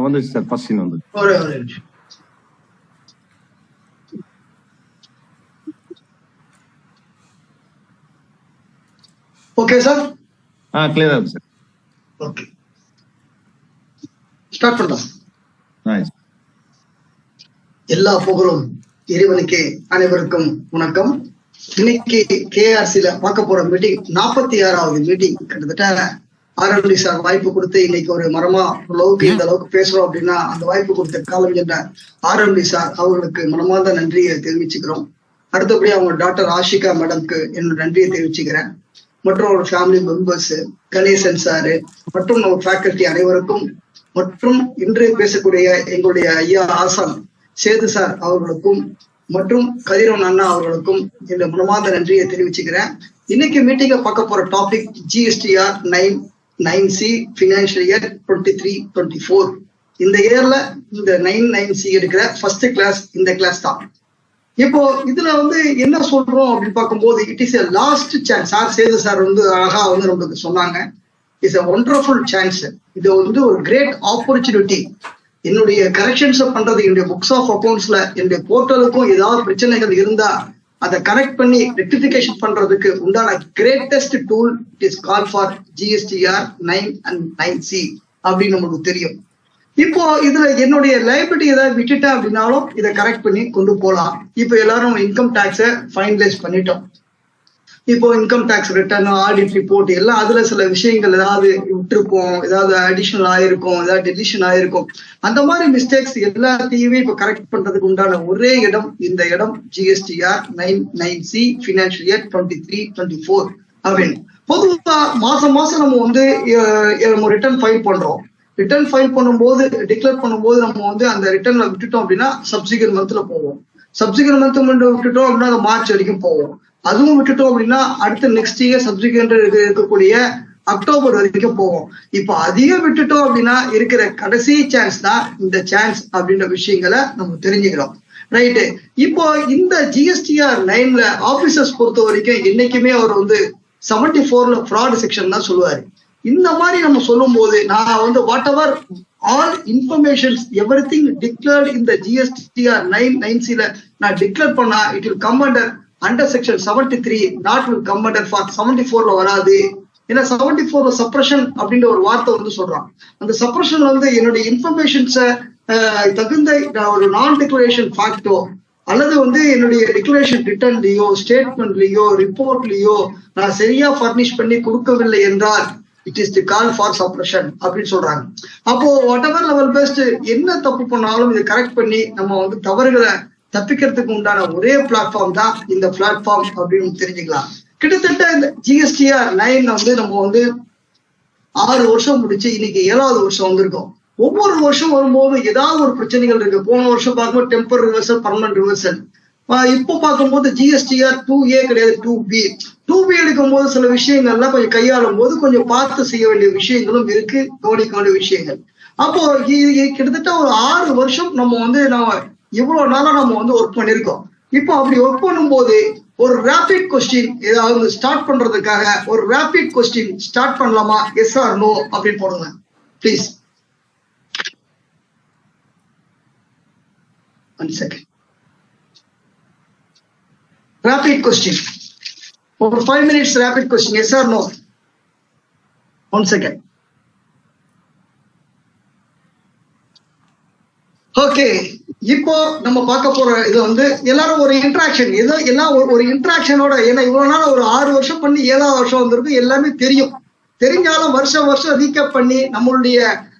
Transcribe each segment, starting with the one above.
வந்துச்சு sir, first scene வந்து. ஒரே ஒரு நிமிஷம். Okay sir. கிளியரா இருக்கு சார். ஓகே, ஸ்டார்ட் பண்ணலாம். நைஸ். எல்லா புகழும் இறைவனுக்கே. அனைவருக்கும் வணக்கம். இன்னைக்கு கேஆர்சில பார்க்க போற மீட்டிங் 46வது மீட்டிங். கிட்டத்தட்ட ஆர்எம்டி சார் வாய்ப்பு கொடுத்து இன்னைக்கு ஒரு மரமா அளவுக்கு இந்த அளவுக்கு பேசுறோம் அப்படின்னா அந்த வாய்ப்பு கொடுத்த காலம் என்ற ஆர்எம்டி சார் அவர்களுக்கு மனமார்ந்த நன்றியை தெரிவிச்சுக்கிறோம். அடுத்தபடி அவங்க டாக்டர் ஆஷிகா மேடம்க்கு என்னோட நன்றியை தெரிவிச்சுக்கிறேன். மற்றும் ஒரு ஃபேமிலி மெம்பர்ஸ் கணேசன் சாரு மற்றும் நம்ம ஃபேக்கல்டி அனைவருக்கும் மற்றும் இன்று பேசக்கூடிய எங்களுடைய ஐயா ஆசான் சேது சார் அவர்களுக்கும் மற்றும் கதிரவன் அண்ணா அவர்களுக்கும் இந்த மனமார்ந்த நன்றியை தெரிவிச்சுக்கிறேன். இன்னைக்கு மீட்டிங்க பார்க்க போற topic GSTR 9(9)C financial year 23-24. இந்த இயர்ல இந்த 9(9)C எடுக்கிற ஃபர்ஸ்ட் கிளாஸ் இந்த கிளாஸ் தான். இப்போ இதுல என்ன சொல்றோம் அப்படின்னு பார்க்கும்போது it is a last chance. Sir Sethu sir அழகா நம்மளுக்கு சொன்னாங்க. It's a wonderful chance. இது ஒரு கிரேட் ஆப்பர்ச்சுனிட்டி. என்னுடைய கரெக்ஷன்ஸ் பண்றது, என்னுடைய புக்ஸ் ஆஃப் அக்கௌண்ட்ஸ்ல என்னுடைய போர்ட்டலுக்கும் ஏதாவது பிரச்சனைகள் இருந்தா அதை கரெக்ட் பண்ணி ரெக்டிஃபிகேஷன் பண்றதுக்கு உண்டான greatest tool it is call for GSTR 9(9)C அப்படின்னு நமக்கு தெரியும். இப்போ இதுல என்னுடைய லைபிலிட்டி ஏதாவது விட்டுட்டேன் அப்படின்னாலும் இதை கரெக்ட் பண்ணி கொண்டு போகலாம். இப்போ எல்லாரும் இன்கம் டேக்ஸை ஃபைனலைஸ் பண்ணிட்டோம். இப்போ income tax return, audit report எல்லாம் அதுல சில விஷயங்கள் ஏதாவது விட்டுருப்போம், ஏதாவது அடிஷனல் ஆயிருக்கும், ஏதாவது டெலிஷன் ஆயிருக்கும். அந்த மாதிரி மிஸ்டேக்ஸ் எல்லாத்தையுமே இப்போ கரெக்ட் பண்றதுக்கு உண்டான ஒரே இடம் இந்த இடம் ஜிஎஸ்டிஆர் 9(9)C ஃபினான்ஷியல் இயர் 23-24 அப்படின்னு. பொதுவா மாசம் நம்ம ரிட்டர்ன் ஃபைல் பண்றோம். ரிட்டர்ன் ஃபைல் பண்ணும்போது டிக்ளேர் பண்ணும்போது நம்ம அந்த ரிட்டர்ன்ல விட்டுட்டோம் அப்படின்னா சப்சிக்வெண்ட் மந்த்ல போவோம். சப்சிக்வெண்ட் மந்த் விட்டுட்டோம் அப்படின்னா அது மார்ச் வரைக்கும் போவோம். அதுவும் விட்டுட்டோம் அப்படின்னா அடுத்த நெக்ஸ்ட் இயர் சப்சிக்வெண்ட் இருக்கக்கூடிய அக்டோபர் வரைக்கும் போவோம். இப்போ அதிகம் விட்டுட்டோம் அப்படின்னா இருக்கிற கடைசி சான்ஸ் தான் இந்த சான்ஸ் அப்படின்ற விஷயங்களை நம்ம தெரிஞ்சுக்கிறோம். ரைட்டு. இப்போ இந்த ஜிஎஸ்டிஆர் 9ல ஆபீசர்ஸ் பொறுத்த வரைக்கும் என்னைக்குமே அவர் 74ல ஃப்ராட் செக்ஷன் தான் சொல்லுவாரு. இந்த மாதிரி நம்ம சொல்லும் போது நான் whatever all informations everything declared இந்த ஜிஎஸ்டிஆர் 9(9)C நான் டிக்ளேர் பண்ணா it will come under section 73, not will come under for 74ல வராது. ஏன்னா 74ல சப்ரஷன் அப்படின்ற ஒரு வார்த்தை சொல்றான். அந்த சப்ரஷன் என்னுடைய இன்ஃபர்மேஷன்ஸை தகுந்த ஒரு நான் டிக்ளரேஷன் ஃபேக்டோ அல்லது என்னுடைய டிக்ளரேஷன் ரிட்டர்ன்லயோ ஸ்டேட்மெண்ட்லயோ ரிப்போர்ட்லயோ நான் சரியா ஃபர்னிஷ் பண்ணி கொடுக்கவில்லை என்றால் it is the call for suppression அப்படின்னு சொல்றாங்க. அப்போ வாட் எவர் லெவல் பெஸ்ட் என்ன தப்பு பண்ணாலும் இதை கரெக்ட் பண்ணி நம்ம தவறுகளை தப்பிக்கிறதுக்கு உண்டான ஒரே பிளாட்ஃபார்ம் தான் இந்த பிளாட்ஃபார்ம் அப்படின்னு தெரிஞ்சுக்கலாம். கிட்டத்தட்ட இந்த ஜிஎஸ்டிஆர் 9 நம்ம 6 வருஷம் முடிச்சு இன்னைக்கு 7வது வருஷம் வந்திருக்கோம். ஒவ்வொரு வருஷம் வரும்போது ஏதாவது ஒரு பிரச்சனைகள் இருக்கு. போன வருஷம் பார்க்கும்போது டெம்பர் ரிவர்சல், பர்மனன்ட் ரிவர்சல். இப்போ பார்க்கும்போது ஜிஎஸ்டிஆர் 2A கிடையாது 2B எடுக்கும் போது சில விஷயங்கள்லாம் கொஞ்சம் கையாளும் போது கொஞ்சம் பார்த்து செய்ய வேண்டிய விஷயங்களும் இருக்கு, கவனிக்க வேண்டிய விஷயங்கள். அப்போ கிட்டத்தட்ட ஒரு 6 வருஷம் நம்ம இவ்வளவு நாளா நம்ம ஒர்க் பண்ணிருக்கோம். இப்போ அப்படி ஒர்க் பண்ணும்போது ஒரு ரேபிட் கொஸ்டின் ஏதாவது ஸ்டார்ட் பண்றதுக்காக ஒரு ரேபிட் கொஸ்டின் ஸ்டார்ட் பண்ணலாமா? எஸ் ஆர் நோ அப்படின்னு போடுங்க ப்ளீஸ். 1 செகண்ட். ரேபிட் கொஸ்டின் ஒரு 5 minutes rapid question. Yes or no? 1 second. Okay, இப்போ நம்ம பார்க்க போற இது எல்லாரும் ஒரு இன்ட்ராக்ஷன், எல்லாம் ஒரு இன்ட்ராக்ஷனோட. ஏன்னா இவ்வளவு நாள் ஒரு 6 வருஷம் பண்ணி 7வது வருஷம் வந்திருக்கு. எல்லாமே தெரிஞ்சாலும் வருஷம் ரீகேப் பண்ணி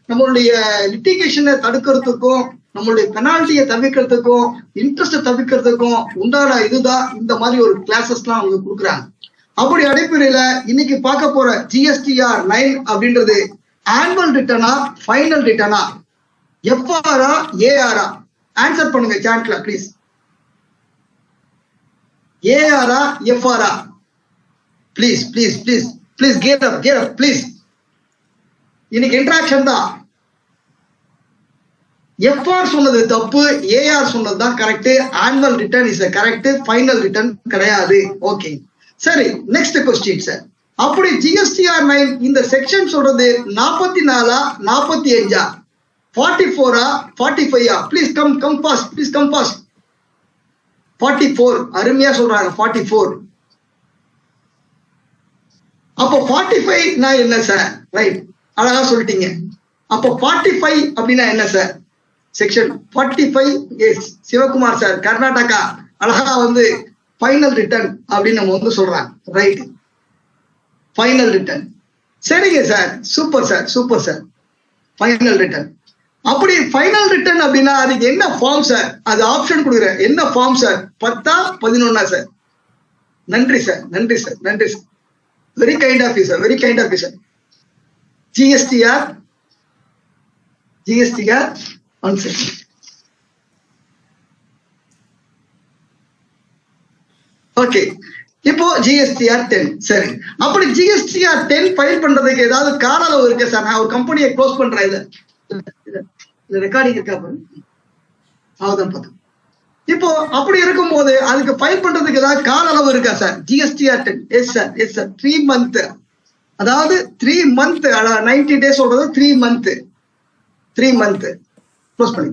நம்மளுடைய லிட்டிகேஷனை தடுக்கிறதுக்கும் நம்மளுடைய பெனால்ட்டியை தவிர்க்கிறதுக்கும் இன்ட்ரெஸ்ட் தவிர்க்கிறதுக்கும் உண்டான இதுதான் இந்த மாதிரி ஒரு கிளாஸஸ் எல்லாம் கொடுக்குறாங்க. அப்படி அடிப்படையில இன்னைக்கு பார்க்க போற ஜிஎஸ்டிஆர் 9 அப்படின்றது ஆனுவல் ரிட்டர்னா ஃபைனல் ரிட்டர்னா, எஃப்ஆரா ஏஆரா? ஆன்சர் பண்ணுங்க சாட்ல ப்ளீஸ். ஏஆரா எஃப்ஆரா? Please please please please get up please. இன்னைக்கு இன்ட்ராக்ஷன் தான். எஃப்ஆர் சொன்னது தப்பு, ஏஆர் சொன்னதுதான் correct. Annual return is correct, final return கிடையாது. ஓகே சரி, நெக்ஸ்ட் கொஸ்டின் சார். அப்படி ஜிஎஸ்டிஆர் 9 இந்த செக்ஷன் சொல்றது 44 45 44 45 please come fast, please come fast. 44 அருமையா சொல்றாங்க 44. அப்போ 45 நான் என்ன சார்? ரைட், அழகா சொல்லிட்டீங்க. அப்போ 45 அப்படின்னா என்ன sir? Section 45 S Sivakumar sir Karnataka அழகா வந்து ஃபைனல் ரிட்டர்ன் அப்படின்னு நம்ம வந்து சொல்றாங்க. Right, final return. சரிங்க sir, super sir, super sir. Final return. அப்படி ஃபைனல் ரிட்டர்ன் அப்படின்னா அதுக்கு என்ன ஃபார்ம் சார்? அது ஆப்ஷன் கொடுக்குறேன். என்ன ஃபார்ம் சார்? 10 11 சார்? நன்றி சார், நன்றி சார், நன்றி sir. Very kind of you sir, very kind of you sir. GSTR one second. Okay, இப்போ ஜிஎஸ்டிஆர் 10. சரி, அப்படி ஜிஎஸ்டிஆர் 10 ஃபைல் பண்றதுக்கு ஏதாவது கால அளவு இருக்கு சார்? நான் ஒரு கம்பெனியை க்ளோஸ் பண்றேன். இது ரெக்கார்டிங் இருக்கா பாரு, அவதான் பார்த்தோம். இப்போ அப்படி இருக்கும் போது அதுக்கு ஃபைல் பண்றதுக்கு ஏதாவது கால அளவு இருக்கா sir? GSTR 10 S sir, yes sir. 3 month, அதாவது 3 மந்த் 90 டேஸ் சொல்றது 3 மந்த் க்ளோஸ் பண்ணி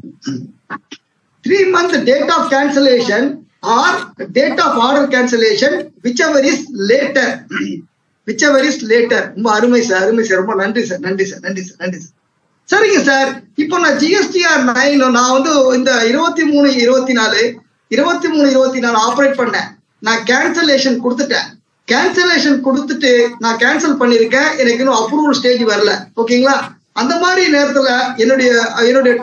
3 month date of cancellation or date of order cancellation whichever is later. ரொம்ப அருமை சார், அருமை சார். ரொம்ப நன்றி சார், நன்றி சார், நன்றி சார், நன்றி சார். சரிங்க சார், இப்போ நான் ஜிஎஸ்டிஆர் 9 நான் வந்து இந்த 23-24 ஆப்ரேட் பண்ணேன். நான் கேன்சலேஷன் கொடுத்துட்டேன். கேன்சலேஷன் கொடுத்துட்டு நான் கேன்சல் பண்ணிருக்கேன். எனக்கு இன்னும் அப்ரூவல் ஸ்டேஜ் வரல. ஓகேங்களா? அந்த மாதிரி நேரத்துல என்னுடைய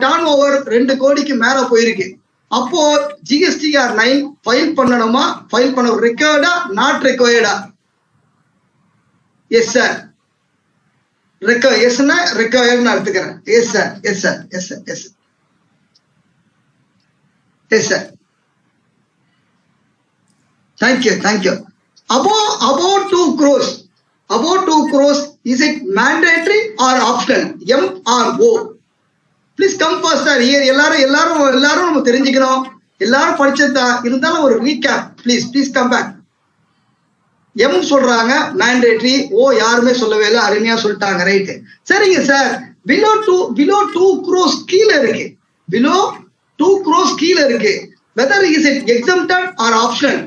டர்ன் ஓவர் 2 கோடிக்கு மேல போயிருக்கு. அப்போ ஜிஎஸ்டிஆர் 9 ஃபைல் பண்ணணுமா? ஃபைல் பண்ண ரிக்வயர்டா நாட் ரிக்வயர்டா? எஸ் சார், எஸ்னா ரிக்வயர்ட் நான் எடுத்துக்கிறேன். Yes sir, yes sir, yes sir, yes yes sir. Thank you, thank you. Above 2 crores, is it mandatory or optional? M or O? Please come fast sir. எல்லாரும் நம்ம தெரிஞ்சுக்கணும். எல்லாரும் படிச்சதா இருந்தாலும் ஒரு recap please come back. M சொல்றாங்க மேண்டேட்டரி, ஓ யாருமே சொல்லவே இல்லை, அருமையா சொல்லிட்டாங்க. ரைட், சரிங்க சார். பிலோ 2 crores கீழே இருக்கு. பிலோ 2 crores கீழே இருக்கு. Whether is it exempted or optional?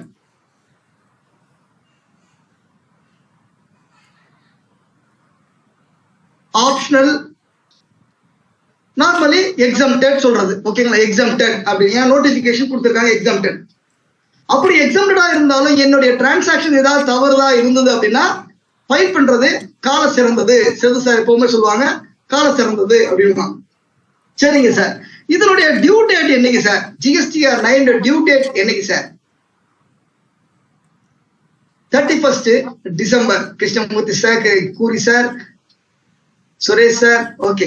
Optional, normally exempted சொல்றது. ஓகேங்களா? எக்ஸம்ப்டட் அப்படின்னு நோட்டிபிகேஷன் கொடுத்திருக்காங்க, எக்ஸம்ப்டட். அப்படி எக்ஸம்ப்டடா இருந்தாலும் என்னுடைய டிரான்சாக்ஷன் ஏதாவது தவறுதா இருந்தது அப்படின்னா ஃபைல் பண்றது கால சிறந்தது. செது சார் எப்பவுமே சொல்லுவாங்க கால சிறந்தது அப்படின்னா. சரிங்க சார், இதனுடைய டியூ டேட் என்னைக்கு சார்? ஜிஎஸ்டிஆர் 9 டியூ டேட் என்னைக்கு sir? 31st December. Krishnamurthy sir, கூரி sir, Suresh sir. Okay,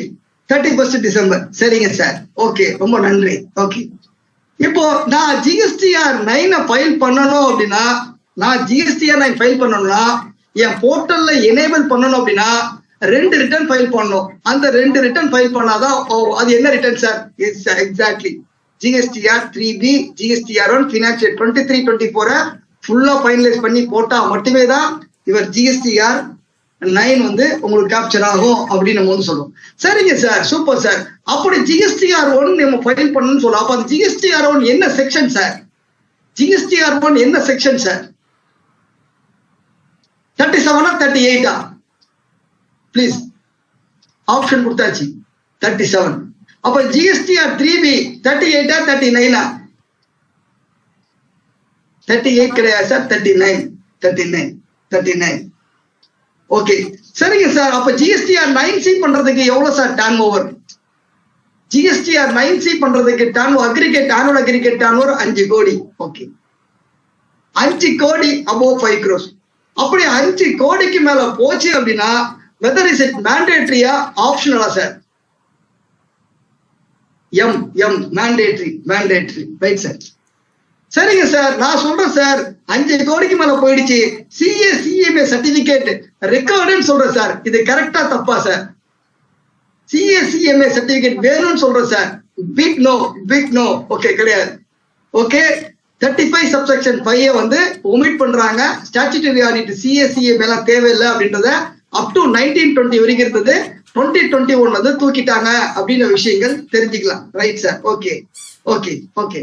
31st December. சரிங்க சார், ஓகே, ரொம்ப நன்றி. ஓகே, இப்போ நான் ஜிஎஸ்டிஆர் 9 ஃபைல் பண்ணணும் அப்படின்னா, என் போர்ட்டல்ல எனேபிள் பண்ணணும் அப்படின்னா 2 ரிட்டர்ன் ஃபைல் பண்ணணும். அந்த 2 ரிட்டர்ன் ஃபைல் பண்ணாதான் அது என்ன return sir? Exactly GSTR 3B, GSTR 1 financial 23-24 ஃபுல்லா ஃபைனலைஸ் பண்ணி போட்டா மட்டுமே தான் இவர் ஜிஎஸ்டிஆர் 9 வந்து உங்களுக்கு கேப்சர் ஆகும் அப்படின்னு நம்ம வந்து சொல்லுவோம். சரிங்க சார், சூப்பர் சார். அப்படி ஜிஎஸ்டிஆர் 1 நம்ம ஃபைல் பண்ணணும்னு சொல்லுவோம். அப்ப அந்த ஜிஎஸ்டிஆர் 1 என்ன செக்ஷன் சார்? ஜிஎஸ்டிஆர் 1 என்ன செக்ஷன் சார்? 37 38? ப்ளீஸ் ஆப்ஷன் கொடுத்தாச்சு. 37. அப்ப ஜிஎஸ்டிஆர் 3B 38 39? 38 கிடையாது சார், 39. ஓகே, சரிங்க சார். அப்ப ஜிஎஸ்டிஆர் 9C பண்றதுக்கு எவ்வளவு sir turn over? GSTR 9C பண்றதுக்கு aggregate annual aggregate turnover 5 கோடி. ஓகே, 5 கோடி above 5 crores. அப்படி 5 கோடிக்கு மேல போச்சு அப்படின்னா வெதர் இஸ் இட் மேண்டேட்டரியா ஆப்ஷனலா sir? Um mandatory. Right sir. சரிங்க சார், நான் சொல்றேன் சார் 5 கோடிக்கு மேல போயிடுச்சு, CA/CMA சர்டிபிகேட் ரெக்கார்டுன்னு சொல்றேன் சார். இது கரெக்டா தப்பா சார்? CA/CMA சர்டிபிகேட் வேணும்னு சொல்றேன் சார். Big no. ஓகே, கிடையாது. ஓகே, 35 subsection 5 வந்து ஒமிட் பண்றாங்க. ஸ்டாச்சுட்டரி ஆடிட் CA/CMA எல்லாம் தேவையில்லை அப்படின்றத அப் டு 1920 வரைக்கும் இருந்தது. 2021 வந்து தூக்கிட்டாங்க அப்படின்ற விஷயங்கள் தெரிஞ்சுக்கலாம். Right sir, okay okay okay.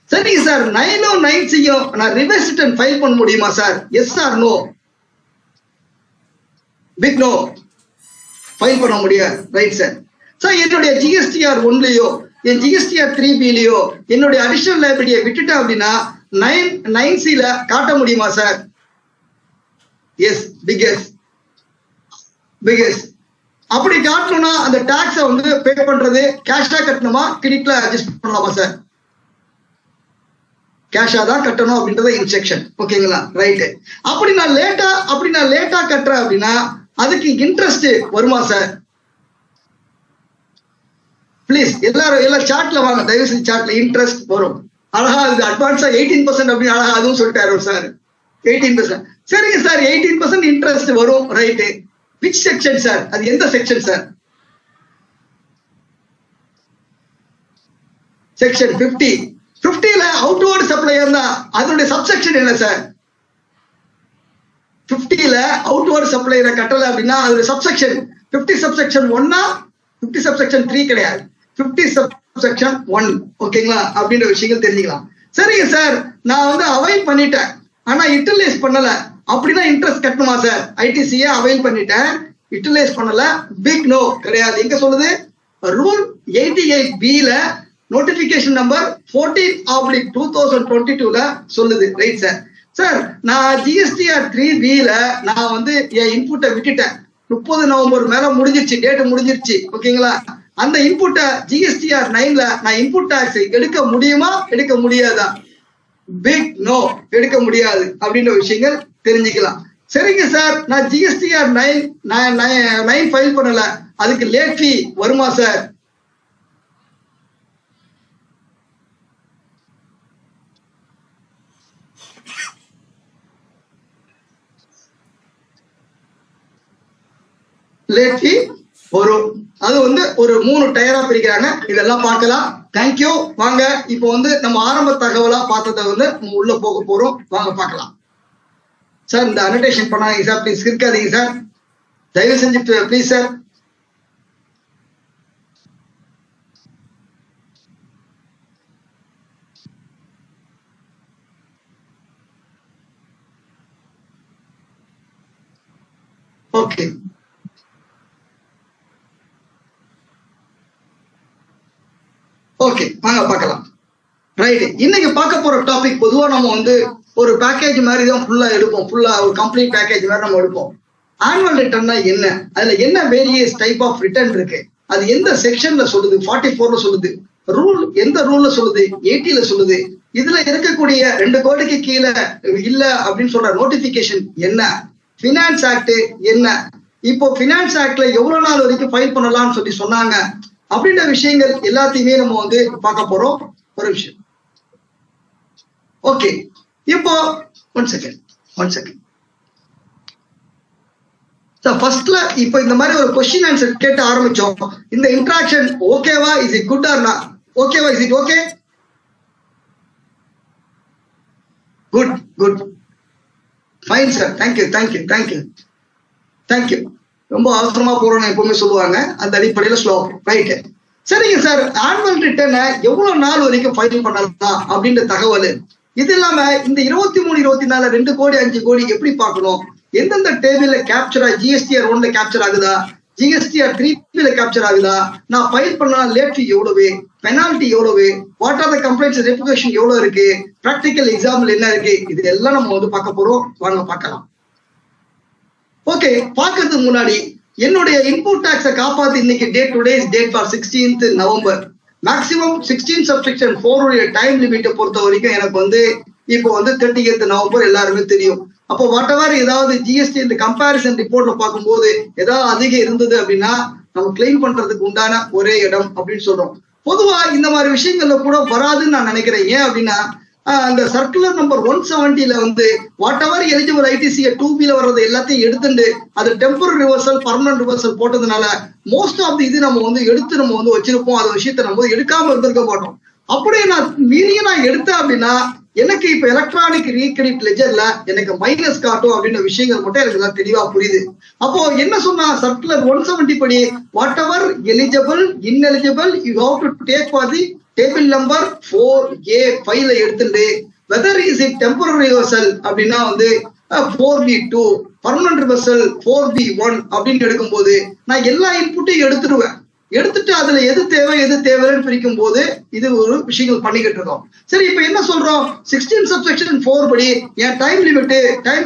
சரிங்க சார், 909 நான் ரிவர்ஸ் ரிட்டர்ன் ஃபைல் பண்ண முடியுமா sir? Yes or no? Big no, file பண்ண முடியாது. Right sir. சார், என்னுடைய GSTR 1லயோ என் GSTR 3Bலயோ என்னுடைய அடிஷனல் லைபிலிட்டியை விட்டுட்டேன் அப்படின்னா 9C காட்ட முடியுமா சார்? S, biggest. அப்படி காட்டணும்னா அந்த டாக்ஸை வந்து பே பண்றது கேஷா கட்டணுமா, கிரெடிட்ல அட்ஜஸ்ட் பண்ணலாமா சார்? கேஷா தான் கட்டணும் அப்படின்றத இன்ஸ்ட்ரக்ஷன். ஓகேங்களா? ரைட்டு. அப்படி நான் லேட்டா கட்டுறேன் அப்படின்னா அதுக்கு இன்ட்ரெஸ்ட் வருமா சார்? பிளீஸ் எல்லாரும் சார்ட்ல வாங்க, தயவு செஞ்சு சார்ட்ல இன்ட்ரெஸ்ட் வரும். அழகா அது அட்வான்ஸா 18% அப்படின்னு அழகா அதுவும் சொல்லிட்டாரு சார். 18%. சரிங்க சார், 18% இன்ட்ரெஸ்ட் வரும். ரைட்டு. Which section sir? அது எந்த செக்ஷன் சார்? செக்ஷன் 50. 50ல அவுட்வர்ட் சப்ளை இருந்தா அதனுடைய சப்செக்ஷன் என்ன சார்? 50ல அவுட்வர்ட் சப்ளை கட்டல அப்படின்னா அதோட சப்செக்ஷன் 50 சப்செக்ஷன் 1 50 சப்செக்ஷன் 3 கிடையாது, 50 சப்செக்ஷன் 1. ஓகேங்களா? அப்படின்ற விஷயங்கள் தெரிஞ்சுக்கலாம். சரிங்க சார், நான் வந்து அவைல் பண்ணிட்டேன் ஆனா யூட்டிலைஸ் பண்ணல அப்படின்னா இன்ட்ரெஸ்ட் கட்டணுமா சார்? ITCA அவைல் பண்ணிட்டேன், யூட்டிலைஸ் பண்ணல, பிக் நோ கிடையாது. எங்க சொல்லுது? ரூல் 88Bல நோட்டிபிகேஷன் நம்பர் 14/2022ல சொல்லுது. Right sir. சார், நான் GSTR 3Bல நான் வந்து என் இன்புட்டை விட்டுட்டேன். 30 நவம்பர் மேல முடிஞ்சிருச்சு, டேட் முடிஞ்சிருச்சு. ஓகேங்களா? அந்த இன்புட்டை GSTR 9ல நான் இன்புட் டாக்ஸ் எடுக்க முடியுமா, எடுக்க முடியாதா? பிக் நோ, எடுக்க முடியாது அப்படின்ற விஷயங்கள் தெரிஞ்சுக்கலாம். சரிங்க சார், நான் GSTR 9 ஃபைல் பண்ணல, அதுக்கு லேட் ஃபீ வருமா சார்? லேட் ஃபீ வரும். அது வந்து ஒரு 3 டயரா பிரிக்கிறாங்க. இதெல்லாம் பார்க்கலாம். தேங்க்யூ. வாங்க, இப்போ வந்து நம்ம ஆரம்ப தகவலா பார்த்ததை வந்து நம்ம உள்ள போக போறோம். வாங்க பார்க்கலாம். சார், இந்த அனோடேஷன் பண்ணாதீங்க சார், ப்ளீஸ் இருக்காதீங்க சார், தயவு செஞ்சு ப்ளீஸ் சார். ஓகே, ஓகே, வாங்க பார்க்கலாம். ரைட். இன்னைக்கு பார்க்க போற டாபிக் பொதுவா நம்ம வந்து ஒரு பேக்கேஜ் மாதிரி தான் ஃபுல்லா எடுப்போம், ஃபுல்லா ஒரு கம்ப்ளீட் பேக்கேஜ் மாதிரி நம்ம எடுப்போம். ஆனுவல் ரிட்டர்ன்னா என்ன, அதுல என்ன வேரியஸ் டைப் ஆஃப் ரிட்டர்ன் இருக்கு, அது எந்த செக்ஷன்ல சொல்லுது, 44ல சொல்லுது, ரூல் எந்த ரூல்ல சொல்லுது, 80ல சொல்லுது, இதுல இருக்கக்கூடிய 2 கோடிக்கு கீழே இல்ல அப்படின்னு சொல்ற நோட்டிபிகேஷன் என்ன, பினான்ஸ் ஆக்ட் என்ன, இப்போ பினான்ஸ் ஆக்ட்ல எவ்வளவு நாள் வரைக்கும் ஃபைல் பண்ணலாம்னு சொல்லி சொன்னாங்க அப்படின்ற விஷயங்கள் எல்லாத்தையுமே நம்ம வந்து பார்க்க போறோம். ஒரு விஷயம். ஓகே, இப்போ ஒன் செகண்ட். ஃபர்ஸ்ட்ல இப்போ இந்த மாதிரி ஒரு கொஸ்டின் ஆன்சர் கேட்டு ஆரம்பிச்சோம். இந்த இன்டராக்ஷன் ஓகேவா, is it good or not ஓகேவா, is it okay? Good, fine sir, thank you. ரொம்ப அவசரமா போறோம்னு எப்பவுமே சொல்லுவாங்க, அந்த அடிப்படையில ஸ்லோ. ரைட். சரிங்க சார், ஆனுவல் ரிட்டர்னை எவ்வளவு நாள் வரைக்கும் ஃபைல் பண்ணலாம் அப்படின்ற தகவல். இது இல்லாம இந்த 23, 24, 2 கோடி 5 கோடி எப்படி பார்க்கணும், எந்தெந்த டேபிள்ல கேப்சர் ஆகி GSTR 1ல கேப்சர் ஆகுதா, GSTR 3Bல கேப்சர் ஆகுதா, நான் ஃபைல் பண்ணா லேட் ஃபீ எவ்வளவு, பெனால்டி எவ்வளவு, what are the complaints replication எவ்வளவு இருக்கு, பிராக்டிகல் எக்ஸாம்பிள் என்ன இருக்கு, இது எல்லாம் நம்ம வந்து பார்க்க போறோம். வாங்க பார்க்கலாம். ஓகே, பார்க்கறதுக்கு முன்னாடி என்னுடைய இன்புட் டாக்ஸை காப்பாத்து இன்னைக்கு today's date for 16th November. Maximum 16 subsection 4 உடைய டைம் லிமிட்டை பொறுத்த வரைக்கும் எனக்கு வந்து இப்போ வந்து 30th நவம்பர் எல்லாருமே தெரியும். அப்போ வாட் எவர் ஏதாவது GST இந்த கம்பேரிசன் ரிப்போர்ட்ல பார்க்கும்போது ஏதாவது அதிகம் இருந்தது அப்படின்னா நம்ம கிளைம் பண்றதுக்கு உண்டான ஒரே இடம் அப்படின்னு சொல்றோம். பொதுவா இந்த மாதிரி விஷயங்கள்ல கூட வராதுன்னு நான் நினைக்கிறேன். ஏன் அப்படின்னா அந்த சர்க்குலர் நம்பர் 170ல வந்து வாட் எவர் எலிஜிபிள் ITCA 2Bல வர்றது எல்லாத்தையும் எடுத்துட்டு அது டெம்பரரி ரிவர்சல், பர்மனன்ட் ரிவர்சல் போட்டதுனால மோஸ்ட் ஆஃப் இது நம்ம வந்து எடுத்து நம்ம வந்து வச்சிருப்போம். அந்த விஷயத்த நம்ம எடுக்காம இருந்திருக்க மாட்டோம். அப்படியே நான் மீறிய நான் எடுத்தேன் அப்படின்னா எனக்கு இப்ப எலக்ட்ரானிக் ரீகிரெடிட் லெஜர்ல எனக்கு மைனஸ் காட்டும் அப்படின்ற விஷயங்கள் மட்டும் எனக்கு எல்லாம் தெளிவா புரியுது. அப்போ என்ன சொன்னா சர்க்குலர் 170 படி whatever eligible ineligible you have to take for the table number 4A5 எடுத்துட்டு whether is it temporary reversal அப்படின்னா வந்து 4B2 பர்மனன்ட் ரிவர்சல் 4B1 அப்படின்னு எடுக்கும்போது நான் எல்லா இன்புட்டையும் எடுத்துடுவேன். எடுத்துட்டு அதுல எது தேவைன்னு பிரிக்கும் போது இது ஒரு விஷயங்கள் பண்ணிக்கிட்டு இருக்கோம். சரி, இப்ப என்ன சொல்றோம் 16 சப்செக்ஷன் 4 படி என் டைம்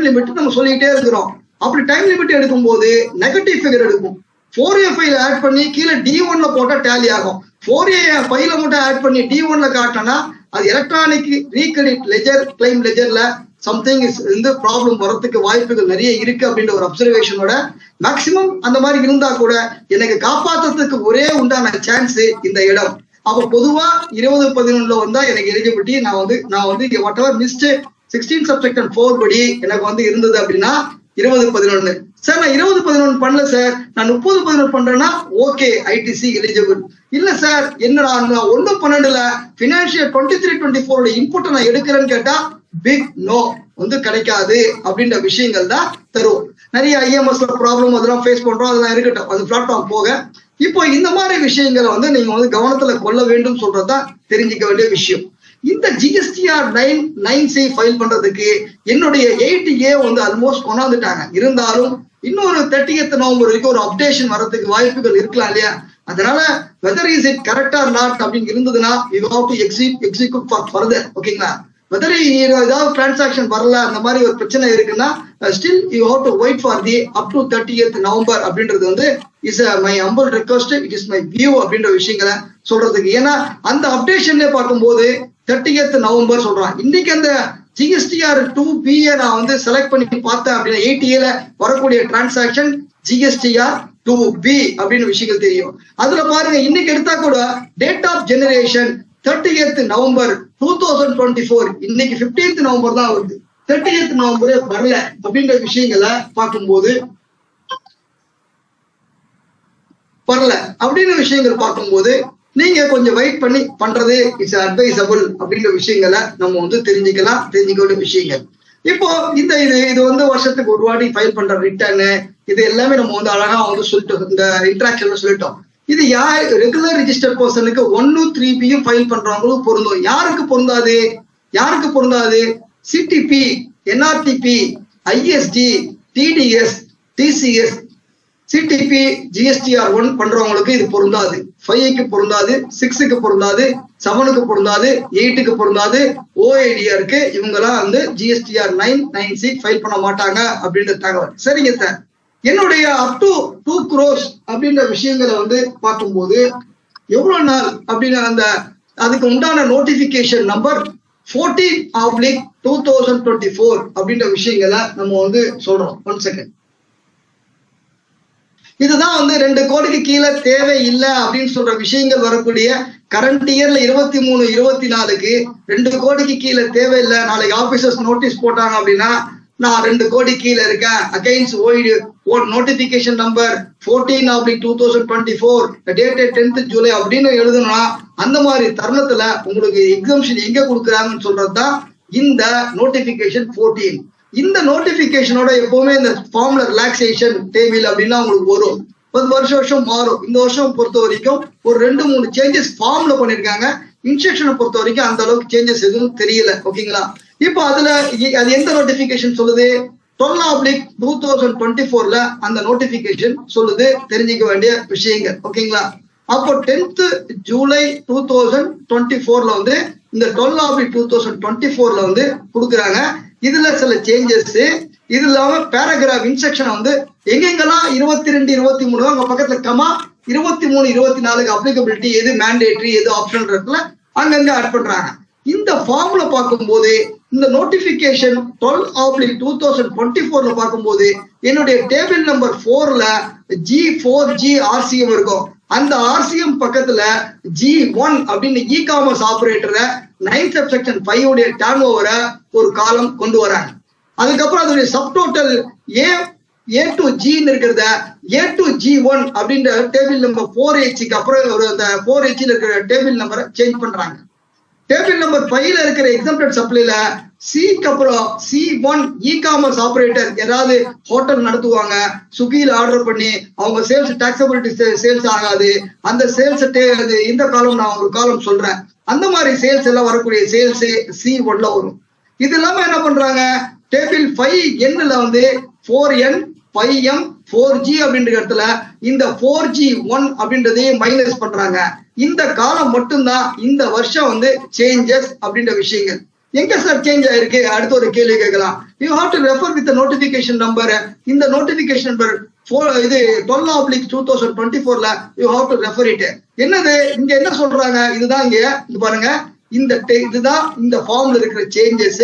லிமிட் நம்ம சொல்லிக்கிட்டே இருக்கிறோம். அப்படி டைம் லிமிட் எடுக்கும் போது நெகட்டிவ் ஃபிகர் எடுக்கும். 4A5 ஆட் பண்ணி கீழே D1ல போட்டா டேலி ஆகும். 4A5 மட்டும் ஆட் பண்ணி D1ல காட்டினா அது எலக்ட்ரானிக் ரீகிரெடிட் லெஜர் கிளைம் லெஜர்ல சம்திங் இஸ் இந்த ப்ராப்ளம் வரதுக்கு வாய்ப்புகள் நிறைய இருக்கு அப்படின்ற ஒரு அப்சர்வேஷனோட மேக்சிமம் அந்த மாதிரி இருந்தா கூட எனக்கு காப்பாத்துறதுக்கு ஒரே உண்டான சான்ஸ் இந்த இடம். அப்ப பொதுவா 2011 வந்தா எனக்கு எலிஜிபிலிட்டி நான் வந்து வாட் எவர் மிஸ்ட் 16 சப்செக்ஷன் 4 படி எனக்கு வந்து இருந்தது அப்படின்னா 2011. சார் நான் 2011 பண்ணல சார், நான் 30-11 பண்றேன்னா ஓகே ஐடிசி எலிஜிபிள். இல்ல சார் என்னடா நான் 1-12 பினான்சியல் 23-24 இன்புட் நான் எடுக்கிறேன்னு கேட்டா பிக் நோ வந்து கிடைக்காது அப்படின்ற விஷயங்கள் தான் தரும். நிறைய ஐஎம்எஸ் ப்ராப்ளம் அதெல்லாம் ஃபேஸ் பண்றோம், அதெல்லாம் இருக்கட்டும், அது பிளாட்ஃபார்ம் போக. இப்போ இந்த மாதிரி விஷயங்களை வந்து நீங்க வந்து கவனத்துல கொள்ள வேண்டும் சொல்றதுதான் தெரிஞ்சுக்க வேண்டிய விஷயம். இந்த GSTR 9(9)C ஃபைல் பண்றதுக்கு என்னுடைய 8A வந்து ஆல்மோஸ்ட் கொண்டாந்துட்டாங்க. இருந்தாலும் இன்னொரு 30th நவம்பர் வரைக்கும் ஒரு அப்டேஷன் வரதுக்கு வாய்ப்புகள் இருக்கலாம் இல்லையா? அதனால வெதர் இஸ் இட் கரெக்டா நாட் அப்படின்னு இருந்ததுன்னா you have to execute for further. ஓகேங்களா? வெதர் ஏதாவது டிரான்சாக்ஷன் வரல அந்த மாதிரி ஒரு பிரச்சனை இருக்குன்னா still you have to wait for the up to 30th November அப்படின்றது வந்து is my humble request, it is my view அப்படின்ற விஷயங்களை சொல்றதுக்கு. ஏன்னா அந்த அப்டேஷன்ல பார்க்கும்போது 30th நவம்பர் சொல்றான். இன்னைக்கு அந்த GSTR 2B நான் வந்து செலக்ட் பண்ணி பார்த்தேன் அப்படின்னா 8A வரக்கூடிய டிரான்சாக்சன் GSTR 2B அப்படின்னு விஷயங்கள் தெரியும். அதுல பாருங்க இன்னைக்கு எடுத்தா கூட date of generation 30th November 2024, இன்னைக்கு 15th நவம்பர் தான் வருது. 30th நவம்பரே வரல அப்படின்ற விஷயங்களை பார்க்கும்போது வரல அப்படின்னு விஷயங்கள் பார்க்கும்போது நீங்க கொஞ்சம் வெயிட் பண்ணி பண்றது இட்ஸ் அட்வைசபிள் அப்படின்ற விஷயங்களை நம்ம வந்து தெரிஞ்சுக்க வேண்டிய விஷயங்கள். இப்போ இது வந்து வருஷத்துக்கு ஒரு வாட்டி ஃபைல் பண்ற ரிட்டர்னு இது எல்லாமே நம்ம வந்து அழகா வந்து சொல்லிட்டோம், இந்த இன்ட்ராக்ஷன்ல சொல்லிட்டோம். இது யார் ரெகுலர் ரிஜிஸ்டர் பர்சனுக்கு 1-3B ஃபைல் பண்றவங்களும் பொருந்தும். யாருக்கு பொருந்தாது? CTP, NRTP, ISD, TDS, TCS, CTP, GSTR 1 பண்றவங்களுக்கு இது பொருந்தாது. 5க்கு பொருந்தாது, 6க்கு பொருந்தாது, 7க்கு பொருந்தாது, 8க்கு பொருந்தாது, OIDRக்கு இவங்கெல்லாம் வந்து GSTR 9(9)C ஃபைல் பண்ண மாட்டாங்க அப்படின்ற தகவல். சரிங்க சார், என்னுடைய அப் டு 2 crores அப்படின்ற விஷயங்களை வந்து பார்க்கும்போது எவ்வளவு நாள் அப்படின்னு அந்த அதுக்கு உண்டான நோட்டிபிகேஷன் நம்பர் 14/2024 அப்படின்ற விஷயங்களை நம்ம வந்து சொல்றோம். 1 செகண்ட். இதுதான் வந்து 2 கோடிக்கு கீழே தேவை இல்லை அப்படின்னு சொல்ற விஷயங்கள் வரக்கூடிய கரண்ட் இயர்ல 23-24க்கு 2 கோடிக்கு கீழே தேவையில்லை. நாளைக்கு ஆபீசர்ஸ் நோட்டீஸ் போட்டாங்க அப்படின்னா நான் 2 கோடி கீழே இருக்கேன் against notification number 14/2024 dated 10th July அப்படின்னு எழுதணும்னா அந்த மாதிரி தருணத்துல உங்களுக்கு எக்ஸம்ஷன் எங்க கொடுக்குறாங்கன்னு சொல்றதுதான் இந்த நோட்டிபிகேஷன் 14. இந்த நோட்டிபிகேஷனோட எப்பவுமே இந்த ஃபார்ம்ல ரிலாக்ஸேஷன் டேபிள் அப்படின்னா உங்களுக்கு வரும். வருஷம் மாறும். இந்த வருஷம் பொறுத்த வரைக்கும் ஒரு 2-3 சேஞ்சஸ் ஃபார்ம்ல பண்ணிருக்காங்க. இன்ஸ்ட்ரக்ஷனை பொறுத்த வரைக்கும் அந்த அளவுக்கு சேஞ்சஸ் எதுவும் தெரியல. ஓகேங்களா? இப்போ அது எந்த நோட்டிபிகேஷன் சொல்லுது? 12/2024 அந்த நோட்டிபிகேஷன் சொல்லுது. தெரிஞ்சுக்க வேண்டிய விஷயங்கள். ஓகேங்களா? அப்போ 10th ஜூலை 2024 வந்து இந்த 12/2024 வந்து கொடுக்குறாங்க. இதுல சில சேஞ்சஸ், இது இல்லாம பேராகிராஃப் இன்ஸ்ட்ரக்ஷன் வந்து எங்கெங்கெல்லாம் 22-23 அங்க பக்கத்துல கமா 23-24 அப்ளிகபிலிட்டி எது மேண்டேட்டரி எது ஆப்ஷனல் இருக்குல்ல அங்கங்க ஆட் பண்றாங்க. இந்த ஃபார்ம்ல பார்க்கும்போது இந்த நோட்டிபிகேஷன் 12/2024 பார்க்கும்போது என்னுடைய டேபிள் நம்பர் 4ல G4G RCM இருக்கும். அந்த RCM பக்கத்துல G1 அப்படின்னு இ காமர்ஸ் ஆபரேட்டரை 9th சப்செக்ஷன் 5 உடைய டர்ன் ஓவரை ஒரு காலம் கொண்டு வராங்க. அதுக்கப்புறம் அதோடைய சப்டோட்டல் A to G இருக்கிறத A to G1 அப்படின்ற டேபிள் நம்பர் 4H அப்புறம் ஒரு அந்த 4H இருக்கிற டேபிள் நம்பரை சேஞ்ச் பண்றாங்க. டேபிள் நம்பர் 5ல இருக்கிற எக்ஸாம்ப்டட் சப்ளைல சிக்கு அப்புறம் C1 இ-காமர்ஸ் ஆபரேட்டர் ஏதாவது ஹோட்டல் நடத்துவாங்க, ஸ்விக்கியில ஆர்டர் பண்ணி அவங்க சேல்ஸ் டாக்ஸபிலிட்டி சேல்ஸ் ஆகாது, அந்த சேல்ஸ் இந்த காலம் நான் ஒரு காலம் சொல்றேன், அந்த மாதிரி சேல்ஸ் எல்லாம் வரக்கூடிய சேல்ஸ் C1ல வரும். இது இல்லாம என்ன பண்றாங்க, டேபிள் 5Nல வந்து 4N 5M 4G அப்படின்ற இடத்துல இந்த 4G1 அப்படின்றதையும் மைனஸ் பண்றாங்க. இந்த காலம் மட்டும்தான் இந்த வருஷம் வந்து சேஞ்சஸ் அப்படின்ற விஷயங்கள். எங்க சார் சேஞ்ச் ஆயிருக்கு? அடுத்த ஒரு கேள்வி கேட்கலாம். You have to refer with notification number. இந்த நோட்டிபிகேஷன் நம்பர் இது 12/2024ல you have to refer it. என்னது இங்க என்ன சொல்றாங்க? இதுதான் இங்க இது பாருங்க, இதுதான் இந்த ஃபார்ம்ல இருக்கிற சேஞ்சஸ்.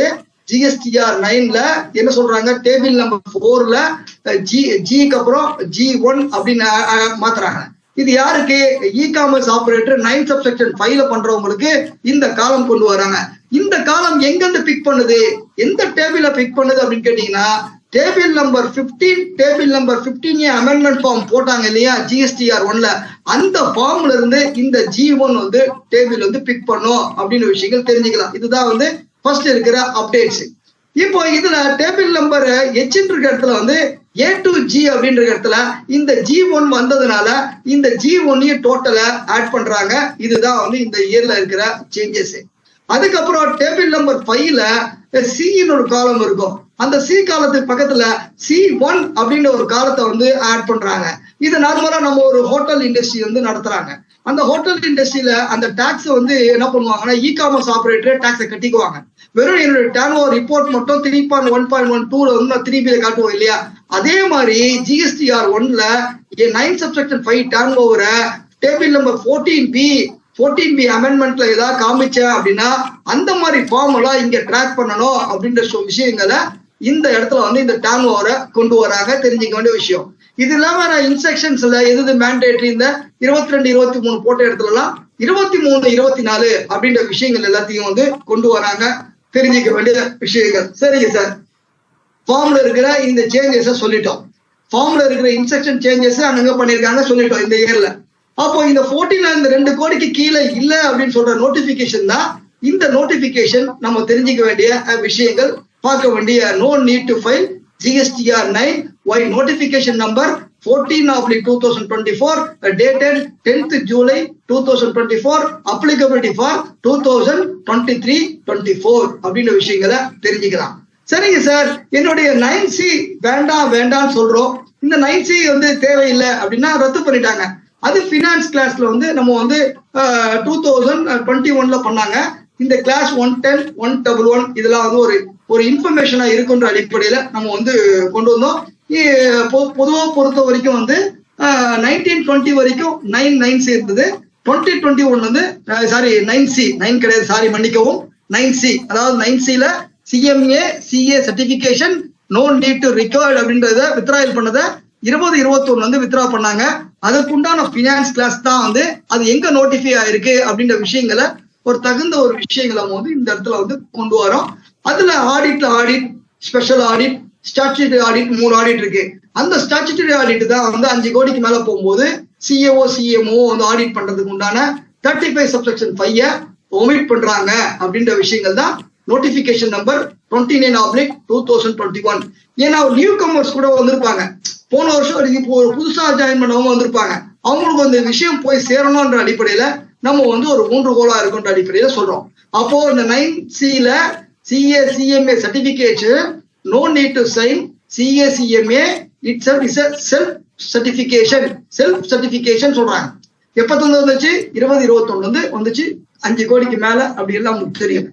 GSTR 9ல என்ன சொல்றாங்க, டேபிள் நம்பர் 4ல ஜிக்கு அப்புறம் G1 அப்படின்னு மாத்துறாங்க. இது யாருக்கு? இ-காமர்ஸ் ஆபரேட்டர் 9 சப்செக்ஷன் 5ல பண்றவங்களுக்கு இந்த காலம் கொண்டு வராங்க. இந்த காலம் எங்கிருந்து பிக் பண்ணுது, எந்த டேபிள பிக் பண்ணுது அப்படின்னு கேட்டீங்கன்னா, டேபிள் நம்பர் 15 டேபிள் நம்பர் 15 அமெண்ட்மெண்ட் ஃபார்ம் போட்டாங்க இல்லையா GSTR 1ல, அந்த ஃபார்ம்ல இருந்து இந்த G1 வந்து டேபிள் வந்து பிக் பண்ணும் அப்படின்னு விஷயங்கள் தெரிஞ்சுக்கலாம். இதுதான் வந்து ஃபர்ஸ்ட் இருக்கிற அப்டேட்ஸ். இப்போ இதுல டேபிள் நம்பர் H இருக்க இடத்துல வந்து A to G அப்படின்ற இடத்துல இந்த G1 வந்ததுனால இந்த G1 டோட்டலா ஆட் பண்றாங்க. இதுதான் வந்து இந்த இயர்ல இருக்கிற சேஞ்சஸ். அதுக்கப்புறம் டேபிள் நம்பர் 5ல C ஒரு காலம் இருக்கும். அந்த C காலத்துக்கு பக்கத்துல C1 அப்படின்ற ஒரு காலத்தை வந்து ஆட் பண்றாங்க. இது நார்மலா நம்ம ஒரு ஹோட்டல் இண்டஸ்ட்ரி வந்து நடத்துறாங்க. அந்த ஹோட்டல் இண்டஸ்ட்ரியில அந்த டாக்ஸ் வந்து என்ன பண்ணுவாங்கன்னா, இ-காமர்ஸ் ஆபரேட்டர் டாக்ஸை கட்டிக்குவாங்க. வெறும் என்னோட டர்ன்ஓவர் ரிப்போர்ட் மட்டும் 3.1.12ல வந்து நான் 3Bல காட்டுவோம் இல்லையா, அதே மாதிரி GSTR 1ல 9 சப்செக்ஷன் 5 டர்ன்ஓவரை டேபிள் நம்பர் 14B அமெண்ட்மெண்ட்ல ஏதாவது காமிச்சேன் அப்படின்னா அந்த மாதிரி ஃபார்ம் எல்லாம் இங்க ட்ராக் பண்ணணும் அப்படின்ற விஷயங்களை இந்த இடத்துல வந்து இந்த டர்ன்ஓவரை கொண்டு வராங்க. தெரிஞ்சுக்க வேண்டிய விஷயம். இது இல்லாம இன்ஸ்ட்ரக்ஷன்ஸ்ல எது மேண்டேட்டரி, இந்த 22 23 போட்ட இடத்துல எல்லாம் 23 24 அப்படின்ற விஷயங்கள் எல்லாத்தையும் வந்து கொண்டு வராங்க. தெரிஞ்சுக்க வேண்டிய விஷயங்கள். சரிங்க சார், ஃபார்ம்ல இருக்கிற இந்த சேஞ்சஸ் சொல்லிட்டோம். ஃபார்ம்ல இருக்கிற இன்ஸ்ட்ரக்ஷன் சேஞ்சஸ் அங்க பண்ணிருக்காங்க சொல்லிட்டோம் இந்த இயர்ல. அப்போ இந்த 14ல இந்த 2 கோடிக்கு கீழே இல்ல அப்படின்னு சொல்ற நோட்டிபிகேஷன் தான் இந்த நோட்டிபிகேஷன். நம்ம தெரிஞ்சுக்க வேண்டிய விஷயங்கள், பார்க்க வேண்டிய no need to file GSTR 9 why notification number 14/2024 dated 10th July 2024 applicability for 2023-24 அப்படின்ற விஷயங்களை தெரிஞ்சுக்கலாம். சரிங்க சார், என்னுடைய 9C வேண்டாம்னு சொல்றோம். இந்த 9C வந்து தேவையில்லை அப்படின்னா ரத்து பண்ணிட்டாங்க. அது ஃபினான்ஸ் கிளாஸ்ல வந்து நம்ம வந்து 2021ல பண்ணாங்க. இந்த கிளாஸ் 110 111 இதெல்லாம் வந்து ஒரு இன்ஃபர்மேஷனா இருக்குன்ற அடிப்படையில நம்ம வந்து கொண்டு வந்தோம். பொதுவா பொறுத்த வரைக்கும் வந்து 1920 வரைக்கும் 9C இருந்தது. 2021 வந்து 9C 9 கிடையாது, சாரி மன்னிக்கவும், 9C அதாவது 9Cல CMA CA certification no need to required அப்படின்றத வித்ராயல் பண்ணத 2021 வந்து வித்ரா பண்ணாங்க. அதுக்குண்டான பினான்ஸ் கிளாஸ் தான் வந்து அது எங்க நோட்டிஃபை ஆயிருக்கு அப்படின்ற விஷயங்களை ஒரு தகுந்த ஒரு விஷயங்களை வந்து இந்த இடத்துல வந்து கொண்டு வரோம். அதுல audit, special audit, statutory audit 3 audit இருக்கு. அந்த ஸ்டாச்சுட்டரி ஆடிட் தான் வந்து 5 கோடிக்கு மேல போகும்போது CAO CMO வந்து ஆடிட் பண்றதுக்கு உண்டான 35 சப்செக்ஷன் 5 ஒமிட் பண்றாங்க அப்படின்ற விஷயங்கள் தான் நோட்டிபிகேஷன் நம்பர் 29/2021. ஏன்னா நியூ கமர்ஸ் கூட வந்திருப்பாங்க, போன வருஷம் இப்போ புதுசா ஜாயின் பண்ணவங்க வந்திருப்பாங்க. அவங்களுக்கு அந்த விஷயம் போய் சேரணும்ன்ற அடிப்படையில நம்ம வந்து ஒரு 3 கோலா இருக்குன்ற அடிப்படையில சொல்றோம். அப்போ இந்த 9Cல CA CMA certification no need to sign CA CMA itself is a self certification சொல்றாங்க. எப்ப வந்துச்சு? 2021 வந்துச்சு. 5 கோடிக்கு மேல அப்படி எல்லாம் நமக்கு தெரியும்.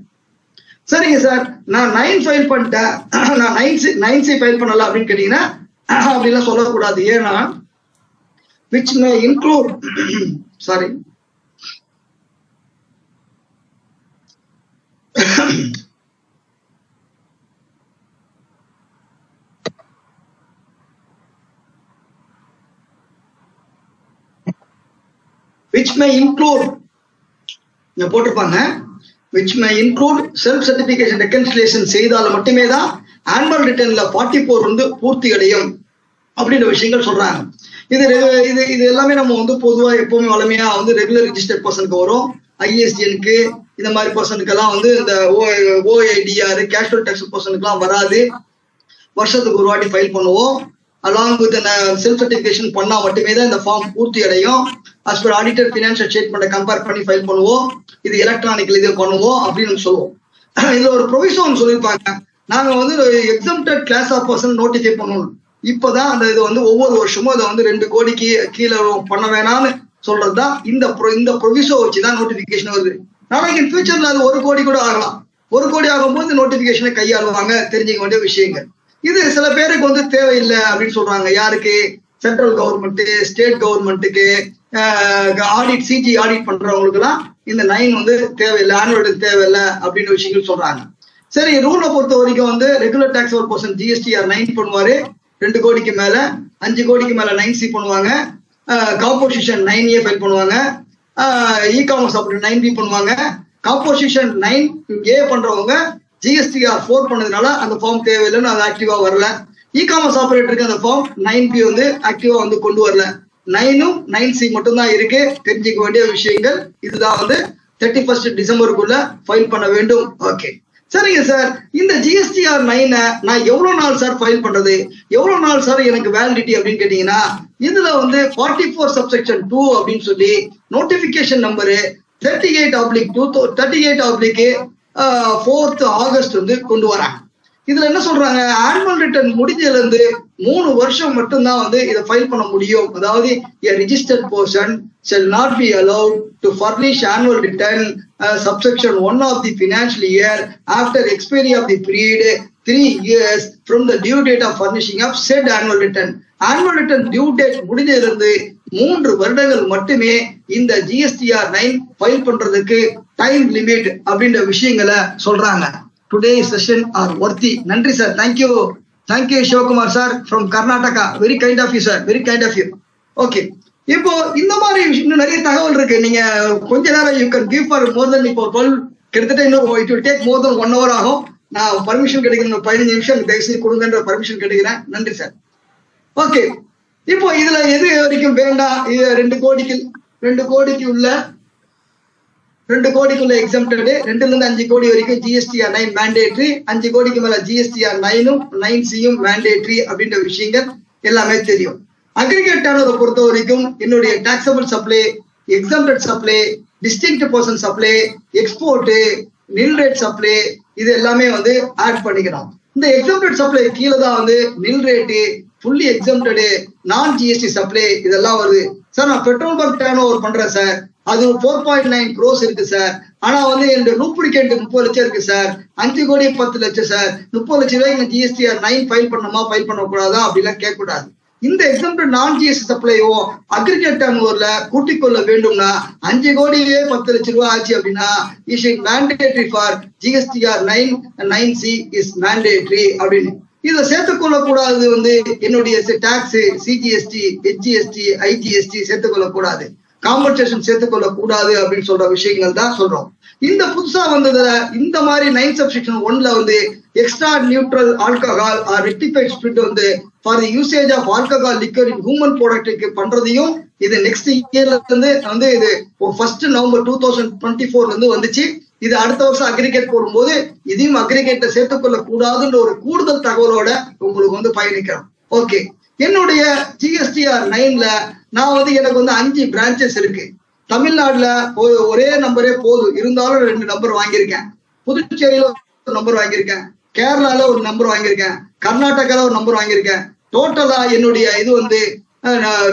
சரிங்க சார், நான் 9 ஃபைல் பண்ணிட்டேன், நான் 9C ஃபைல் பண்ணல அப்படின்னு கேட்டீங்கன்னா அப்படிலாம் சொல்லக்கூடாது. ஏன்னா which may include sorry which may include போட்டிருப்பாங்க which may include self certification reconciliation செய்தால மட்டுமே தான் ஆனுவல் ரிட்டர்ன்ல 44 வந்து பூர்த்தி அடையும் அப்படின்ற விஷயங்கள் சொல்றாங்க. இது இது இது எல்லாமே நம்ம வந்து பொதுவா எப்பவுமே வளமையா வந்து ரெகுலர் ரிஜிஸ்டர்ட் பர்சனுக்கு வரும். ஐஎஸ்டிஎனுக்கு இந்த மாதிரி பர்சனுக்கு எல்லாம் வந்து இந்த ஓஐடிஆர் கேஷுவல் டேக்ஸ் பர்சனுக்கு எல்லாம் வராது. வருஷத்துக்கு ஒரு வாட்டி ஃபைல் பண்ணுவோம். அலாங் வித் செல்ஃப் சர்டிபிகேஷன் பண்ணா மட்டுமே தான் இந்த ஃபார்ம் பூர்த்தி அடையும். அஸ் பர் ஆடிட்டர் ஃபினான்ஷியல் ஸ்டேட்மெண்ட்டை கம்பேர் பண்ணி ஃபைல் பண்ணுவோம். இது எலக்ட்ரானிக்ல இது பண்ணுவோம் அப்படின்னு சொல்லுவோம். இதுல ஒரு ப்ரொவிஷன் சொல்லியிருப்பாங்க, நாங்க வந்து exempted class of person notify பண்ணணும். இப்பதான் அந்த இது வந்து ஒவ்வொரு வருஷமும் அதை வந்து 2 கோடிக்கு கீழே பண்ண வேணாம்னு சொல்றதுதான் இந்த ப்ரொவிஷோ வச்சுதான் நோட்டிபிகேஷன் வருது. நாளைக்கு ஃபியூச்சர்ல அது 1 கோடி கூட ஆகலாம். 1 கோடி ஆகும்போது நோட்டிபிகேஷனை கையாளுவாங்க. தெரிஞ்சுக்க வேண்டிய விஷயங்கள் இது. சில பேருக்கு வந்து தேவையில்லை அப்படின்னு சொல்றாங்க. யாருக்கு? சென்ட்ரல் கவர்மெண்ட், ஸ்டேட் கவர்மெண்ட்டுக்கு, ஆடிட் சிஜி ஆடிட் பண்றவங்களுக்கு எல்லாம் இந்த 9 வந்து தேவையில்லை, ஆனுவல் தேவையில்லை அப்படின்னு விஷயங்கள் சொல்றாங்க. சரி, ரூலை பொறுத்த வரைக்கும் வந்து ரெகுலர் டாக்ஸ் ஒரு பர்சன் ஜிஎஸ்டிஆர் 9 பண்ணுவாரு. 2 கோடிக்கு மேல, 5 கோடிக்கு மேல 9C பண்ணுவாங்க. காம்போசிஷன் 9A ஃபைல் பண்ணுவாங்க. இ காமர்ஸ் அப்படி 9B பண்ணுவாங்க. காம்போசிஷன் 9A பண்றவங்க ஜிஎஸ்டிஆர் 4 பண்ணதுனால அந்த ஃபார்ம் தேவையில்லைன்னு அது ஆக்டிவா வரல. இ காமர்ஸ் ஆபரேட்டருக்கு அந்த ஃபார்ம் 9B வந்து ஆக்டிவா வந்து கொண்டு வரல. 9ம் 9C மட்டும்தான் இருக்கு. தெரிஞ்சுக்க வேண்டிய விஷயங்கள் இதுதான். வந்து 31 டிசம்பருக்குள்ள ஃபைல் பண்ண வேண்டும். ஓகே, சரிங்க சார். இந்த ஜிஎஸ்டிஆர் 9 நான் எவ்வளவு நாள் சார் ஃபைல் பண்றது, எவ்வளவு நாள் சார் எனக்கு வேலிடிட்டி அப்படின்னு கேட்டீங்கன்னா, இதுல வந்து 44 சப்செக்ஷன் 2 அப்படின்னு சொல்லி நோட்டிபிகேஷன் நம்பரு 38/4 ஆகஸ்ட் வந்து கொண்டு வராங்க. இதுல என்ன சொல்றாங்க, ஆனுவல் ரிட்டர்ன் முடிஞ்சதுல இருந்து 3 வருஷம் மட்டும்தான் வந்து இதை ஃபைல் பண்ண முடியும். அதாவது a registered person shall not be allowed to furnish annual return subsection 1 of the financial year after expiry of the period 3 years from the due date of furnishing of said annual return. annual return due date முடிஞ்சதுல இருந்து 3 வருடங்கள் மட்டுமே இந்த GSTR 9 file பண்றதுக்கு time limit அப்படின்ற விஷயங்களை சொல்றாங்க. Today session are worthy. நன்றி sir. Thank you Sivakumar sir from Karnataka. Very kind of you sir, very kind of you. Okay, இப்போ இந்த மாதிரி இன்னும் நிறைய தகவல் இருக்கு. நீங்க கொஞ்ச நேரம் you can give for more then இப்போ 12 கிட்டத்தட்ட இன்னும் it will take more then 1 hour ஆகும். நான் பர்மிஷன் கிடைக்கணும், 15 நிமிஷம் தயவுசெய்து கொடுங்கன்ற பர்மிஷன் கிடைக்கிறேன். நன்றி சார். ஓகே, இப்போ இதுல எது வரைக்கும் வேண்டாம், 2 கோடிக்குள்ள எக்ஸம்டட், 2ல இருந்து 5 கோடி வரைக்கும் ஜிஎஸ்டிஆர் 9 மேண்டேட்ரி, 5 கோடிக்கு மேல ஜிஎஸ்டிஆர் 9ம் 9Cயும் மேண்டேட்ரி அப்படின்ற விஷயங்கள் எல்லாமே தெரியும். அக்ரிகேட் டர்னோவரை பொறுத்த வரைக்கும் என்னுடைய taxable supply, exempted supply, distinct person supply, export, நில் ரேட் சப்ளை, இது எல்லாமே வந்து ஆட் பண்ணிக்கிறோம். இந்த எக்ஸம்டட் சப்ளை கீழே தான் வந்து நில் ரேட்டு, ஃபுல்லி எக்ஸம்டடு, நான் ஜிஎஸ்டி சப்ளை இதெல்லாம் வருது. சார் நான் பெட்ரோல் பங்க் டர்ன் ஓவர் பண்றேன் சார், அது 4.9 crores இருக்கு சார். ஆனா வந்து என்னோட டூப்ளிகேட் 30 லட்சம் இருக்கு சார். 5 கோடி 10 லட்சம் சார். 30 லட்சம் ரூபாய்க்கு ஜிஎஸ்டிஆர் 9 ஃபைல் பண்ணணுமா, ஃபைல் பண்ணக்கூடாதா அப்படிலாம் கேட்கக்கூடாது. இந்த எக்ஸம்டட் நான் ஜிஎஸ்டி சப்ளையோ அக்ரிகேட் டர்ன் ஓவர்ல கூட்டிக் கொள்ள வேண்டும்னா 5 கோடியே 10 லட்சம் ரூபாய் ஆச்சு அப்படின்னா is it mandatory for GSTR 9C is mandatory அப்படின்னு. இதை சேர்த்துக்கொள்ள கூடாது வந்து என்னுடைய டாக்ஸ், சிஜிஎஸ்டி, ஹெச்ஜிஎஸ்டி, ஐஜிஎஸ்டி சேர்த்துக்கொள்ள கூடாது, காம்பன்சேஷன் சேர்த்துக்கொள்ள கூடாது அப்படின்னு சொல்ற விஷயங்கள் தான் சொல்றோம். இந்த புதுசா வந்ததுல இந்த மாதிரி 9 சப்செக்ஷன் 1ல வந்து extra neutral alcohol or rectified spirit வந்து for the usage of alcohol liquor in human ப்ராடக்ட்டுக்கு பண்றதையும் இது நெக்ஸ்ட் இயர்ல இருந்து வந்து இது 1 நவம்பர் 2024 இருந்து வந்துச்சு. இது அடுத்த வருஷம் அக்ரிகேட் போடும்போது இதையும் அக்ரிகேட்டை சேர்த்துக்கொள்ள கூடாதுன்ற ஒரு கூடுதல் தகவலோட உங்களுக்கு வந்து பயணிக்கிறோம். ஓகே, என்னுடைய ஜிஎஸ்டிஆர் 9ல நான் வந்து எனக்கு வந்து 5 பிரான்ச்சஸ் இருக்கு. தமிழ்நாடுல ஒரே நம்பரே போதும், இருந்தாலும் 2 நம்பர் வாங்கியிருக்கேன். புதுச்சேரியில ஒரு நம்பர் வாங்கியிருக்கேன், கேரளால ஒரு நம்பர் வாங்கியிருக்கேன், கர்நாடகால ஒரு நம்பர் வாங்கியிருக்கேன். டோட்டலா என்னுடைய இது வந்து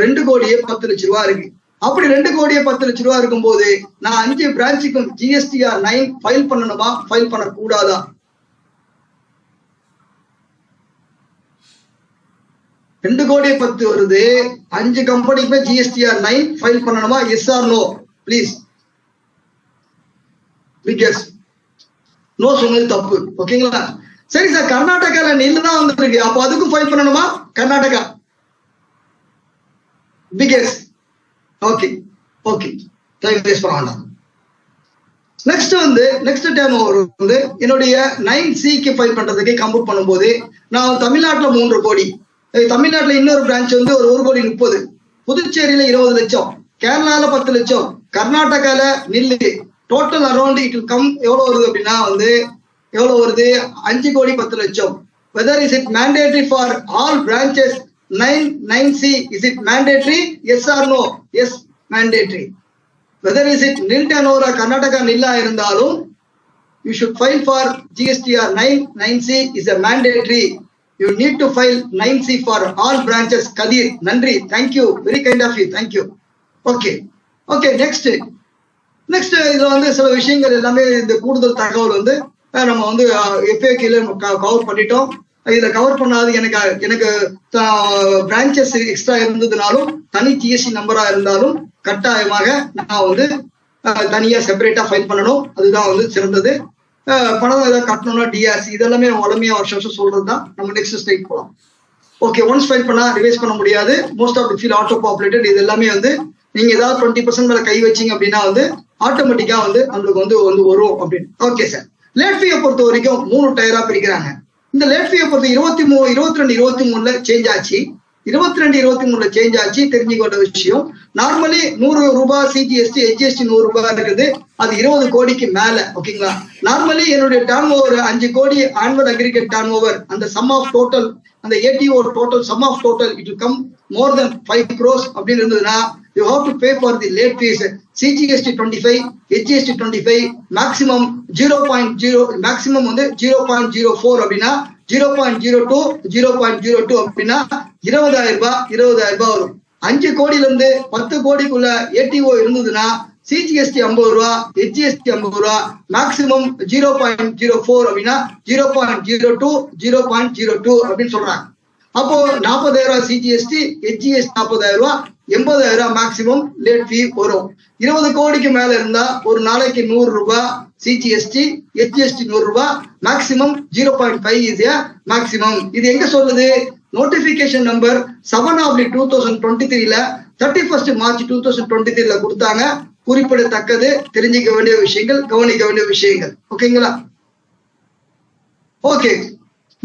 2 கோடியே 10 லட்சம் ரூபாய் இருக்கு. அப்படி 2 கோடியே 10 லட்சம் ரூபாய் இருக்கும்போது நான் 5 பிரான்ச்சுக்கும் ஜிஎஸ்டிஆர் 9 ஃபைல் பண்ணணுமா, ஃபைல் பண்ணக்கூடாதா? ரெண்டு கோடியே 10 வருது, 5 கம்பெனிக்குமே ஜிஎஸ்டிஆர் 9 ஃபைல் பண்ணணுமா? Yes or no please. Because no சொன்னது தப்பு. ஓகேங்களா? சரி சார், கர்நாடகால நில்லு தான் வந்துருக்கு, அப்போ அதுக்கும் ஃபைல் பண்ணணுமா? Karnataka because okay okay time waste பண்ண வேண்டாம். நெக்ஸ்ட் டைம் வந்து என்னுடைய 9Cக்கு ஃபைல் பண்றதுக்கு கம்ப்யூட் பண்ணும்போது நான் தமிழ்நாட்டுல 3 கோடி, தமிழ்நாட்டுல இன்னொரு பிரான்ச் வந்து ஒரு 1 கோடி 30, புதுச்சேரியில 20 லட்சம், கேரளால 10 லட்சம், கர்நாடகால நில்லு, total around it will come எவ்வளவு வருது அப்படின்னா வந்து எவ்வளவு வருது 5 கோடி 10 லட்சம். Whether is it mandatory for all branches 9C, is it mandatory? Yes or no? Yes, mandatory. Whether is it nil turnover Karnataka nilla இருந்தாலும் you should file for GSTR 9C is a mandatory. You need to file 9C for all branches. Kadir, Nandri, thank you, very kind of you, thank you. Okay, next இதுல வந்து சில விஷயங்கள் எல்லாமே இந்த கூடுதல் தகவல் வந்து நம்ம வந்து FAQ கவர் பண்ணிட்டோம். இதுல கவர் பண்ணாது எனக்கு பிரான்சஸ் எக்ஸ்ட்ரா இருந்ததுனாலும் தனி GST நம்பரா இருந்தாலும் கட்டாயமாக நான் வந்து தனியா செப்பரேட்டா ஃபைல் பண்ணணும். அதுதான் வந்து சிறந்தது. பணம் ஏதாவது கட்டணும்னா DRC இதெல்லாமே வளமையா வருஷம் சொல்றதுதான். நம்ம நெக்ஸ்ட் ஸ்டேட் போகலாம். ஓகே, ஒன்ஸ் ஃபைல் பண்ணா ரிவைஸ் பண்ண முடியாது. Most of the field auto populated. இது எல்லாமே வந்து நீங்க ஏதாவது 20% மேல கை வச்சீங்க அப்படின்னா வந்து ஆட்டோமேட்டிக்கா வந்து நம்மளுக்கு வந்து வரும் அப்படின்னு. ஓகே சார், லேட் ஃபீயை பொறுத்த வரைக்கும் 3 டயரா பிரிக்கிறாங்க. இந்த லேட் ஃபீயை பொறுத்த 22-23 சேஞ்ச் ஆச்சு. 22-23 சேஞ்ச் ஆச்சு. தெரிஞ்சுக்க வேண்டிய விஷயம், நார்மலி 100 ரூபாய் CGST HGST 100 ரூபாய் இருக்குது. அது 20 கோடிக்கு மேல. ஓகேங்களா, நார்மலி என்னுடைய டர்ன் ஓவர் 5 கோடி ஆனுவல் அக்ரிகேட் டர்ன் ஓவர், அந்த சம் ஆஃப் டோட்டல், அந்த ATO total sum of total it will come more than 5 crores அப்படின்னு இருந்ததுன்னா you have to pay for the late fees. CGST 25, HGST 25, maximum 0.0, maximum வந்து 0.04 அப்படின்னா 0.02, 0.02 அப்படின்னா 20,000 ரூபாய் வரும். 5 கோடியில இருந்து 10 கோடிக்குள்ள ATO இருந்ததுன்னா CGST 50 ரூபா, HGST 50 ரூபா, மேக்சிமம் 0.04 அப்படின்னா 0.02, 0.02 அப்படின்னு சொல்றாங்க. அப்போ 40,000 CGST, HGST 40,000, 80,000 மேக்சிமம் லேட் ஃபீ வரும். 20 கோடிக்கு மேல இருந்தா ஒரு நாளைக்கு 100 ரூபாய் CGST, HGST 100 ரூபாய், மேக்சிமம் 0.5 இஸ் மேக்சிமம். இது எங்க சொல்லுது? நோட்டிபிகேஷன் நம்பர் 7/2023ல 31 மார்ச் 2023ல கொடுத்தாங்க. குறிப்பிடத்தக்கது, தெரிஞ்சுக்க வேண்டிய விஷயங்கள், கவனிக்க வேண்டிய விஷயங்கள். ஓகேங்களா? ஓகே,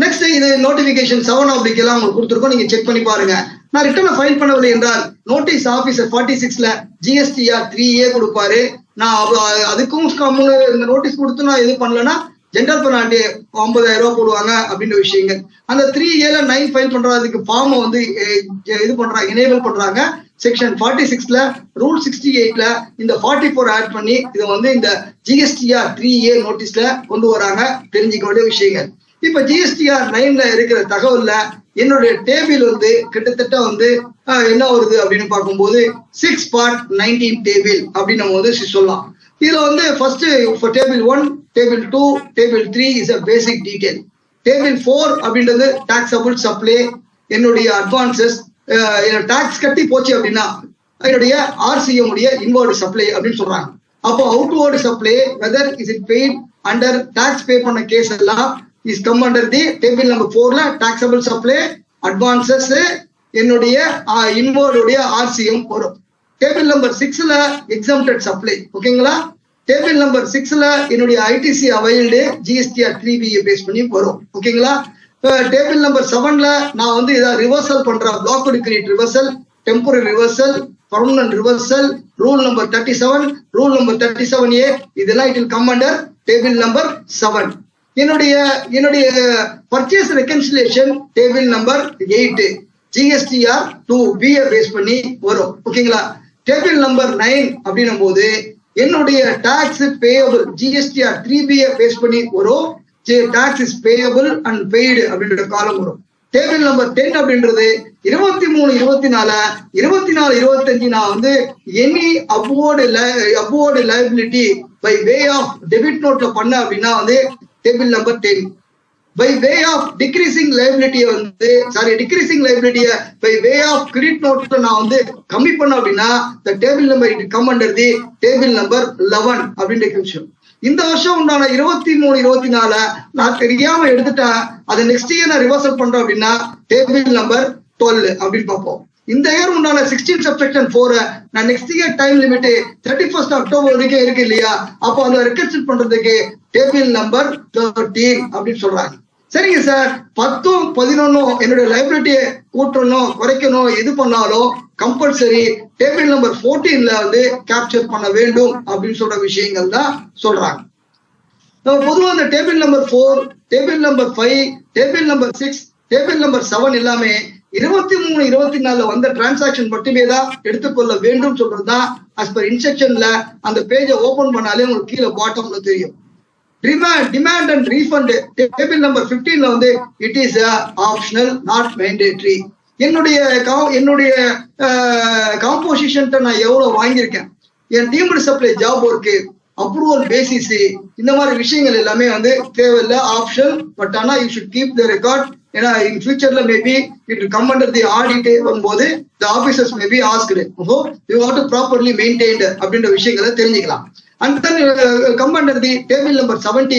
நெக்ஸ்ட் இது நோட்டிபிகேஷன் 7 எல்லாம் உங்களுக்கு கொடுத்துருக்கோம். நீங்க செக் பண்ணி பாருங்க. நான் ரிட்டர்ன் ஃபைல் பண்ணவில்லை என்றால் நோட்டீஸ் ஆபீசர் 46ல GSTR 3A கொடுப்பாரு. நான் அதுக்கும் இந்த நோட்டீஸ் கொடுத்து நான் எது பண்ணலன்னா ஜென்ரல் பெனால்டி 50,000 ரூபாய் போடுவாங்க அப்படின்ற விஷயங்கள். அந்த 3Aல 9 ஃபைல் பண்றதுக்கு ஃபார்மை வந்து இது பண்றாங்க, எனேபிள் பண்றாங்க. செக்ஷன் 46ல ரூல் 68ல இந்த 44 ஆட் பண்ணி இதை வந்து இந்த GSTR 3A நோட்டீஸ்ல கொண்டு வராங்க. தெரிஞ்சுக்க வேண்டிய விஷயங்கள். இப்ப GSTR 9ல இருக்கிற தகவல்ல என்னுடைய டேபிள் வந்து கிட்டத்தட்ட வந்து என்ன வருது அப்படின்னு பார்க்கும்போது 6/19 டேபிள் அப்படின்னு நம்ம வந்து சொல்லலாம். இதுல வந்து first table 1, table 2, table 3 is a basic detail. Table 4 அப்படின்றது டாக்ஸபிள் சப்ளை, என்னுடைய அட்வான்சஸ், டாக்ஸ் கட்டி போச்சு அப்படின்னா என்னுடைய RCM உடைய இன்வர்டு சப்ளை அப்படின்னு சொல்றாங்க. அப்போ outward supply whether is it paid under tax pay பண்ண கேஸ் எல்லாம் is come under the table number 4ல taxable supply, advances, என்னுடைய inward உடைய RCM வரும். டேபிள் நம்பர் 6ல exempted supply. ஓகேங்களா? டேபிள் நம்பர் 6ல என்னுடைய ITC availed GSTR 3BA base பண்ணி வரும். ஓகேங்களா? டேபிள் நம்பர் 7ல நான் வந்து இதை ரிவர்சல் பண்ற block credit reversal, temporary reversal, permanent reversal, rule number 37, rule number 37A, இதெல்லாம் it will come under table number 7. என்னுடைய purchase reconciliation table number 8 GSTR 2BA base பண்ணி வரும். ஓகேங்களா? டேபிள் நம்பர் 9 அப்படின்னும் போது என்னுடைய tax payable GSTR 3BA base பண்ணி வரும். Tax is payable and paid அப்படின்ற காலம் வரும். டேபிள் நம்பர் 10 அப்படின்றது 23, 24, 25 நான் வந்து any upward liability by way of debit நோட்ல பண்ண அப்படின்னா வந்து table number 10. By way of decreasing லைபிலிட்டியை வந்து டிக்ரீசிங் லைபிலிட்டியை பை வே ஆஃப் கிரெடிட் நோட்ல நான் வந்து கம்மி பண்ண அப்படின்னா இந்த table number it come under the table number 11 அப்படின்ற விஷயம். இந்த வருஷம் உண்டான 23, 24 நான் தெரியாம எடுத்துட்டேன், அதை நெக்ஸ்ட் இயர் நான் ரிவர்சல் பண்றேன் அப்படின்னா டேபிள் நம்பர் 12 அப்படின்னு பார்ப்போம். இந்த இயர் உண்டான 16 சப்செக்ஷன் 4 நான் next year time limit 31 October வரைக்கும் இருக்கு இல்லையா, அப்போ அதை ரெக்கன்சில் பண்றதுக்கு டேபிள் நம்பர் 13 அப்படின்னு சொல்றாங்க. சரிங்க சார், 10ம் 11 என்னுடைய லைபிலிட்டியை கூட்டணும் குறைக்கணும் எது பண்ணாலும் கம்பல்சரி டேபிள் நம்பர் 14ல வந்து கேப்சர் பண்ண வேண்டும் அப்படின்னு சொல்ற விஷயங்கள் தான் சொல்றாங்க. பொதுவாக இந்த table number 4, table number 5, table number 6, table number 7 எல்லாமே 23, 24 வந்த டிரான்சாக்சன் மட்டுமே தான் எடுத்துக்கொள்ள வேண்டும் சொல்றதுதான் as per இன்ஸ்ட்ரக்ஷன்ல. அந்த பேஜை ஓபன் பண்ணாலே உங்களுக்கு கீழே பாட்டம்ல தெரியும். Demand and refund table number 15ல வந்து it is optional not mandatory. என்னுடைய காம்போசிஷன் நான் எவ்வளவு வாங்கியிருக்கேன், என் deemed supply job work, approval basis, இந்த மாதிரி விஷயங்கள் எல்லாமே வந்து தேவையில்லை, ஆப்ஷன். பட் ஆனா you should keep the record. ஏன்னா இன் ஃபியூச்சர்ல maybe it will come under the audit வரும்போது the officers maybe asked, so you have to properly maintained அப்படின்ற விஷயங்களை தெரிஞ்சுக்கலாம். And then come under the table number 70,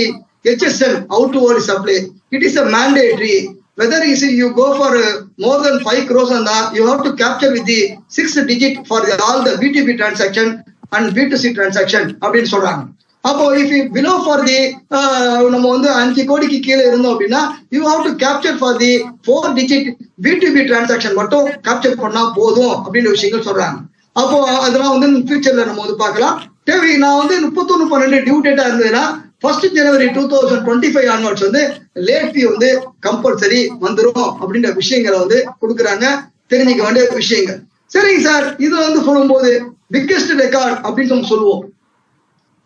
HSN, outward supply. It is a mandatory. Whether you go for more than 5 crores and you have to capture with the 6 digit for all the B2B transaction and B2C transaction. அப்படின்னு சொல்றாங்க. அப்போ if you below for the நம்ம வந்து 5 கோடிக்கு கீழே இருந்தோம் அப்படின்னா you have to capture for the 4 digit B2B transaction மட்டும் capture பண்ணா போதும் அப்படின்ற விஷயங்கள் சொல்றாங்க. அப்போ அதெல்லாம் வந்து ஃபியூச்சர்ல நம்ம வந்து பார்க்கலாம். தேவை நான் வந்து 31/12 டியூ டேட்டா இருந்ததுன்னா 1 ஜனவரி 2025 ஆன்வர்ட்ஸ் வந்து லேட் ஃபீ வந்து கம்பல்சரி வந்துடும் அப்படின்ற விஷயங்களை வந்து கொடுக்குறாங்க. தெரிஞ்சுக்க வேண்டிய விஷயங்கள். சரிங்க சார், இது வந்து சொல்லும்போது பிக்கெஸ்ட் ரெக்கார்ட் அப்படின்னு நம்ம சொல்லுவோம்.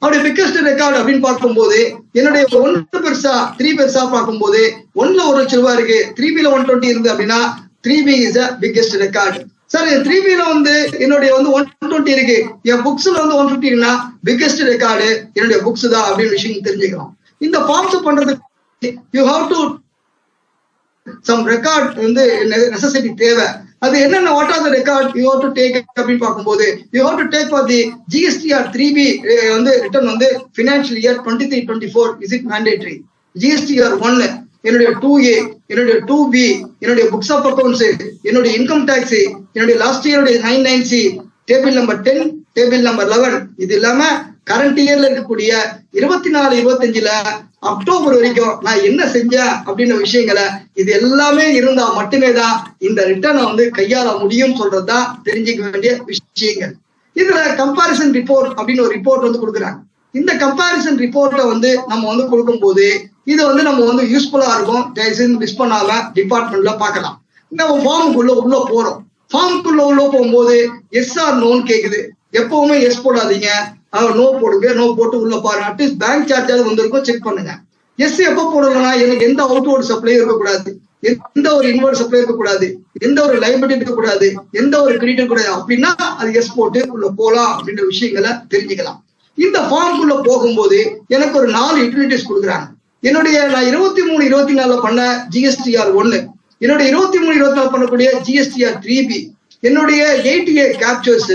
அப்படி பிக்கெஸ்ட் ரெக்கார்ட் அப்படின்னு பார்க்கும்போது என்னுடைய 1 பெருசா 3 பெருசா பார்க்கும்போது 1ல 1 லட்சம் ரூபாய் இருக்கு, 3Bல 120 இருந்து அப்படின்னா 3B is a biggest record. Sir 3Bல வந்து என்னுடைய வந்து 120 இருக்கு, என் புக்ஸ்ல வந்து 150 இருக்குன்னா பிக்கெஸ்ட் ரெக்கார்டு என்னுடைய புக்ஸ் தான் அப்படின்னு விஷயம் தெரிஞ்சுக்கலாம். இந்த ஃபார்ம்ஸ் பண்றதுக்கு you have to some record வந்து நெசசிட்டி தேவை. அது என்னென்ன what are the record you have to take அப்படின்னு பார்க்கும்போது you have to take for the GSTR 3B வந்து ரிட்டர்ன் வந்து financial year 23-24 is it mandatory. GSTR 1 என்னுடைய 2A, என்னுடைய 2B, என்னுடைய புக்ஸ் ஆஃப் அக்கௌண்ட்ஸ், என்னுடைய இன்கம் டாக்ஸ், என்னுடைய லாஸ்ட் இயருடைய 99C, table number 10, table number 11, இது இல்லாம கரண்ட் இயர்ல இருக்கக்கூடிய 24-25ல அக்டோபர் வரைக்கும் நான் என்ன செஞ்சேன் அப்படின்ற விஷயங்களை இது எல்லாமே இருந்தா மட்டுமே தான் இந்த ரிட்டர்னை வந்து கையாள முடியும் சொல்றதுதான் தெரிஞ்சுக்க வேண்டிய விஷயங்கள். இதுல கம்பாரிசன் ரிப்போர்ட் அப்படின்னு ஒரு ரிப்போர்ட் வந்து கொடுக்குறாங்க. இந்த கம்பாரிசன் ரிப்போர்ட்டை வந்து நம்ம வந்து கொடுக்கும் போது இது வந்து நம்ம வந்து யூஸ்ஃபுல்லா இருக்கும். தயவுசெய்து மிஸ் பண்ணாம டிபார்ட்மெண்ட்ல பார்க்கலாம். நம்ம ஃபார்முக்குள்ள உள்ள போறோம். ஃபார்முக்குள்ள உள்ள போகும்போது எஸ் ஆர் நோன்னு கேக்குது. எப்பவுமே எஸ் போடாதீங்க, நோ போடுங்க. நோ போட்டு உள்ள பாருங்க. அட்லீஸ்ட் பேங்க் சார்ஜாவது வந்திருக்கும் செக் பண்ணுங்க. எஸ் எப்ப போடணும்னா எனக்கு எந்த அவுட்வர்ட் சப்ளையும் இருக்கக்கூடாது, எந்த ஒரு இன்வர்ட் சப்ளை இருக்கக்கூடாது, எந்த ஒரு லைபிலிட்டி இருக்கக்கூடாது, எந்த ஒரு கிரெடிட் இருக்கக்கூடாது. அப்படின்னா அது எஸ் போட்டு உள்ள போலாம் அப்படின்ற விஷயங்களை தெரிஞ்சுக்கலாம். இந்த ஃபார்முக்குள்ள போகும்போது எனக்கு ஒரு 4 யூட்டிலிட்டிஸ் கொடுக்குறாங்க. என்னுடைய நான் 23-24 பண்ண GSTR 1, என்னுடைய 23-24 பண்ணக்கூடிய GSTR 3B, என்னுடைய 8A கேப்சர்ஸ்,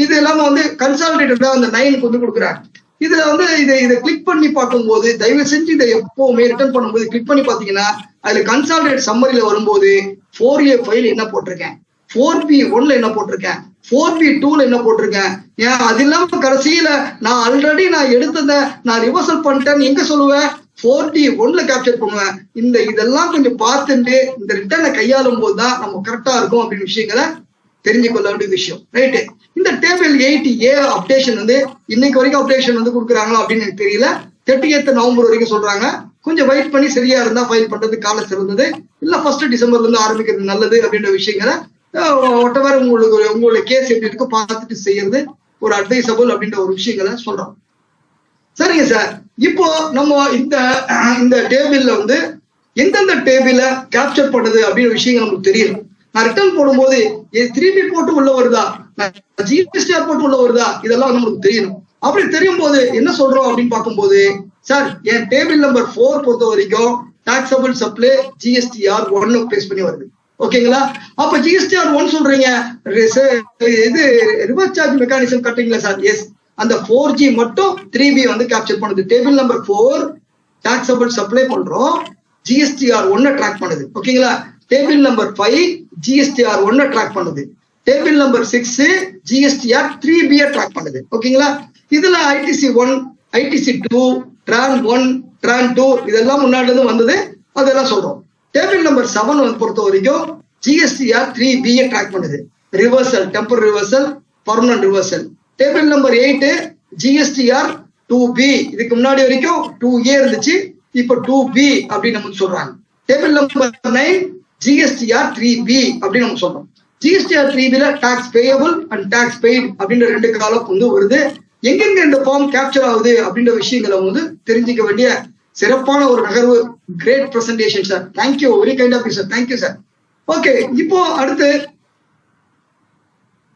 இது எல்லாமே வந்து கன்சாலிடேட்டடா அந்த 9க்கு வந்து கொடுக்குறாங்க. இதுல வந்து இதை கிளிக் பண்ணி பார்க்கும்போது தயவு செஞ்சு இதை எப்பவுமே ரிட்டர்ன் பண்ணும்போது கிளிக் பண்ணி பாத்தீங்கன்னா அதுல கன்சாலிடேட் சம்மரியில வரும்போது 4A ஃபைல் என்ன போட்டிருக்கேன், 4B 1ல என்ன போட்டிருக்கேன், 4B 2ல என்ன போட்டிருக்கேன். ஏன் அது இல்லாம கடைசியில நான் ஆல்ரெடி நான் எடுத்ததை நான் ரிவர்சல் பண்ணிட்டேன்னு எங்க சொல்லுவேன், 4D 1ல கேப்சர் பண்ணுவேன். இதெல்லாம் கொஞ்சம் பார்த்துட்டு இந்த ரிட்டர்னை கையாளும் போதுதான் நம்ம கரெக்டா இருக்கும் அப்படின்னு விஷயங்களை தெரிஞ்சுக்கொள்ள வேண்டிய விஷயம். ரைட்டு. இந்த டேபிள் 8A அப்டேஷன் வந்து இன்னைக்கு வரைக்கும் அப்டேஷன் வந்து கொடுக்குறாங்களா அப்படின்னு எனக்கு தெரியல. 30th நவம்பர் வரைக்கும் சொல்றாங்க. கொஞ்சம் வெயிட் பண்ணி சரியா இருந்தா ஃபைல் பண்றது கால சிறந்தது, இல்ல 1 டிசம்பர்ல இருந்து ஆரம்பிக்கிறது நல்லது அப்படின்ற விஷயங்களை ஒட்டவர் உங்களுடைய கேஸ் எப்படி இருக்கு பார்த்துட்டு செய்யறது ஒரு அட்வைசபிள் அப்படின்ற ஒரு விஷயங்களை சொல்றோம். சரிங்க சார், இப்போ நம்ம இந்த டேபிள்ல வந்து எந்தெந்த டேபிள கேப்சர் பண்ணுது அப்படின்ற விஷயங்கள் நமக்கு தெரியல. நான் ரிட்டர்ன் போடும்போது 3B போட்டு உள்ள வருதா, GSTR போட்டு உள்ள வருதா, இதெல்லாம் நம்மளுக்கு தெரியணும். அப்படி தெரியும் போது என்ன சொல்றோம் அப்படின்னு பார்க்கும்போது, சார் என் டேபிள் நம்பர் 4 பொறுத்த வரைக்கும் டாக்ஸபிள் சப்ளை GSTR 1 பேஸ் பண்ணி வருது. ஓகேங்களா? அப்ப GSTR 1 சொல்றீங்க, இது ரிவர்ஸ் சார்ஜ் மெக்கானிசம் கட்டுறீங்களா சார்? எஸ். அந்த 4G மட்டும் 3B வந்து கேப்சர் பண்ணுது. டேபிள் நம்பர் 4 டாக்ஸபிள் சப்ளை பண்றோம், GSTR 1 ட்ராக் பண்ணுது. ஓகேங்களா? டேபிள் நம்பர் 5 GSTR 1 ட்ராக் பண்ணுது. Table number 6 GSTR 3B track பண்ணுது. ஓகேங்களா? இதுல ITC 1, ITC 2, TRAN 1, TRAN 2 இதெல்லாம் முன்னாடி வந்தது. அதெல்லாம் சொல்றோம். டேபிள் நம்பர் 7 வந்து பொறுத்த வரைக்கும் GSTR 3B ட்ராக் பண்ணுது. Reversal, temporary reversal, permanent reversal. Table number 8 GSTR 2B, இதுக்கு முன்னாடி வரைக்கும் 2A இருந்துச்சு, இப்ப 2B அப்படின்னு நம்ம சொல்றாங்க. டேபிள் நம்பர் 9 GSTR 3B அப்படின்னு நம்ம சொல்றோம். GSTR 3Bல tax payable and tax paid அப்படின்ற 2 காலம் வந்து வருது. எங்கெங்க இந்த ஃபார்ம் கேப்சர் ஆகுது அப்படின்ற விஷயங்களை வந்து தெரிஞ்சுக்க வேண்டிய சிறப்பான ஒரு நகர்வு. Great presentation sir, thank you, very kind of you sir, thank you sir. Okay, இப்போ அடுத்து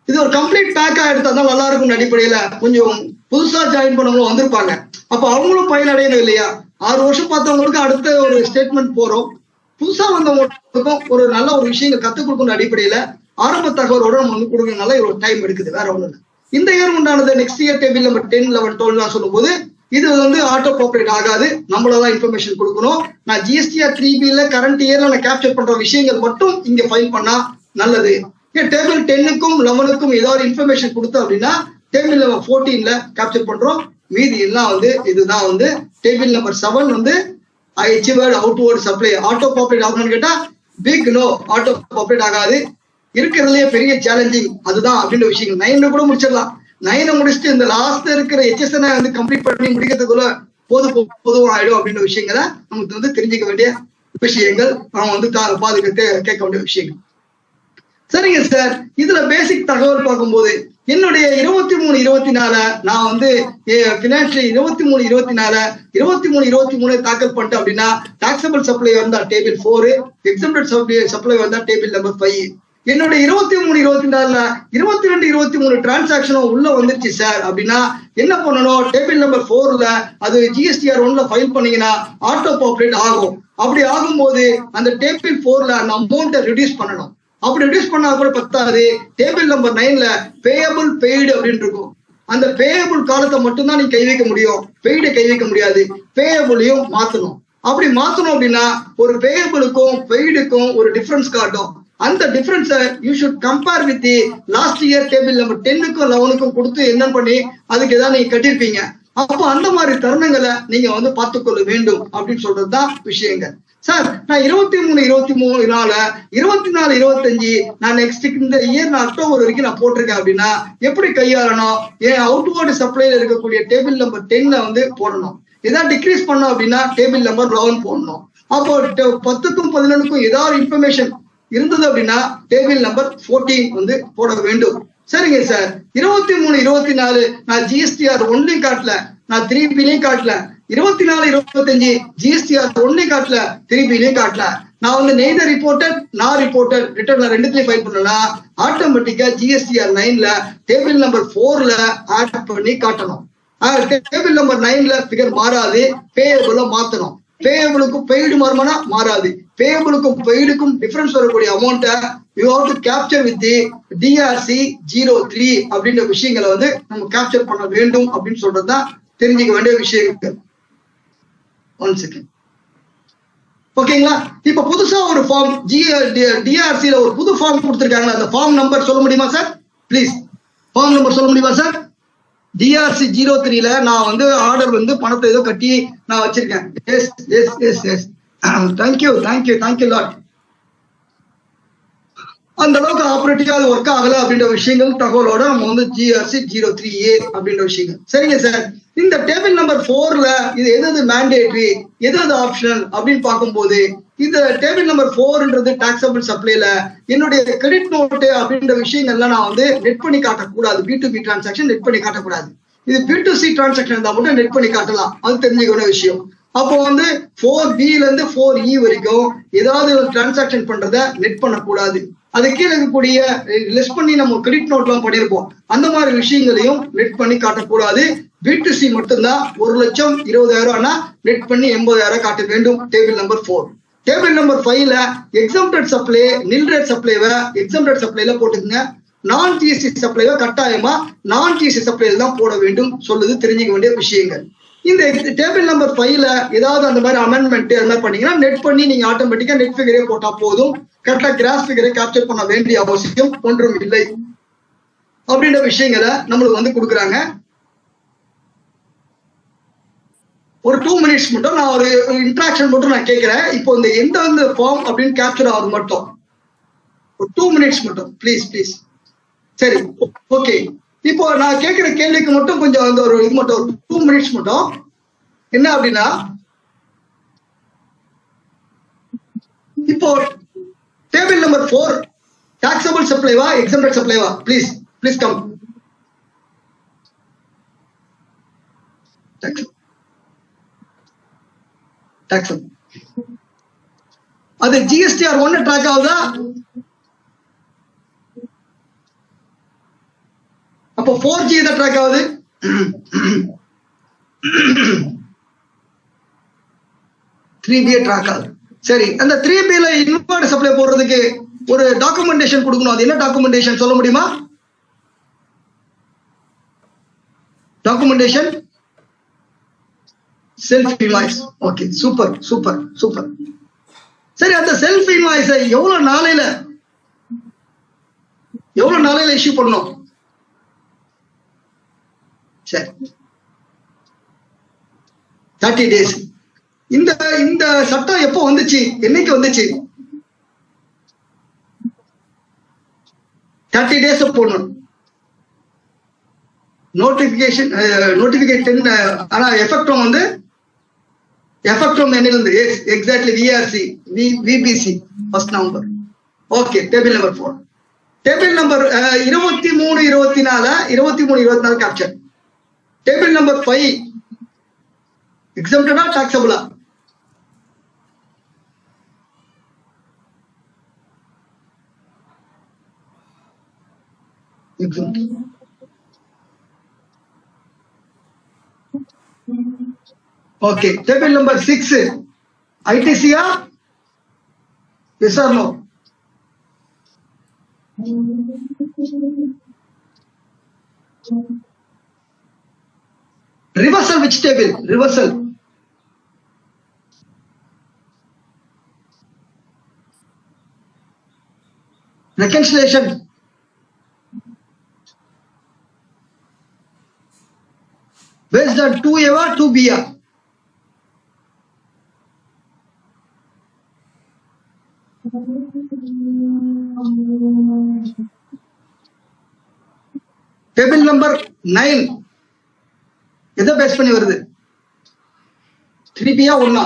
இது ஒரு கம்ப்ளீட் பேக்கா எடுத்தா தான் நல்லா இருக்கும். அடிப்படையில கொஞ்சம் புதுசா ஜாயின் பண்ணவங்களும் வந்திருப்பாங்க, அப்ப அவங்களும் பயனடையணும் இல்லையா? 6 வருஷம் பார்த்தவங்களுக்கு அடுத்த ஒரு ஸ்டேட்மெண்ட் போறோம். புதுசா வந்தவங்களுக்கும் ஒரு நல்ல ஒரு விஷயங்கள் கத்துக் கொடுக்கணும். அடிப்படையில ஆரம்ப தகவலோட நம்ம வந்து கொடுக்கறதுனால ஒரு டைம் எடுக்குது, வேற ஒண்ணு இல்லை. இந்த இயர் உண்டானது நெக்ஸ்ட் இயர் டேபிள் நம்பர் 10, 11, 12 சொல்லும் போது இது வந்து ஆட்டோ பாப்புலேட் ஆகாது, நம்மளதான் இன்ஃபர்மேஷன் கொடுக்கணும். நான் GSTR 3Bல கரண்ட் இயர்ல நான் கேப்சர் பண்ற விஷயங்கள் மட்டும் இங்க ஃபைல் பண்ணா நல்லது. டேபிள் 10க்கும் 11க்கும் ஏதாவது இன்ஃபர்மேஷன் கொடுத்தோம் அப்படின்னா டேபிள் நம்பர் 14ல கேப்சர் பண்றோம். மீதி எல்லாம் வந்து இதுதான் வந்து டேபிள் நம்பர் 7 வந்து அச்சீவர்ட் அவுட்வர்ட் சப்ளை ஆட்டோ பாப்புலேட் ஆகணும்னு கேட்டா பிக் நோ, ஆட்டோ பாப்புலேட் ஆகாது. இருக்கிறதுலயே பெரிய சேலஞ்சிங் அதுதான் அப்படின்ற விஷயங்கள். 9 கூட முடிச்சிடலாம். 9 முடிச்சுட்டு இந்த லாஸ்ட் இருக்கிற HSN வந்து கம்ப்ளீட் பண்ணி முடிக்கிறதுக்குள்ள பொதுவும் ஆயிடும் அப்படின்ற விஷயங்களை நமக்கு வந்து தெரிஞ்சுக்க வேண்டிய விஷயங்கள், அவங்க வந்து பாதுகாத்து கேட்க வேண்டிய விஷயங்கள். சரிங்க சார், இதுல பேசிக் தகவல் பார்க்கும்போது என்னுடைய 23-24 நான் வந்து பினான்சியல் 23-24 தாக்கல் பண்ணிட்டேன் அப்படின்னா டாக்ஸபிள் சப்ளை வந்தா டேபிள் 4, எக்ஸம்ப்டட் சப்ளை வந்தா டேபிள் நம்பர் 5. என்னுடைய 23-24 22-23 டிரான்சாக்சனும் உள்ள வந்துருச்சு சார் அப்படின்னா என்ன பண்ணணும்? டேபிள் நம்பர் 4ல அது GSTR 1ல ஃபைல் பண்ணீங்கன்னா ஆட்டோ பாப்புலேட் ஆகும். அப்படி ஆகும்போது அந்த டேபிள் 4ல அந்த அமௌண்ட்டை ரிடியூஸ் பண்ணணும். அப்படி ரிடியூஸ் பண்ணா கூட பத்தாது. டேபிள் நம்பர் 9ல பேயபிள் பெய்டு அப்படின்னு இருக்கும். அந்த பேயபிள் காலத்தை மட்டும்தான் நீ கை வைக்க முடியும், பெய்டை கை வைக்க முடியாது. பேயபிளையும் மாத்தணும். அப்படி மாத்தணும் அப்படின்னா ஒரு பேயபிளுக்கும் பெய்டுக்கும் ஒரு டிஃபரன்ஸ் காட்டும். அந்த டிஃபரன்ஸை you should compare with the last year table number 10க்கும் 11க்கும் கொடுத்து என்ன பண்ணி அதுக்கு ஏதாவது நீங்க கட்டிருப்பீங்க. அப்போ அந்த மாதிரி தருணங்களை நீங்க வந்து பார்த்துக்கொள்ள வேண்டும் அப்படின்னு சொல்றதுதான் விஷயங்கள். சார், நான் 23-24 24-25 நான் நெக்ஸ்ட் இந்த இயர் நான் அக்டோபர் வரைக்கும் நான் போட்டிருக்கேன் அப்படின்னா எப்படி கையாளணும்? ஏன் அவுட்வர்டு சப்ளைல இருக்கக்கூடிய டேபிள் நம்பர் 10ல வந்து போடணும். ஏதாவது டிக்ரீஸ் பண்ணோம் அப்படின்னா டேபிள் நம்பர் 11 போடணும். அப்போ 10க்கும் 11க்கும் ஏதாவது இன்ஃபர்மேஷன் இருந்தது அப்படின்னா டேபிள் நம்பர் 14 வந்து போட வேண்டும். சரிங்க சார், 23-24 நான் GSTR 1லையும் காட்டல, நான் 3Bலையும் காட்டல. 24-25 GSTR 1லையும் காட்டல, 3Bலையும் காட்டல. நான் வந்து நெய்தர் ரிப்போர்ட்டட் நான் ரிப்போர்ட்டட் ரிட்டர்ன்ல ரெண்டுத்துலயும் ஃபைல் பண்ணனா ஆட்டோமேட்டிக்கா GSTR 9ல டேபிள் நம்பர் 4ல ஆட் பண்ணி காட்டணும். டேபிள் நம்பர் 9ல ஃபிகர் மாறாது, பேயபிள மாத்தணும். பேயபிளுக்கும் பெய்டு மாறுமானா மாறாது. பேயபிளுக்கும் பெய்டுக்கும் டிஃபரன்ஸ் வரக்கூடிய அமௌண்ட்டை you have to capture with the DRC 03 அப்படின்ற விஷயங்களை வந்து நம்ம கேப்சர் பண்ண வேண்டும் அப்படின்னு சொல்றதுதான் தெரிஞ்சுக்க வேண்டிய விஷயங்கள். 1 செகண்ட். ஓகேங்களா? இப்ப புதுசா ஒரு ஃபார்ம் DRCல ஒரு புது ஃபார்ம் கொடுத்திருக்காங்க. அந்த ஃபார்ம் நம்பர் சொல்ல முடியுமா சார்? ப்ளீஸ் ஃபார்ம் நம்பர் சொல்ல முடியுமா சார்? DRC 03ல நான் வந்து ஆர்டர் வந்து பணத்தை ஏதோ கட்டி நான் வச்சிருக்கேன். Yes yes yes yes thank you lot. அந்த அளவுக்கு ஆபரேட்டிவா அது ஒர்க் ஆகல அப்படின்ற விஷயங்கள் தகவலோட நம்ம வந்து GRC 03A அப்படின்ற விஷயங்கள். சரிங்க சார், இந்த டேபிள் நம்பர் 4ல இது எது மேண்டேட்டரி எது ஆப்ஷனல் அப்படின்னு பார்க்கும்போது இந்த டேபிள் நம்பர் 4ன்றது டாக்ஸபிள் சப்ளைல என்னுடைய கிரெடிட் நோட்டு அப்படின்ற விஷயங்கள்லாம் நான் வந்து நெட் பண்ணி காட்டக்கூடாது. B2B டிரான்சாக்ஷன் நெட் பண்ணி காட்டக்கூடாது. இது B2C டிரான்சாக்ஷன் இருந்தா மட்டும் நெட் பண்ணி காட்டலாம். அது தெரிஞ்சுக்க விஷயம். அப்போ வந்து 4Bல இருந்து 4E வரைக்கும் ஏதாவது ஒரு டிரான்சாக்ஷன் பண்றத நெட் பண்ணக்கூடாது. அது கீழே இருக்கக்கூடிய லெஸ் பண்ணி நம்ம கிரெடிட் நோட் எல்லாம் பண்ணிருப்போம், அந்த மாதிரி விஷயங்களையும் நெட் பண்ணி காட்டக்கூடாது. B2C மட்டும்தான் 1,20,000 நெட் பண்ணி 80,000 காட்ட வேண்டும். Table number 4. டேபிள் நம்பர் 5ல எக்ஸம்ப்டட் சப்ளை நில் ரேட் சப்ளைவை எக்ஸம்ப்டட் சப்ளைல போட்டுக்குங்க. நான் GST சப்ளைவை கட்டாயமா நான் GST சப்ளைல தான் போட வேண்டும் சொல்லுது தெரிஞ்சுக்க வேண்டிய விஷயங்கள். இந்த டேபிள் நம்பர் 5ல ஏதாவது அந்த மாதிரி அமெண்ட்மெண்ட் அந்த மாதிரி பண்ணீங்கன்னா நெட் பண்ணி நீங்க ஆட்டோமேட்டிக்கா நெட் ஃபிகரே போட்டா போதும். கரெக்டா கிராஸ் ஃபிகரை கேப்சர் பண்ண வேண்டிய அவசியம் ஒன்றும் இல்லை அப்படின்ற விஷயங்களை நம்மளுக்கு வந்து கொடுக்குறாங்க. ஒரு 2 மினிட்ஸ் மட்டும் நான் ஒரு இன்ட்ராக்ஷன் மட்டும் நான் கேட்கிறேன். இப்போ இந்த எந்த ஃபார்ம் அப்படின்னு கேப்சர் ஆகுது மட்டும் ஒரு 2 மினிட்ஸ் மட்டும் ப்ளீஸ். சரி, ஓகே. இப்போ நான் கேட்கிற கேள்விக்கு மட்டும் கொஞ்சம் அந்த ஒரு இது மட்டும் 2 மினிட்ஸ் மட்டும். என்ன அப்படின்னா, இப்போ டேபிள் நம்பர் 4 டாக்ஸபிள் சப்ளைவா எக்ஸம்ப்டட் சப்ளைவா? Please come. டாக்ஸபிள் அது ஜிஎஸ்டிஆர் 1 ட்ராக் ஆகுதா? அப்போ 4G தான் ட்ராக் ஆகுது. 3B ட்ராக் ஆகுது. சரி, அந்த 3B ல இன்வெர்ட் சப்ளை போடுறதுக்கு ஒரு டாக்குமெண்டேஷன் கொடுக்கணும். அது என்ன டாக்குமெண்டேஷன் சொல்ல முடியுமா? Documentation self invoice. Okay, super. சரி, அந்த செல்ஃப் இன்வாய்ஸ் எவ்வளவு நாளையில இஷ்யூ பண்ணணும்? சரி, 30 days. இந்த சட்டம் எப்போ வந்துச்சு? என்னைக்கு வந்துச்சு? 30 days போடணும். நோட்டிபிகேஷன் ஆனா எஃபெக்டும் என்னிலிருந்து exactly VBC 1 November. Okay, table number 4. Table number 23-24 capture. Table number 5 எக்ஸம்ப்டடா டாக்ஸபிளா? ஓகே, டேபிள் நம்பர் 6 ஐடிசியா? Yes or no? Reversal, which table? Reversal. Reconciliation. Based on 2A or 2B? Table number 9 எதை base பண்ணி வருது? 3B 1?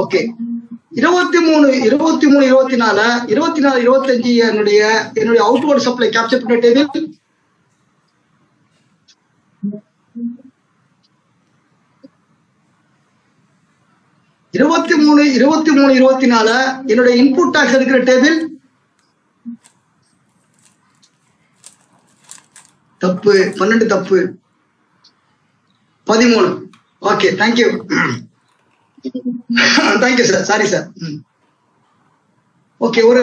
Okay, 23-24-25 என்னுடைய outward supply capture பண்ண table. இருபத்தி மூணு 24 என்னுடைய இன்புட் டாக்ஸ் இருக்கிற டேபிள். தப்பு, 12 தப்பு, 13. Okay, thank you sir. Sorry sir. Okay, ஒரு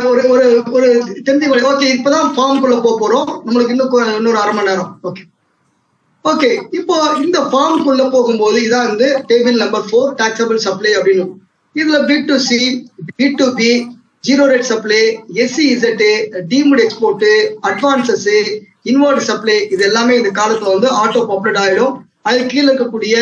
தெரிஞ்சு. ஓகே, இப்பதான் ஃபார்முக்குள்ள போறோம். நம்மளுக்கு இன்னொரு அரை மணி நேரம். ஓகே, இப்போ இந்த ஃபார்முக்குள்ள போகும்போது இதான் டேபிள் நம்பர் 4 டாக்ஸபிள் சப்ளை அப்படின்னு. இதுல B2C, B2B, zero rate supply, SEZ, deemed export, advances, invert supply, இது எல்லாமே இந்த காலத்துல ஆட்டோ பாப்புலேட் ஆயிடும். அது கீழே இருக்கக்கூடிய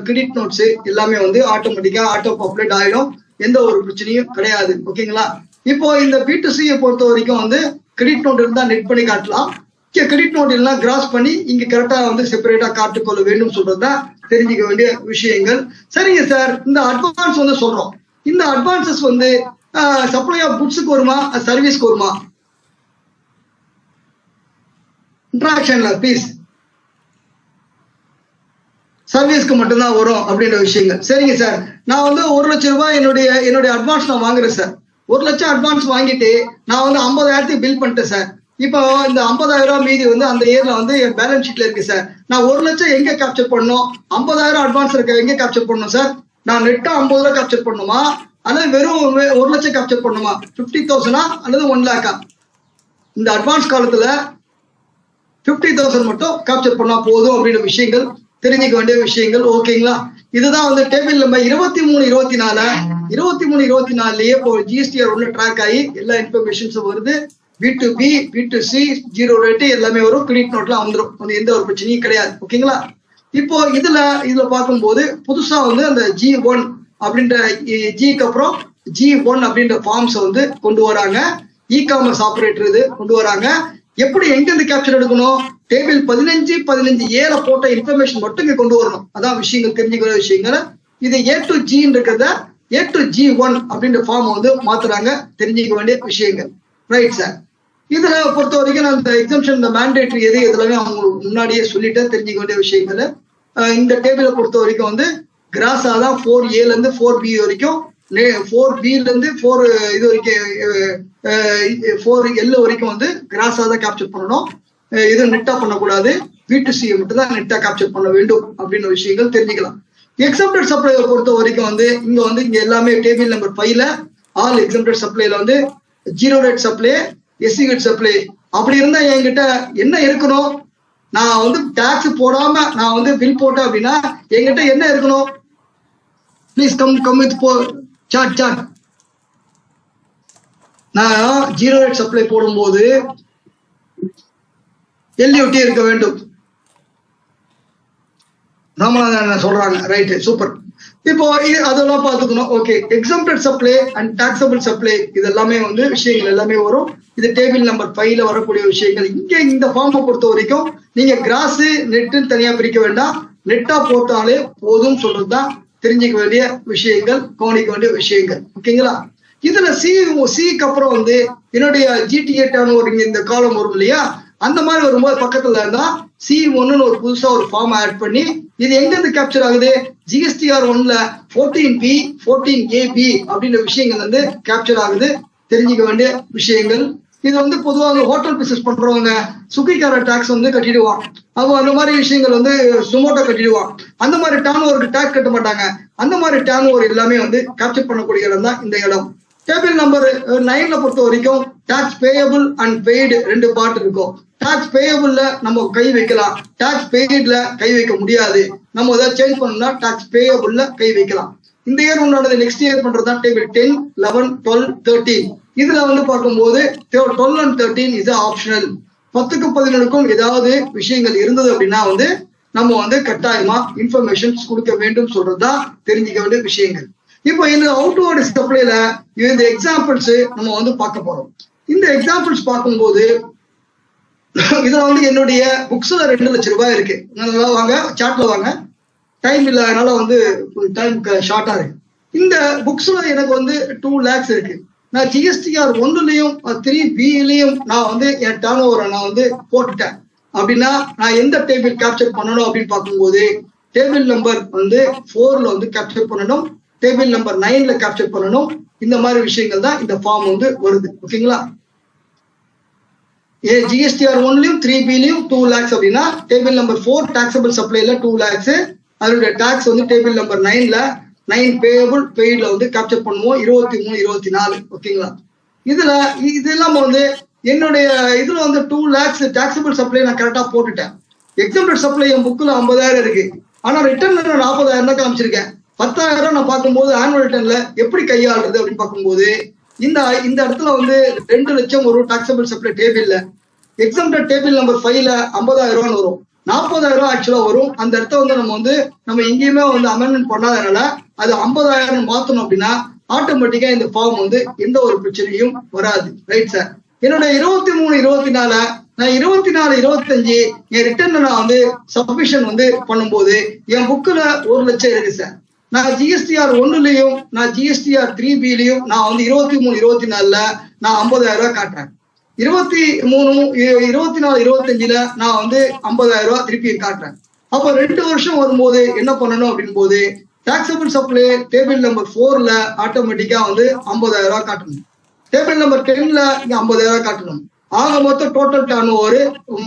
கிரெடிட் நோட்ஸ் எல்லாமே ஆட்டோமேட்டிக்கா ஆட்டோ பாப்புலேட் ஆயிடும். எந்த ஒரு பிரச்சனையும் கிடையாது. ஓகேங்களா? இப்போ இந்த B2C பொறுத்த வரைக்கும் கிரெடிட் நோட் இருந்தா நெட் பண்ணி காட்டலாம். கிரெடிட் நோட் எல்லாம் கிராஸ் பண்ணி இங்க கரெக்டா செப்பரேட்டா காட்டுக்கொள்ள வேண்டும் சொல்றதுதான் தெரிஞ்சுக்க வேண்டிய விஷயங்கள். சரிங்க சார், இந்த அட்வான்ஸ் சொல்றோம். இந்த அட்வான்சஸ் சப்ளை ஆஃப் குட்ஸுக்கு வருமா, சர்வீஸ்க்கு வருமா? இன்ட்ராக்ஷன்ல ப்ளீஸ். சர்வீஸ்க்கு மட்டும்தான் வரும் அப்படின்ற விஷயங்கள். சரிங்க சார், நான் 1 லட்சம் ரூபாய் என்னுடைய அட்வான்ஸ் நான் வாங்குறேன் சார். 1 லட்சம் அட்வான்ஸ் வாங்கிட்டு நான் 50,000 பில் பண்ணிட்டேன் சார். இப்போ இந்த 50,000 மீதி அந்த இயர்ல என் பேலன்ஸ் ஷீட்ல இருக்கு சார். நான் 1 லட்சம் எங்க கேப்சர் பண்ணணும்? 50,000 அட்வான்ஸ் இருக்க எங்க கேப்சர் பண்ணணும் சார்? நான் நெட்டா 50 ரூபா கேப்சர் பண்ணணுமா, அல்லது வெறும் 1 லட்சம் கேப்சர் பண்ணணுமா? 50,000 அல்லது 1 lakh? இந்த அட்வான்ஸ் காலத்துல 50,000 மட்டும் கேப்சர் பண்ணா போதும் அப்படின்ற விஷயங்கள் தெரிஞ்சுக்க வேண்டிய விஷயங்கள். ஓகேங்களா? இதுதான் வந்து டேபிள் நம்பர் 23-24 23-24லயே இப்போ ஜிஎஸ்டிஆர் உள்ள ட்ராக் ஆகி எல்லா இன்ஃபர்மேஷன்ஸும் வருது. B2B B2C ஜீரோ ரேட்டு எல்லாமே வரும், கிரெடிட் நோட்லாம் வந்துடும், வந்து எந்த ஒரு பிரச்சனையும் கிடையாது. ஓகேங்களா? இப்போ இதுல பார்க்கும்போது புதுசா வந்து அந்த G1 அப்படின்ற ஜிக்கு அப்புறம் G1 அப்படின்ற ஃபார்ம்ஸ் வந்து கொண்டு வராங்க. இ காமர்ஸ் ஆபரேட்டர் இது கொண்டு வராங்க. எப்படி எங்க இருந்து கேப்சர் எடுக்கணும்? டேபிள் 15-15A போட்ட இன்ஃபர்மேஷன் மட்டும் இங்க கொண்டு வரணும். அதான் விஷயங்கள், தெரிஞ்சுக்கிற விஷயங்கள். இது A to G இருக்கிறத A to G1 அப்படின்ற ஃபார்ம் வந்து மாத்துறாங்க, தெரிஞ்சுக்க வேண்டிய விஷயங்கள். Right sir. இதுல பொறுத்த வரைக்கும் நான் இந்த எக்ஸம்ஷன், இந்த மேண்டேட்டரி எது எல்லாமே அவங்களுக்கு முன்னாடியே சொல்லிட்டேன், தெரிஞ்சுக்க வேண்டிய விஷயங்கள். இந்த டேபிளை பொறுத்த வரைக்கும் வந்து கிராஸா தான் 4Aல இருந்து 4B வரைக்கும், 4Bல இருந்து 4 இது வரைக்கும் 4L வரைக்கும் வந்து கிராஸா தான் கேப்சர் பண்ணணும். இது நெட்டா பண்ணக்கூடாது. B2C மட்டும் தான் நெட்டா கேப்சர் பண்ண வேண்டும் அப்படின்னு விஷயங்கள் தெரிஞ்சுக்கலாம். எக்ஸம்டட் சப்ளையை பொறுத்த வரைக்கும் வந்து இங்க எல்லாமே டேபிள் நம்பர் 5ல ஆல் எக்ஸம்டட் சப்ளைல வந்து ஜீரோ ரேட் சப்ளை, எஸ்சிகேட் சப்ளை அப்படி இருந்தா என்கிட்ட என்ன இருக்கணும்? நான் வந்து டாக்ஸ் போடாம நான் வந்து பில் போட்டேன் அப்படின்னா என்கிட்ட என்ன இருக்கணும்? Please come with chart. நான் ஜீரோ ரேட் சப்ளை போடும்போது எல்யூடி இருக்க வேண்டும். ராமநாதன் சொல்றாங்க. Right, super. இப்போ அதெல்லாம் பார்த்துக்கணும். Okay, exempted supply and taxable supply இதெல்லாமே வந்து விஷயங்கள் எல்லாமே வரும். இது டேபிள் நம்பர் 5ல வரக்கூடிய விஷயங்கள். இங்க இந்த ஃபார்மை பொறுத்த வரைக்கும் நீங்க கிராஸ் நெட்டுன்னு தனியா பிரிக்க வேண்டாம், நெட்டா போட்டாலே போதும் சொல்றதுதான் தெரிஞ்சுக்க வேண்டிய விஷயங்கள், கவனிக்க வேண்டிய விஷயங்கள். ஓகேங்களா? இதுல சிக்கு அப்புறம் வந்து என்னுடைய GTA டர்ன் இந்த காலம் வரும் இல்லையா? அந்த மாதிரி வரும்போது பக்கத்துல இருந்தா C1 ஒரு புதுசா ஒரு ஃபார்ம் ஆட் பண்ணி இது எங்க இருந்து கேப்சர் ஆகுது? GSTR 1ல 14B 14AB அப்படின்ற விஷயங்கள் வந்து கேப்சர் ஆகுது, தெரிஞ்சுக்க வேண்டிய விஷயங்கள். இது வந்து பொதுவாக ஹோட்டல் பிசினஸ் பண்றவங்க சுகிகார டாக்ஸ் வந்து கட்டிடுவான். அவங்க அந்த மாதிரி விஷயங்கள் வந்து சுமோட்டோ கட்டிடுவான். அந்த மாதிரி டர்ன் ஓவருக்கு டாக்ஸ் கட்ட மாட்டாங்க. அந்த மாதிரி டர்ன் ஓவர் எல்லாமே வந்து கேப்சர் பண்ணக்கூடிய இடம் தான் இந்த இடம். டேபிள் நம்பர் 9ல பொறுத்த வரைக்கும் tax payable and paid 2 part இருக்கும். டாக்ஸ் பேயபிள்ல நம்ம கை வைக்கலாம், டாக்ஸ் பெய்டுல கை வைக்க முடியாது. நம்ம ஏதாவது சேஞ்ச் பண்ணணும்னா டாக்ஸ் பேயபிள்ல கை வைக்கலாம். இந்த இயர் உண்டானது நெக்ஸ்ட் இயர் பண்றதுதான் டேபிள் 10, 11, 12, 13. இதுல வந்து பார்க்கும்போது 12 and 13 இது ஆப்ஷனல். 10க்கும் 11க்கும் ஏதாவது விஷயங்கள் இருந்தது அப்படின்னா வந்து நம்ம வந்து கட்டாயமா இன்ஃபர்மேஷன்ஸ் கொடுக்க வேண்டும் சொல்றதுதான் தெரிஞ்சுக்க வேண்டிய விஷயங்கள். இப்போ இந்த அவுட்வர்டு சப்ளைல இந்த எக்ஸாம்பிள்ஸ் நம்ம வந்து பார்க்க போறோம். இந்த எக்ஸாம்பிள்ஸ் பார்க்கும்போது இதுல வந்து என்னுடைய புக்ஸ்ல 2 லட்சம் ரூபாய் இருக்கு. நல்லா வாங்க, சாட்ல வாங்க, டைம் இல்லாதனால வந்து டைம் ஷார்ட்டா இருக்கு. இந்த புக்ஸ்ல எனக்கு வந்து 2 lakhs இருக்கு. நான் GSTR 1லயும் 3Bலயும் நான் வந்து என் டர்ன் ஓவரை நான் வந்து போட்டுட்டேன் அப்படின்னா நான் எந்த டேபிள் கேப்சர் பண்ணணும் அப்படின்னு பார்க்கும்போது டேபிள் நம்பர் வந்து 4ல வந்து கேப்சர் பண்ணணும், டேபிள் நம்பர் 9ல கேப்சர் பண்ணணும். இந்த மாதிரி விஷயங்கள் தான் இந்த ஃபார்ம் வந்து வருது. ஓகேங்களா? GSTR 1லயும் 3Bலயும் 2 lakhs அப்படின்னா டேபிள் நம்பர் 4 டாக்ஸபிள் சப்ளைல 2 lakhs. அதனுடைய டாக்ஸ் வந்து டேபிள் நம்பர் 9ல 9 பேயபிள் பெய்ட்ல வந்து கேப்சர் பண்ணுவோம் 23, 24. ஓகேங்களா? இதெல்லாம் வந்து என்னுடைய இதுல வந்து 2 lakhs டாக்ஸபிள் சப்ளை நான் கரெக்டா போட்டுட்டேன். எக்ஸம்டட் சப்ளை என் புக்ல 50,000 இருக்கு. ஆனா ரிட்டர்ன் 40,000 தான் காமிச்சிருக்கேன். 10,000 நான் பார்க்கும்போது ஆனுவல் ரிட்டர்ன்ல எப்படி கையாளுறது அப்படின்னு பார்க்கும்போது இந்த இடத்துல வந்து 2 லட்சம் ஒரு டாக்ஸபிள் சப்ளை டேபிள்ல. எக்ஸம்டட் டேபிள் நம்பர் 5ல 50,000 வரும், 40,000 ஆக்சுவலா வரும். அந்த இடத்த வந்து நம்ம எங்கேயுமே வந்து அமெண்ட்மெண்ட் பண்ணாதனால அது 50,000 மாத்தணும் அப்படின்னா ஆட்டோமேட்டிக்கா இந்த ஃபார்ம் வந்து எந்த ஒரு பிரச்சனையும் வராது. Right sir. என்னோட 23, 24 நான் 24, 25 என் ரிட்டர்ன் நான் வந்து சப்மிஷன் வந்து பண்ணும்போது என் புக்ல 1 லட்சம் இருக்கு சார். நான் GSTR 1லயும் நான் GSTR 3Bலயும் நான் வந்து 23, 24ல நான் 50,000 காட்டுறேன். 23, 24, 25ல நான் வந்து 50,000 திருப்பி காட்டுறேன். அப்போ 2 வருஷம் வரும்போது என்ன பண்ணணும் அப்படின் போது டாக்ஸபிள் சப்ளை டேபிள் நம்பர் 4ல ஆட்டோமேட்டிக்கா வந்து 50,000 காட்டணும். டேபிள் நம்பர் 10ல இங்க 50,000 காட்டணும். ஆக மொத்தம் டோட்டல் டர்ன் ஓவர்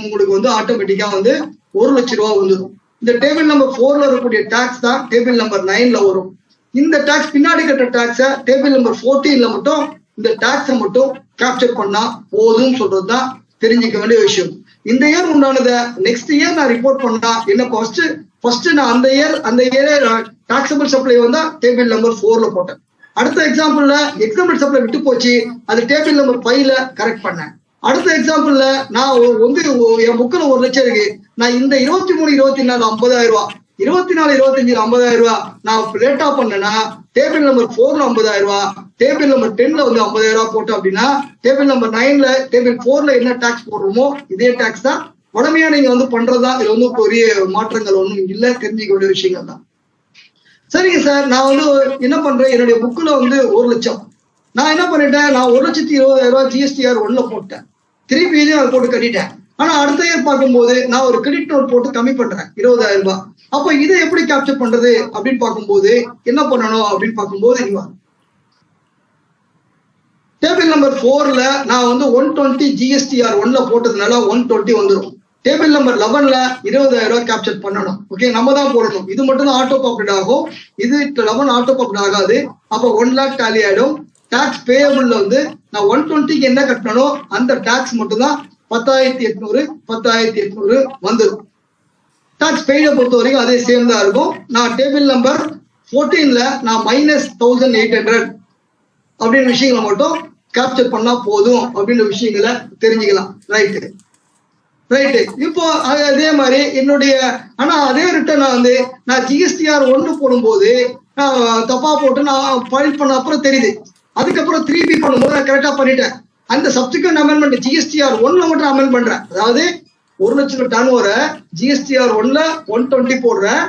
உங்களுக்கு வந்து ஆட்டோமேட்டிக்கா வந்து 1 லட்சம் ரூபாய் வந்துடும். இந்த டேபிள் நம்பர் 4ல இருக்கக்கூடிய டாக்ஸ் தான் டேபிள் நம்பர் 9ல வரும். இந்த டாக்ஸ் பின்னாடி கட்ட டாக்ஸ டேபிள் நம்பர் 14ல மட்டும் இந்த டாக்ஸை மட்டும் கேப்சர் பண்ணா போதும் சொல்றதுதான் தெரிஞ்சுக்க வேண்டிய விஷயம். இந்த இயர் உண்டானதை நெக்ஸ்ட் இயர் நான் ரிப்போர்ட் பண்ணா என்ன ஃபர்ஸ்ட் நான் அந்த இயர் டாக்ஸபிள் சப்ளை வந்தா டேபிள் நம்பர் 4ல போட்டேன். அடுத்த எக்ஸாம்பிள்ல எக்ஸாம்பிள் சப்ளை விட்டு போச்சு, அது டேபிள் நம்பர் 5ல கரெக்ட் பண்ணேன். அடுத்த எக்ஸாம்பிள்ல நான் வந்து என் புக்கில் 1 லட்சம் இருக்கு, நான் இந்த 23, 24 50,000 ரூபாய், 24, 25 50,000 ரூபாய் நான் ரேட்டா பண்ணேன்னா டேபிள் நம்பர் 4ல 50,000 ரூபாய், டேபிள் நம்பர் 10ல வந்து 50,000 ரூபாய் போட்டோம் அப்படின்னா டேபிள் நம்பர் 9ல டேபிள் 4ல என்ன டாக்ஸ் போடுறோமோ இதே டாக்ஸ் தான். உடமையா நீங்க வந்து பண்றதா, இதுல வந்து பெரிய மாற்றங்கள் ஒண்ணும் இல்ல, தெரிஞ்சுக்க வேண்டிய விஷயங்கள் தான். சரிங்க சார், நான் வந்து என்ன பண்றேன், என்னுடைய புக்ல வந்து 1 லட்சம், நான் என்ன பண்ணிட்டேன், நான் 1,20,000 ரூபாய் GSTR 1ல போட்டேன், திருப்பியும் அதை போட்டு கட்டிட்டேன். ஆனா அடுத்த இயர் பார்க்கும்போது நான் ஒரு கிரெடிட் நோட் போட்டு கம்மி பண்றேன் 20,000 ரூபாய். அப்போ இதை எப்படி கேப்சர் பண்றது அப்படின்னு பார்க்கும்போது என்ன பண்ணணும் அப்படின்னு பார்க்கும்போது டேபிள் நம்பர் 4ல நான் வந்து 120 GSTR 1ல போட்டதுனால 120 வந்துடும். டேபிள் நம்பர் 11ல 20,000 ரூபாய் கேப்சர் பண்ணணும். ஓகே, நம்ம தான் போடணும். இது மட்டும் தான் ஆட்டோ பாப்லேட் ஆகும், இது 11 ஆட்டோ பாப்லேட் ஆகாது. அப்போ 1 lakh டாலி ஆயிடும். டாக்ஸ் பேயபிள்ல வந்து நான் 120க்கு என்ன கட்டணும் அந்த டாக்ஸ் மட்டும் தான் 10,800 வந்துடும். டாக்ஸ் பெய்ட பொறுத்த வரைக்கும் அதே சேம் தான் இருக்கும். நான் டேபிள் நம்பர் 14ல நான் -1,800 அப்படின்னு விஷயங்களை மட்டும் கேப்சர் பண்ணா போதும் அப்படின்ற விஷயங்களை தெரிஞ்சுக்கலாம். ரைட்டு. இப்போ அதே மாதிரி என்னுடைய ஆனா அதே ரிட்டர்ன் வந்து நான் GSTR 1 போடும்போது நான் தப்பா போட்டு நான் ஃபைல் பண்ண அப்புறம் தெரியுது. அதுக்கப்புறம் 3B பண்ணும்போது நான் கரெக்டா பண்ணிட்டேன். அந்த சப்சிக்வெண்ட் அமெண்ட்மெண்ட் GSTR 1ல மட்டும் அமெண்ட் பண்றேன். அதாவது 1 லட்சம் டன் வர GSTR 1ல 120 போடுறேன்.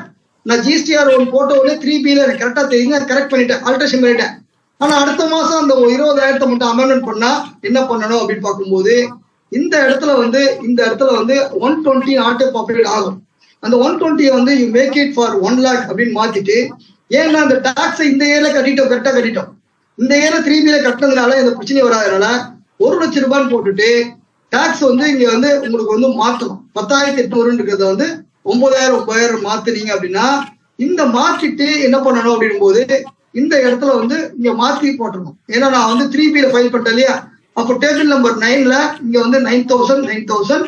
நான் GSTR 1 போட்ட உடனே 3Bல எனக்கு கரெக்டா தெரியுங்க, கரெக்ட் பண்ணிட்டேன், ஆல்ட்ரேஷன் பண்ணிட்டேன். ஆனா அடுத்த மாசம் அந்த 20,000 மட்டும் அமெண்ட்மெண்ட் பண்ணா என்ன பண்ணணும் அப்படின்னு பார்க்கும்போது இந்த இடத்துல வந்து 120 ஆட்டோ பாப்புலேட் ஆகும். அந்த 120 வந்து you make it for 1 lakh அப்படின்னு மாத்திட்டு, ஏன்னா அந்த டாக்ஸை இந்த இயர்ல கரெக்டா கட்டிட்டோம், இந்த இயர்ல 3Bல கட்டினதுனால இந்த பிரச்சனை வராதனால 1 லட்சம் ரூபான்னு போட்டுட்டு டாக்ஸ் வந்து இங்க வந்து உங்களுக்கு வந்து மாத்தணும். 10,800 வந்து 9,000 மாத்துனீங்க அப்படின்னா இந்த மாத்திட்டு என்ன பண்ணணும் அப்படின் போது இந்த இடத்துல வந்து இங்க மாத்தி போட்டணும். ஏன்னா நான் வந்து 3Bல ஃபைல் பண்ணிட்டேன் இல்லையா, அப்போ டேபிள் நம்பர் 9ல இங்க வந்து 9,000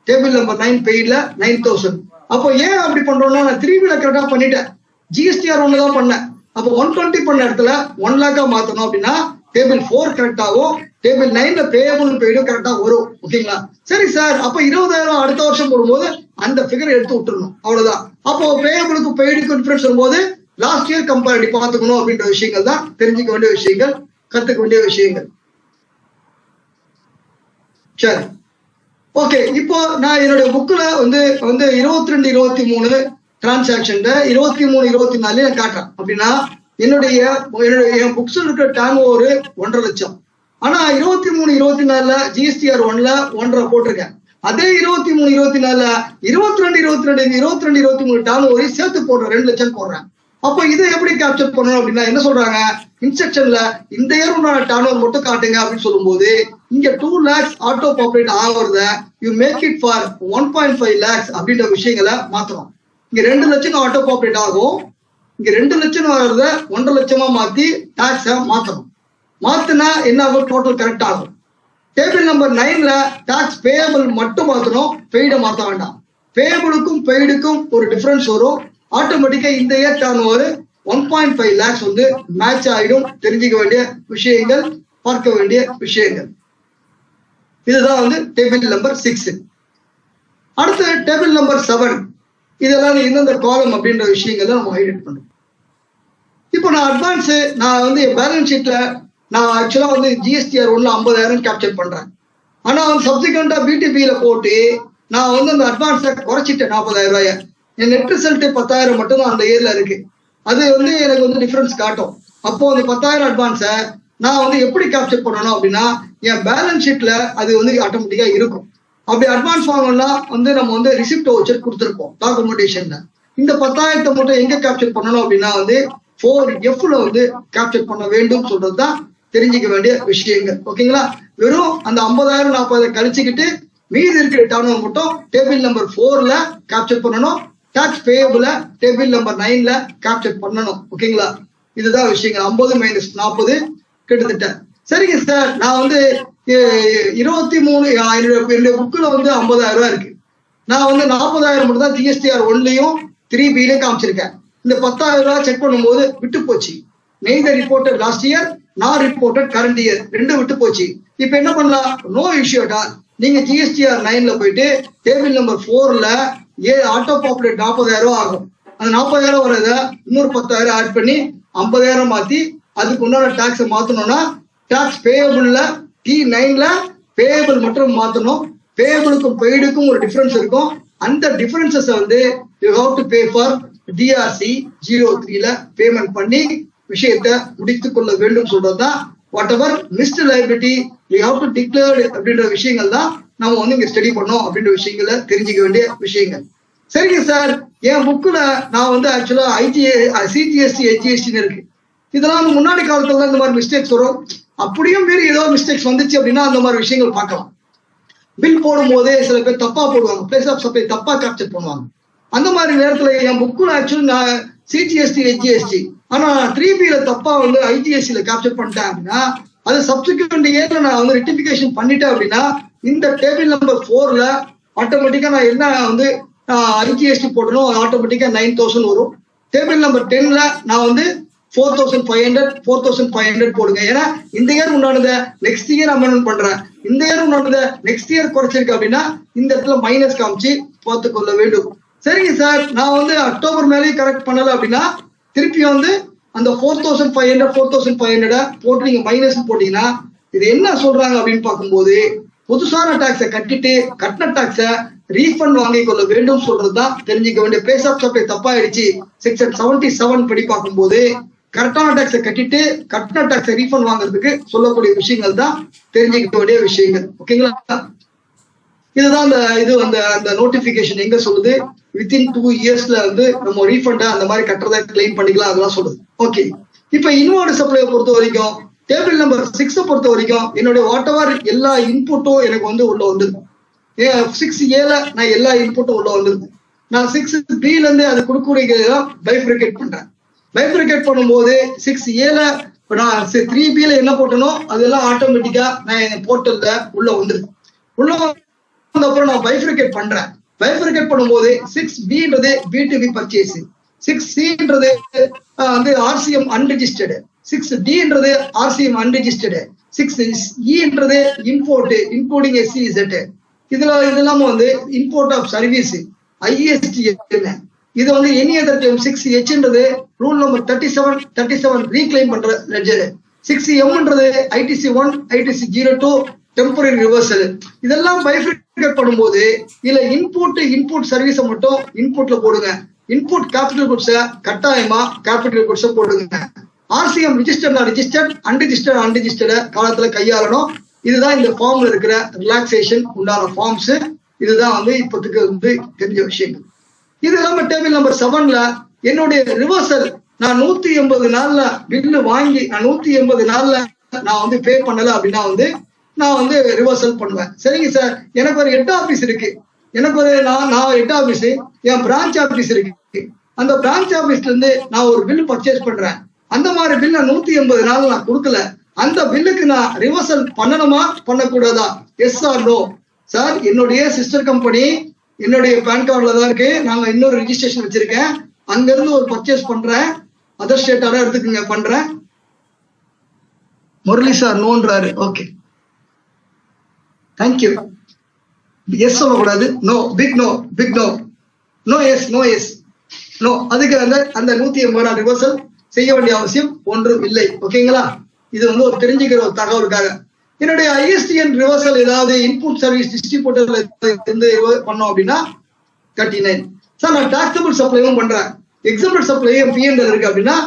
டேபிள் நம்பர் 9 பெய்ட்ல 9,000. அப்போ ஏன் அப்படி பண்றோம்னா நான் 3Bல கரெக்டா பண்ணிட்டேன், GSTR 1 தான் பண்ணேன். அப்போ 120 பண்ண இடத்துல 1 lakh மாத்தணும் அப்படின்னா டேபிள் 4 கரெக்ட் ஆகும், டேபிள் 9ல பேயபிள் பெய்டும் கரெக்டா வரும். ஓகேங்களா? சரி சார், அப்போ 20,000 அடுத்த வருஷம் போடும்போது அந்த ஃபிகர் எடுத்து விட்டுறணும், அவ்வளவுதான். அப்போ பேயபிளுக்கு பெய்டுக்கு டிஃபரன்ஸ் வரும்போது லாஸ்ட் இயர் கம்பேரிட்டி பார்த்துக்கணும் அப்படின்ற விஷயங்கள் தான் தெரிஞ்சுக்க வேண்டிய விஷயங்கள், கத்துக்க வேண்டிய விஷயங்கள். சரி, ஓகே. இப்போ நான் என்னுடைய புக்ல வந்து 22, 23 டிரான்சாக்ஷன் 23, 24 காட்டுறேன். அப்படின்னா என்னுடைய புக்ஸ் இருக்கிற டர்ன் ஓவர் 1.5 லட்சம். ஆனா 23, 24ல GSTR 1ல 1.5 போட்டிருக்கேன். அதே 23, 24ல 22, 23 டர்ன் ஓவர் சேர்த்து போடுறேன், 2 லட்சம் போடுறேன். அப்போ இதை எப்படி கேப்சர் பண்ணணும் அப்படின்னா என்ன சொல்றாங்க, இன்ஸ்ட்ரக்ஷன்ல இந்த இயர் டர்ன் ஓவர் மட்டும் காட்டுங்க அப்படின்னு சொல்லும்போது இங்க 2 lakhs ஆட்டோ பாப்புலேட் ஆகுறத you make it for 1.5 lakhs அப்படின்ற விஷயங்களை மாத்தணும். இங்க 2 லட்சம் ஆட்டோ பாப்புலேட் ஆகும், இங்க 2 லட்சம் வர்றத 1.5 லட்சமா மாத்தி டாக்ஸ மாத்தணும். மாத்தினா என்ன ஆகும், டோட்டல் கரெக்ட் ஆகும். டேபிள் நம்பர் 9ல டாக்ஸ் பேயபிள் மட்டும் மாத்தணும், பெய்ட மாத்த வேண்டாம். பேயபிளுக்கும் பெய்டுக்கும் ஒரு டிஃபரன்ஸ் வரும். ஆட்டோமேட்டிக்கா இந்த இயர் டர்ன் ஓவர் 1.5 lakhs வந்து மேட்ச் ஆயிடும். தெரிஞ்சுக்க வேண்டிய விஷயங்கள், பார்க்க வேண்டிய விஷயங்கள். இதுதான் வந்து டேபிள் நம்பர் 6. அடுத்து டேபிள் நம்பர் 7. இதெல்லாம் எந்தெந்த காலம் அப்படின்ற விஷயங்களை நம்ம ஹைலைட் பண்றோம். இப்போ நான் அட்வான்ஸ் நான் வந்து பேலன்ஸ் ஷீட்ல நான் ஆக்சுவலா வந்து GSTR 1ல 50,000 கேப்சர் பண்றேன். ஆனா வந்து சப்சிக்வெண்டா BTBல போட்டு நான் வந்து அந்த அட்வான்ஸை குறைச்சிட்டேன் 40,000 ரூபாய. என் நெட் ரிசல்ட் 10,000 மட்டும் தான் அந்த இயர்ல இருக்கு. அது வந்து எனக்கு வந்து டிஃபரன்ஸ் காட்டும். அப்போ அந்த 10,000 அட்வான்ஸை நான் வந்து எப்படி கேப்சர் பண்ணணும் அப்படின்னா என் பேலன்ஸ் ஷீட்ல அது வந்து ஆட்டோமேட்டிக்கா இருக்கும். அப்படி அட்வான்ஸ் வாங்கணும்னா வந்து நம்ம வந்து ரிசிப்ட் வச்சு கொடுத்துருப்போம் டாக்குமெண்டேஷன்ல. இந்த 10,000 மட்டும் எங்க கேப்சர் பண்ணணும் அப்படின்னா வந்து 4Fல வந்து கேப்சர் பண்ண வேண்டும் சொல்றதுதான் தெரிஞ்சுக்க வேண்டிய விஷயங்கள். ஓகேங்களா? வெறும் அந்த 50,000 40,000 கழிச்சுக்கிட்டு மீதி இருக்கிற டர்ன் ஓவர் மட்டும் டேபிள் நம்பர் 4ல கேப்சர் பண்ணணும். டாக்ஸ் பேயபிள டேபிள் நம்பர் 9ல கேப்சர் பண்ணணும். ஓகேங்களா? இதுதான் விஷயங்கள். 50 - 40 கிட்டத்தட்ட. சரிங்க சார், நான் வந்து 23 என்னுடைய புக்ல வந்து 50,000 ரூபாய் இருக்கு. நான் வந்து 40,000 மட்டும் தான் GSTR 1லயும் 3Bலயும் காமிச்சிருக்கேன். இந்த 10,000 ரூபாய் செக் பண்ணும்போது விட்டு போச்சு. Neither reported last year not reported current year, ரெண்டும் விட்டு போச்சு. இப்ப என்ன பண்ணலாம்? நோ இஷ்யூட்டா நீங்க GSTR 9ல போயிட்டு டேபிள் நம்பர் 4ல ஆட்டோ பாப்புலேட் 40,000 ரூபாய் ஆகும். அந்த 40,000 வரத இன்னொரு 10,000 ஆட் பண்ணி 50,000 மாத்தி அதுக்கு உண்டான டாக்ஸ் மாத்தணும்னா டாக்ஸ் பேயபிள்ல T9ல பேயபிள் மட்டும் மாத்தணும். பேயபிளுக்கும் பெய்டுக்கும் ஒரு டிஃபரன்ஸ் இருக்கும். அந்த டிஃபரன்சஸ் வந்து you have to pay for DRC 03ல பேமெண்ட் பண்ணி விஷயத்தை முடித்துக் கொள்ள வேண்டும் சொல்றதுதான். Whatever missed liability you have to declared அப்படின்ற விஷயங்கள் தான் நம்ம வந்து இங்க ஸ்டடி பண்ணோம் அப்படின்ற விஷயங்களை தெரிஞ்சுக்க வேண்டிய விஷயங்கள். சரிங்க சார், என் புக்குல நான் வந்து ஆக்சுவலா CGST HGST இருக்கு. இதெல்லாம் வந்து முன்னாடி காலத்துல இந்த மாதிரி மிஸ்டேக்ஸ் வரும். அப்படியும் மீறி ஏதோ மிஸ்டேக்ஸ் வந்துச்சு அப்படின்னா அந்த மாதிரி விஷயங்கள் பார்க்கலாம். பில் போடும் போதே சில பேர் தப்பா போடுவாங்க, பிளேஸ் ஆஃப் சப்ளை தப்பா கேப்சர் பண்ணுவாங்க. அந்த மாதிரி நேரத்துல என் புக்குல ஆக்சுவலி நான் CGST HGST ஆனா 3Bல தப்பா வந்து IGSTல கேப்சர் பண்ணிட்டேன் அப்படின்னா அது சப்சிக்வெண்ட் இயர்ல நான் வந்து ரெக்டிஃபிகேஷன் பண்ணிட்டேன் அப்படின்னா இந்த டேபிள் நம்பர் 4ல ஆட்டோமேட்டிக்கா நான் என்ன வந்து IGST போடணும், ஆட்டோமேட்டிக்கா 9,000 வரும். டேபிள் நம்பர் 10ல நான் வந்து 4,500 போடுங்க. ஏன்னா இந்த இயர் உண்டானத நெக்ஸ்ட் இயர் அமெண்ட்மெண்ட் பண்றேன், இந்த இயர் உண்டானத நெக்ஸ்ட் இயர் குறைச்சிருக்கு அப்படின்னா இந்த இடத்துல மைனஸ் காமிச்சு பார்த்துக் கொள்ள வேண்டும். சரிங்க சார், நான் வந்து அக்டோபர் மேலேயே கரெக்ட் பண்ணல அப்படின்னா திருப்பி வந்து அந்த 4,500 போட்டு நீங்க மைனஸ் போட்டீங்கன்னா இது என்ன சொல்றாங்க அப்படின்னு பார்க்கும்போது புதுசான டாக்ஸை கட்டிட்டு கட்டின டாக்ஸை ரீஃபண்ட் வாங்கிக் கொள்ள வேண்டும் சொல்றதுதான் தெரிஞ்சுக்க வேண்டிய. பிளேஸ் ஆஃப் சப்ளை தப்பாயிடுச்சு செக்ஷன் 77 படி பார்க்கும்போது கரெக்டான டாக்ஸை கட்டிட்டு கட்டின டாக்ஸை ரீஃபண்ட் வாங்குறதுக்கு சொல்லக்கூடிய விஷயங்கள் தான் தெரிஞ்சுக்க வேண்டிய விஷயங்கள். ஓகேங்களா? இதுதான் அந்த நோட்டிபிகேஷன் எங்க சொல்லுது, வித்தின் 2 இயர்ஸ்ல வந்து நம்ம ரீஃபண்டா அந்த மாதிரி கட்டுறதை கிளைம் பண்ணிக்கலாம், அதெல்லாம் சொல்லுது. ஓகே, இப்ப இன்வார்டு சப்ளையை பொறுத்த வரைக்கும் டேபிள் நம்பர் 6 பொறுத்த வரைக்கும் என்னுடைய வாட் எவர் எல்லா இன்புட்டும் எனக்கு வந்து உள்ள வந்துருக்கு. 6Aல நான் எல்லா இன்புட்டும் உள்ள வந்துருக்கு. நான் 6Bல இருந்து அது கொடுக்கக்கூடிய பைஃப்ரிகேட் பண்றேன். பைஃப்ரிகேட் பண்ணும்போது 6Aல நான் 3Bல என்ன போட்டனோ அதெல்லாம் ஆட்டோமேட்டிக்கா நான் என் போர்ட்டல்ல உள்ள வந்துருக்கு. உள்ள அப்புறம் நான் பைஃப்ரிகேட் பண்றேன். பைஃப்ரிகேட் பண்ணும்போது 6Bன்றது B2B பர்ச்சேஸ், 6Cன்றது வந்து RCM அன்ரெஜிஸ்டர்டு, 6Dன்றது RCM அன்ரெஜிஸ்டர்டு, 6Eன்றது இம்போர்ட் இன்க்ளூடிங் SEZ. இதெல்லாம் வந்து இம்போர்ட் ஆஃப் சர்வீஸ் ISTN. இது வந்து எனி அதர் டைம் 6Hன்றது ரூல் நம்பர் 37 ரீக்ளைம் பண்ற லெட்ஜர், 6Mன்றது ITC1 ITC02 டெம்பரரி ரிவர்சல். இதெல்லாம் பைஃப்ரிகேட் பண்ணும்போது இதுல இன்புட் சர்வீஸை மட்டும் இன்புட்ல போடுங்க. இன்புட் கேபிட்டல் குட்ஸை கட்டாயமா கேபிட்டல் குட்ஸை போடுங்க. RCM ரிஜிஸ்டர்ட் அன்ரிஜிஸ்டர்டு காலத்துல கையாளணும். இதுதான் இந்த ஃபார்ம்ல இருக்கிற ரிலாக்ஸேஷன் உண்டான ஃபார்ம்ஸ். இதுதான் வந்து இப்போதுக்கு வந்து தெரிஞ்ச விஷயங்கள். இது இல்லாம டேபிள் நம்பர் 7ல என்னுடைய ரிவர்சல் நான் 180 நாள்ல பில்லு வாங்கி நான் 180 நாள்ல நான் வந்து பே பண்ணல அப்படின்னா வந்து நான் வந்து ரிவர்சல் பண்ணுவேன். சரிங்க சார், எனக்கு ஒரு ஹெட் ஆபீஸ் இருக்கு, எனக்கு ஒரு நான் ஹெட் ஆபீஸ், என் பிரான்ச் ஆபீஸ் இருக்கு. அந்த பிரான்ச் ஆபீஸ்ல இருந்து நான் ஒரு பில் பர்ச்சேஸ் பண்றேன். அந்த மாதிரி பில் 180 நாள் நான் கொடுக்கல. அந்த பில்லுக்கு நான் ரிவர்சல் பண்ணணுமா பண்ணக்கூடாதா? Yes or no? சார், என்னுடைய சிஸ்டர் கம்பெனி என்னுடைய பேன் கார்டுல தான் இருக்கு, நாங்க இன்னொரு ரெஜிஸ்ட்ரேஷன் வச்சிருக்கேன், அங்க இருந்து ஒரு பர்ச்சேஸ் பண்றேன், அதர் ஸ்டேட்டார எடுத்துக்கங்க பண்றேன். முரளி சார் நோன்றாரு. Okay, thank you. எஸ் சொல்லக்கூடாது, no, big no, no yes, no. அதுக்கு அந்த 180 ரிவர்சல் செய்ய வேண்டிய அவசியம் ஒன்றும் இல்லை. ஓகேங்களா? இது வந்து ஒரு தெரிஞ்சுக்கிற ஒரு தகவலுக்காக. என்னுடைய ISTN ரிவர்சல் ஏதாவது இன்புட் சர்வீஸ் டிஸ்ட்ரிபியூட்டர்ல இருந்து பண்ணோம் அப்படின்னா 39. சார், நான் டாக்ஸபிள் சப்ளைவும் பண்றேன், எக்ஸாம்பிள் சப்ளையும் P&L இருக்கு அப்படின்னா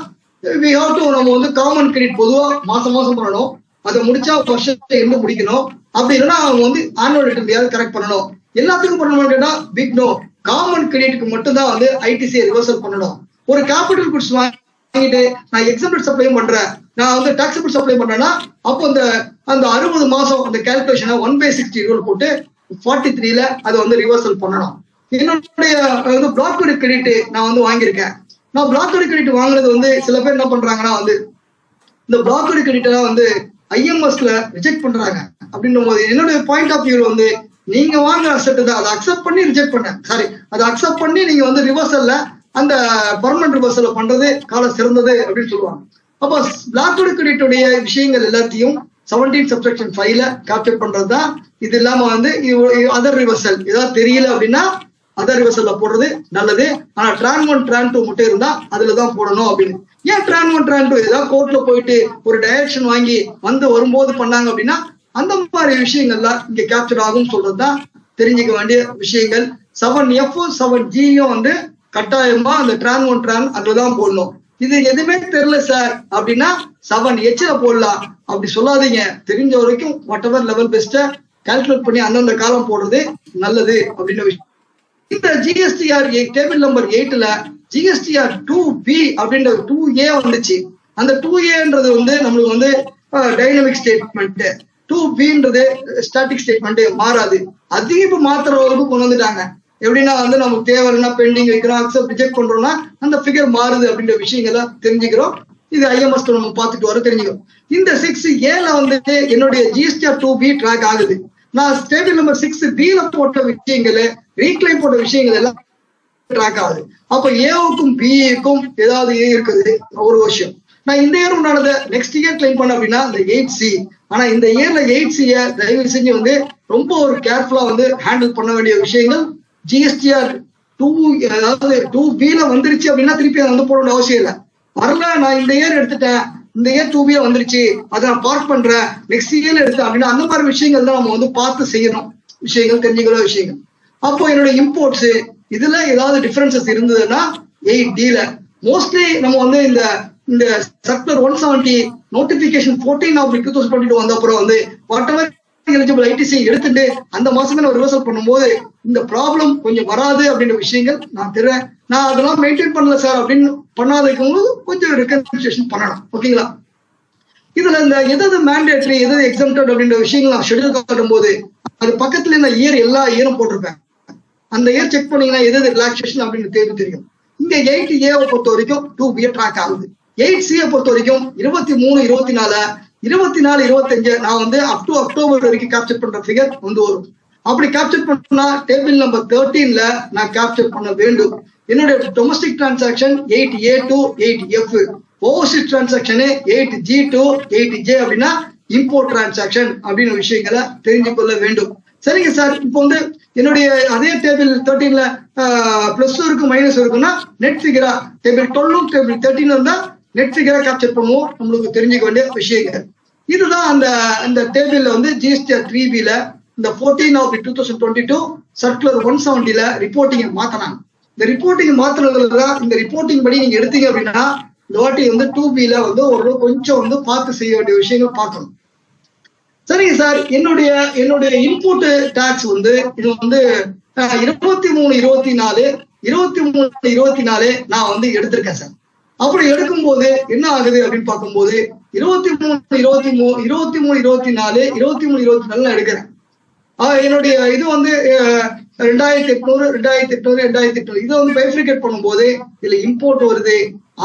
நம்ம வந்து காமன் கிரெடிட் பொதுவா மாசம் பண்ணணும். அதை முடிச்சா வருஷத்தை எங்க முடிக்கணும். அப்படி இல்லைன்னா அவங்க வந்து ஆனுவல் ரிட்டர்ன் கரெக்ட் பண்ணணும். எல்லாத்துக்கும் பண்ணணும் கேட்டா பிக் நோ. காமன் கிரெடிட்டுக்கு மட்டும் தான் வந்து ITC ரிவர்சல் பண்ணணும். ஒரு கேபிட்டல் குட்ஸ் வாங்கிட்டு நான் எக்ஸாம்பிள் சப்ளையும் பண்றேன், நான் வந்து டாக்ஸபிள் சப்ளை பண்றேன்னா அப்போ அந்த 60 மாசம் அந்த கால்குலேஷனை 1/60 ரூல் போட்டு 43ல அதை வந்து ரிவர்சல் பண்ணணும். என்னுடைய பிளாக் கிரெடிட் நான் வந்து வாங்கியிருக்கேன். நான் பிளாக் கிரெடிட் வாங்குறது வந்து சில பேர் என்ன பண்றாங்கன்னா வந்து இந்த பிளாக் கிரெடிட் எல்லாம் வந்து IMSல ரிஜெக்ட் பண்றாங்க. அப்படின்னும் போது என்னுடைய பாயிண்ட் ஆஃப் வியூல வந்து நீங்க வாங்குற அசெட் தான், அதை அக்செப்ட் பண்ணி ரிஜெக்ட் பண்ண அதை அக்செப்ட் பண்ணி நீங்க வந்து ரிவர்சல்ல அந்த பர்மனன்ட் ரிவர்சல் பண்றது கால சிறந்தது அப்படின்னு சொல்லுவாங்க. அப்போ பிளாக்வுட் கிரெடிட்டுடைய விஷயங்கள் எல்லாத்தையும் 17 சப்செக்ஷன் 5ல கேப்சர் பண்றதுதான். இது இல்லாம வந்து அதர் ரிவர்சல் ஏதாவது தெரியல அப்படின்னா அதர் ரிவர்சல்ல போடுறது நல்லது. ஆனா tran 1 tran 2 மட்டும் இருந்தா அதுலதான் போடணும் அப்படின்னு. ஏன் tran 1 tran 2 ஏதாவது கோர்ட்ல போயிட்டு ஒரு டைரக்ஷன் வாங்கி வரும்போது பண்ணாங்க அப்படின்னா அந்த மாதிரி விஷயங்கள்லாம் இங்க கேப்சர் ஆகும் சொல்றதுதான் தெரிஞ்சுக்க வேண்டிய விஷயங்கள். 7F 7Gயும் வந்து கட்டாயமா அந்த tran 1 tran அதுலதான் போடணும். இது எதுவுமே தெரியல சார் அப்படின்னா 7Hல போடலாம். அப்படி சொல்லாதீங்க. தெரிஞ்ச வரைக்கும் whatever level best calculate பண்ணி அந்தந்த காலம் போடுறது நல்லது அப்படின்னு விஷயம். இந்த ஜிஎஸ்டிஆர் டேபிள் நம்பர் 8ல ஜிஎஸ்டிஆர் 2B அப்படின்ற 2A வந்துச்சு. அந்த 2Aன்றது வந்து நம்மளுக்கு வந்து டைனமிக் ஸ்டேட்மெண்ட், 2Bன்றது ஸ்டாட்டிக் ஸ்டேட்மெண்ட் மாறாது. அதையும் இப்ப மாத்திர வரைக்கும் கொண்டு வந்துட்டாங்க. எப்படின்னா வந்து நமக்கு தேவைன்னா பெண்டிங் வைக்கிறோம், அக்செப்ட் ரிஜெக்ட் பண்றோம்னா அந்த ஃபிகர் மாறுது அப்படின்ற விஷயங்களை தெரிஞ்சுக்கிறோம். இது IMS நம்ம பார்த்துட்டு வர தெரிஞ்சுக்கிறோம். இந்த 6Aல வந்து என்னுடைய ஜிஎஸ்டிஆர் 2B ட்ராக் ஆகுது. நான் டேபிள் நம்பர் 6Bல போட்ட விஷயங்கள் ரீக்ளைம் போட்ட விஷயங்கள் எல்லாம் ட்ராக் ஆகுது. அப்ப ஏவுக்கும் பிக்கும் ஏதாவது இருக்குது ஒரு விஷயம். நான் இந்த இயர் உண்டானதை நெக்ஸ்ட் இயர் கிளைம் பண்ண அப்படின்னா இந்த 8C. ஆனா இந்த இயர்ல 8C தயவு செஞ்சு வந்து ரொம்ப ஒரு கேர்ஃபுல்லா வந்து ஹேண்டில் பண்ண வேண்டிய விஷயங்கள். ஜிஎஸ்டிஆர் 2 அதாவது 2Bல வந்துருச்சு அப்படின்னா திருப்பி அதை வந்து போட வேண்டிய அவசியம் இல்லை. வரல நான் இந்த இயர் எடுத்துட்டேன், இந்த இயர் 2Bல வந்துருச்சு, அதை நான் பார்க் பண்றேன், நெக்ஸ்ட் இயர்ல எடுத்தேன் அப்படின்னா அந்த மாதிரி விஷயங்கள் தான் நம்ம வந்து பார்த்து செய்யணும் விஷயங்கள், தெரிஞ்சுக்கிற விஷயங்கள். அப்போ என்னோட இம்போர்ட்ஸ் இதுல ஏதாவது டிஃபரன்சஸ் இருந்ததுன்னா 8Dல மோஸ்ட்லி நம்ம வந்து இந்த சர்க்குலர் 170 நோட்டிபிகேஷன் 14/2022 வந்த அப்புறம் வந்து வாட் எவர் எலிஜிபிள் ITC எடுத்துட்டு அந்த மாசமே நான் ரிவர்சல் பண்ணும்போது இந்த ப்ராப்ளம் கொஞ்சம் வராது அப்படின்ற விஷயங்கள் நான் தெரிறேன். நான் அதெல்லாம் மெயின்டைன் பண்ணல சார் அப்படின்னு பண்ணாதவங்க கொஞ்சம் ரெக்கன்சிலேஷன் பண்ணணும். ஓகேங்களா? இதுல இந்த எது மேண்டேட்டரி எது எக்ஸம்டட் அப்படின்ற விஷயங்கள் நான் ஷெட்யூல் காட்டும் போது அது பக்கத்துல இந்த எல்லா இயரும் போட்டிருப்பேன். அந்த இயர் செக் பண்ணீங்கன்னா எது ரிலாக்ஸேஷன் அப்படின்னு தெரியும். இங்க 8A பொறுத்த வரைக்கும் 2B ட்ராக் ஆகுது. 8C பொறுத்த வரைக்கும் 23, 24, 24, 25 நான் வந்து அப் டு அக்டோபர் வரைக்கும் கேப்சர் பண்ற ஃபிகர் வந்து வரும். அப்படி கேப்சர் பண்ணா டேபிள் நம்பர் 13ல நான் கேப்சர் பண்ண வேண்டும். என்னுடைய domestic transaction 8A to 8F, Overseas transaction 8G to 8J அப்படின்னா இம்போர்ட் டிரான்சாக்சன் அப்படின்னு விஷயங்களை தெரிஞ்சு கொள்ள வேண்டும். சரிங்க சார், இப்போ வந்து என்னுடைய அதே டேபிள் 13ல பிளஸ் இருக்கு மைனஸ் இருக்குன்னா நெட் ஃபிகரா டேபிள் 12 டேபிள் 13 இருந்தா நெட் ஃபிகரா கேப்சர் பண்ணுவோம். நம்மளுக்கு தெரிஞ்சுக்க வேண்டிய விஷயங்கள் இதுதான். அந்த டேபிள்ல வந்து ஜிஎஸ்டிஆர் 3Bல இந்த 14/2022 சர்க்குலர் 170ல ரிப்போர்ட்டிங் மாத்தினாங்க. இந்த ரிப்போர்ட்டிங் மாத்தினதுலதான் இந்த ரிப்போர்ட்டிங் படி நீங்க எடுத்தீங்க அப்படின்னா இந்த வாட்டி வந்து 2Bல வந்து ஒரு கொஞ்சம் வந்து பார்த்து செய்ய வேண்டிய விஷயங்கள் பார்க்கணும். சரிங்க சார், என்னுடைய இன்புட் டாக்ஸ் வந்து இது வந்து 23, 24 நான் வந்து எடுத்திருக்கேன் சார். அப்படி எடுக்கும் போது என்ன ஆகுது அப்படின்னு பார்க்கும்போது 23, 24 எடுக்கிறேன். என்னுடைய இது வந்து 2800 இதை வந்து பைஃப்ரிகேட் பண்ணும்போது இதுல இம்போர்ட் வருது,